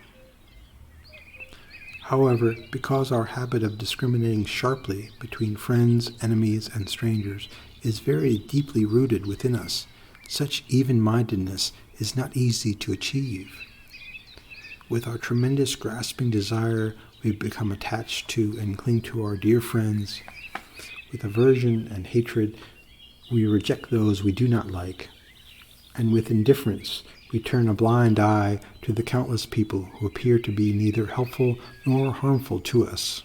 Speaker 1: However, because our habit of discriminating sharply between friends, enemies, and strangers is very deeply rooted within us, such even-mindedness is not easy to achieve. With our tremendous grasping desire, we become attached to and cling to our dear friends. With aversion and hatred, we reject those we do not like. And with indifference, we turn a blind eye to the countless people who appear to be neither helpful nor harmful to us.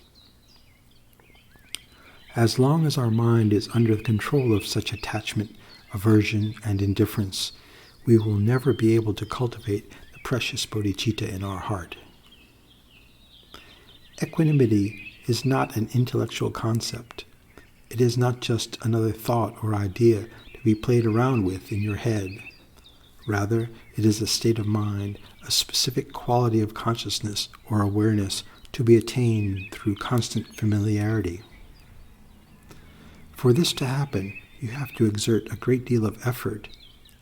Speaker 1: As long as our mind is under the control of such attachment, aversion, and indifference, we will never be able to cultivate the precious bodhicitta in our heart. Equanimity is not an intellectual concept. It is not just another thought or idea to be played around with in your head. Rather, it is a state of mind, a specific quality of consciousness or awareness to be attained through constant familiarity. For this to happen, you have to exert a great deal of effort.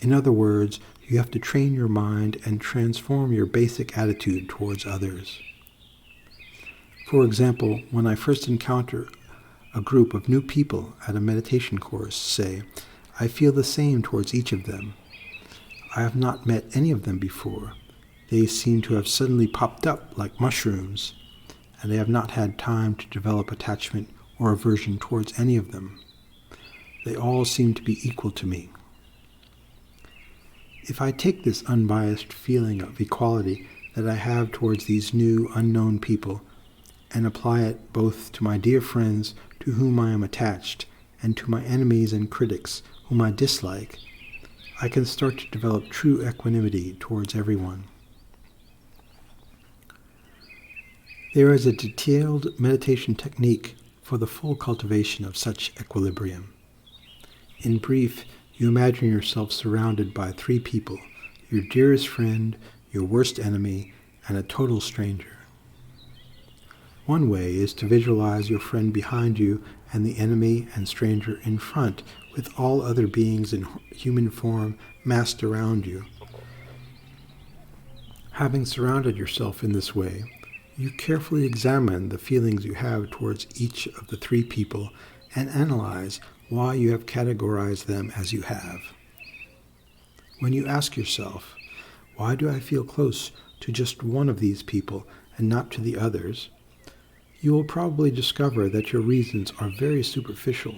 Speaker 1: In other words, you have to train your mind and transform your basic attitude towards others. For example, when I first encounter a group of new people at a meditation course, say, I feel the same towards each of them. I have not met any of them before. They seem to have suddenly popped up like mushrooms, and I have not had time to develop attachment or aversion towards any of them. They all seem to be equal to me. If I take this unbiased feeling of equality that I have towards these new, unknown people and apply it both to my dear friends to whom I am attached and to my enemies and critics whom I dislike, I can start to develop true equanimity towards everyone. There is a detailed meditation technique for the full cultivation of such equilibrium. In brief, you imagine yourself surrounded by 3 people, your dearest friend, your worst enemy, and a total stranger. One way is to visualize your friend behind you and the enemy and stranger in front, with all other beings in human form massed around you. Having surrounded yourself in this way, you carefully examine the feelings you have towards each of the 3 people and analyze why you have categorized them as you have. When you ask yourself, why do I feel close to just one of these people and not to the others, you will probably discover that your reasons are very superficial,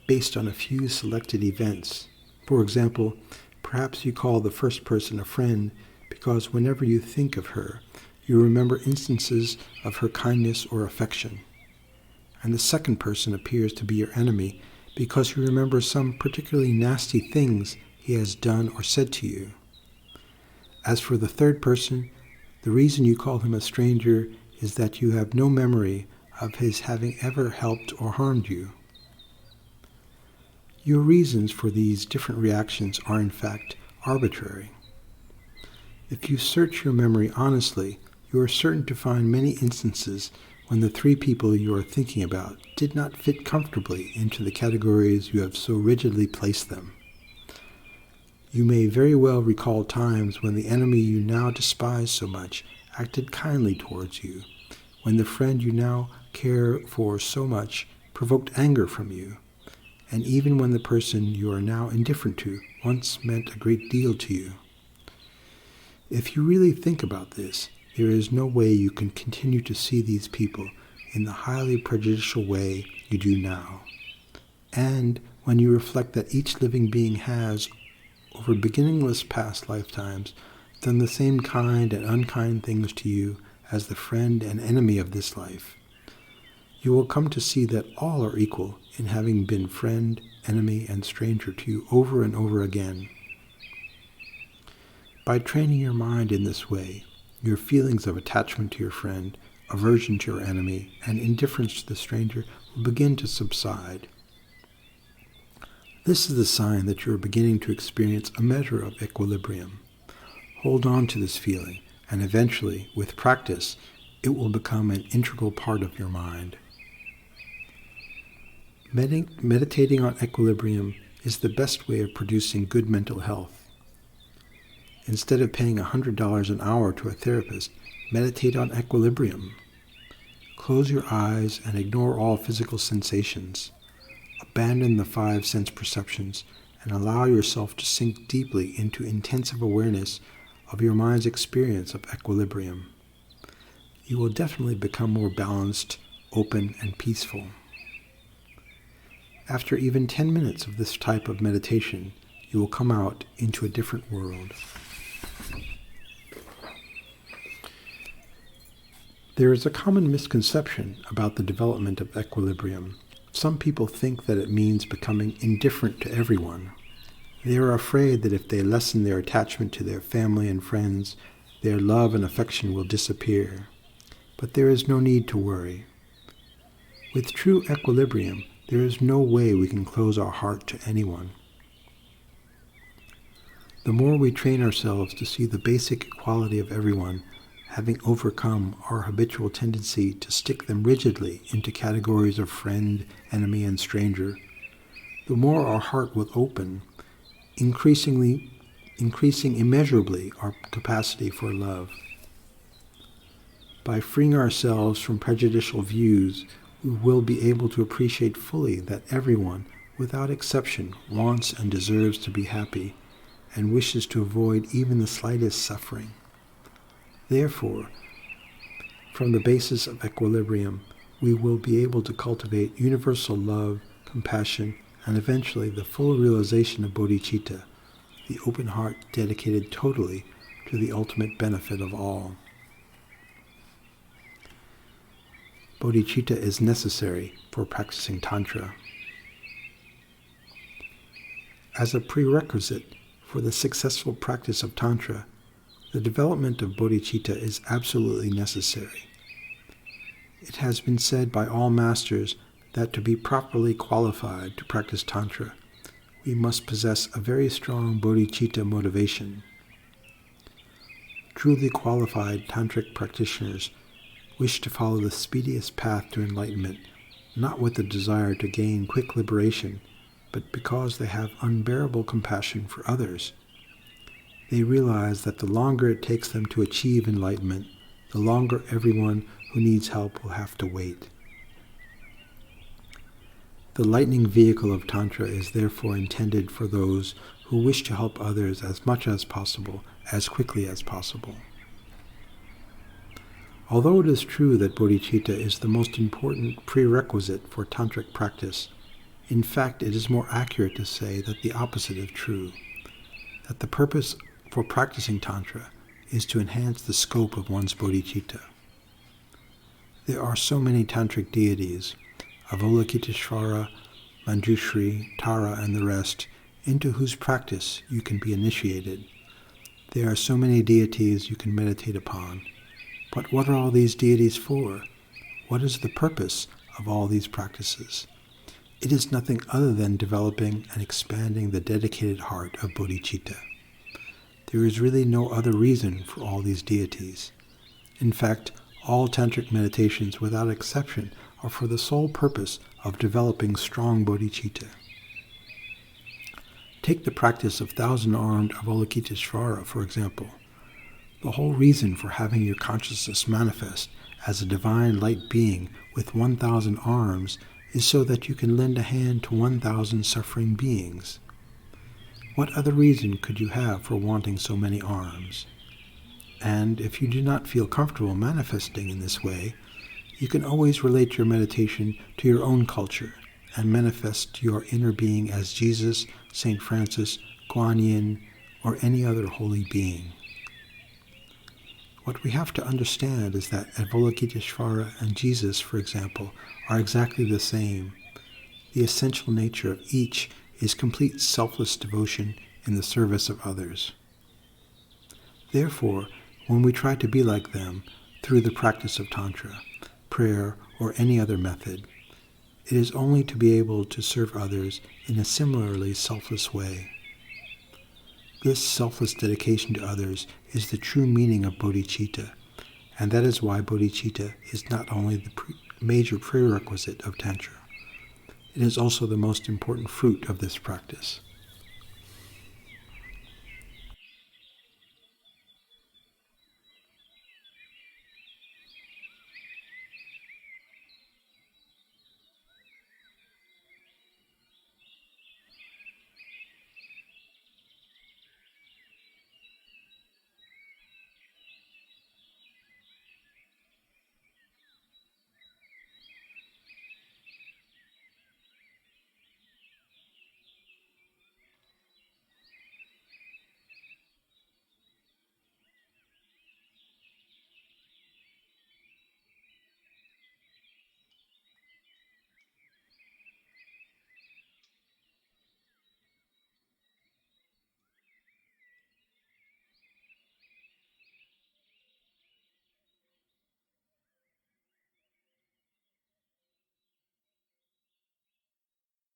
Speaker 1: based on a few selected events. For example, perhaps you call the first person a friend because whenever you think of her, you remember instances of her kindness or affection. And the second person appears to be your enemy because you remember some particularly nasty things he has done or said to you. As for the third person, the reason you call him a stranger is that you have no memory of his having ever helped or harmed you. Your reasons for these different reactions are in fact arbitrary. If you search your memory honestly, you are certain to find many instances when the three people you are thinking about did not fit comfortably into the categories you have so rigidly placed them. You may very well recall times when the enemy you now despise so much acted kindly towards you, when the friend you now care for so much provoked anger from you, and even when the person you are now indifferent to once meant a great deal to you. If you really think about this, there is no way you can continue to see these people in the highly prejudicial way you do now. And when you reflect that each living being has, over beginningless past lifetimes, done the same kind and unkind things to you as the friend and enemy of this life, you will come to see that all are equal in having been friend, enemy, and stranger to you over and over again. By training your mind in this way, your feelings of attachment to your friend, aversion to your enemy, and indifference to the stranger will begin to subside. This is the sign that you are beginning to experience a measure of equilibrium. Hold on to this feeling, and eventually, with practice, it will become an integral part of your mind. Meditating on equilibrium is the best way of producing good mental health. Instead of paying $100 an hour to a therapist, meditate on equilibrium. Close your eyes and ignore all physical sensations. Abandon the 5 sense perceptions and allow yourself to sink deeply into intensive awareness of your mind's experience of equilibrium. You will definitely become more balanced, open, and peaceful. After even 10 minutes of this type of meditation, you will come out into a different world. There is a common misconception about the development of equilibrium. Some people think that it means becoming indifferent to everyone. They are afraid that if they lessen their attachment to their family and friends, their love and affection will disappear. But there is no need to worry. With true equilibrium, there is no way we can close our heart to anyone. The more we train ourselves to see the basic equality of everyone, having overcome our habitual tendency to stick them rigidly into categories of friend, enemy, and stranger, the more our heart will open, increasing immeasurably our capacity for love. By freeing ourselves from prejudicial views, we will be able to appreciate fully that everyone, without exception, wants and deserves to be happy, and wishes to avoid even the slightest suffering. Therefore, from the basis of equilibrium, we will be able to cultivate universal love, compassion, and eventually the full realization of bodhicitta, the open heart dedicated totally to the ultimate benefit of all. Bodhicitta is necessary for practicing Tantra. As a prerequisite for the successful practice of Tantra, the development of bodhicitta is absolutely necessary. It has been said by all masters that to be properly qualified to practice Tantra, we must possess a very strong bodhicitta motivation. Truly qualified tantric practitioners wish to follow the speediest path to enlightenment, not with the desire to gain quick liberation, but because they have unbearable compassion for others. They realize that the longer it takes them to achieve enlightenment, the longer everyone who needs help will have to wait. The lightning vehicle of Tantra is therefore intended for those who wish to help others as much as possible, as quickly as possible. Although it is true that bodhicitta is the most important prerequisite for tantric practice, in fact it is more accurate to say that the opposite is true, that the purpose for practicing Tantra is to enhance the scope of one's bodhicitta. There are so many tantric deities, Avalokiteshvara, Manjushri, Tara, and the rest, into whose practice you can be initiated. There are so many deities you can meditate upon. But what are all these deities for? What is the purpose of all these practices? It is nothing other than developing and expanding the dedicated heart of bodhicitta. there is really no other reason for all these deities. In fact, all tantric meditations without exception are for the sole purpose of developing strong bodhicitta. Take the practice of thousand-armed Avalokiteshvara, for example. The whole reason for having your consciousness manifest as a divine light being with 1,000 arms is so that you can lend a hand to 1,000 suffering beings. What other reason could you have for wanting so many arms? And if you do not feel comfortable manifesting in this way, you can always relate your meditation to your own culture and manifest your inner being as Jesus, St. Francis, Kuan Yin, or any other holy being. What we have to understand is that Avalokiteshvara and Jesus, for example, are exactly the same. The essential nature of each is complete selfless devotion in the service of others. Therefore, when we try to be like them through the practice of Tantra, prayer, or any other method, it is only to be able to serve others in a similarly selfless way. This selfless dedication to others is the true meaning of bodhicitta, and that is why bodhicitta is not only the major prerequisite of Tantra. It is also the most important fruit of this practice.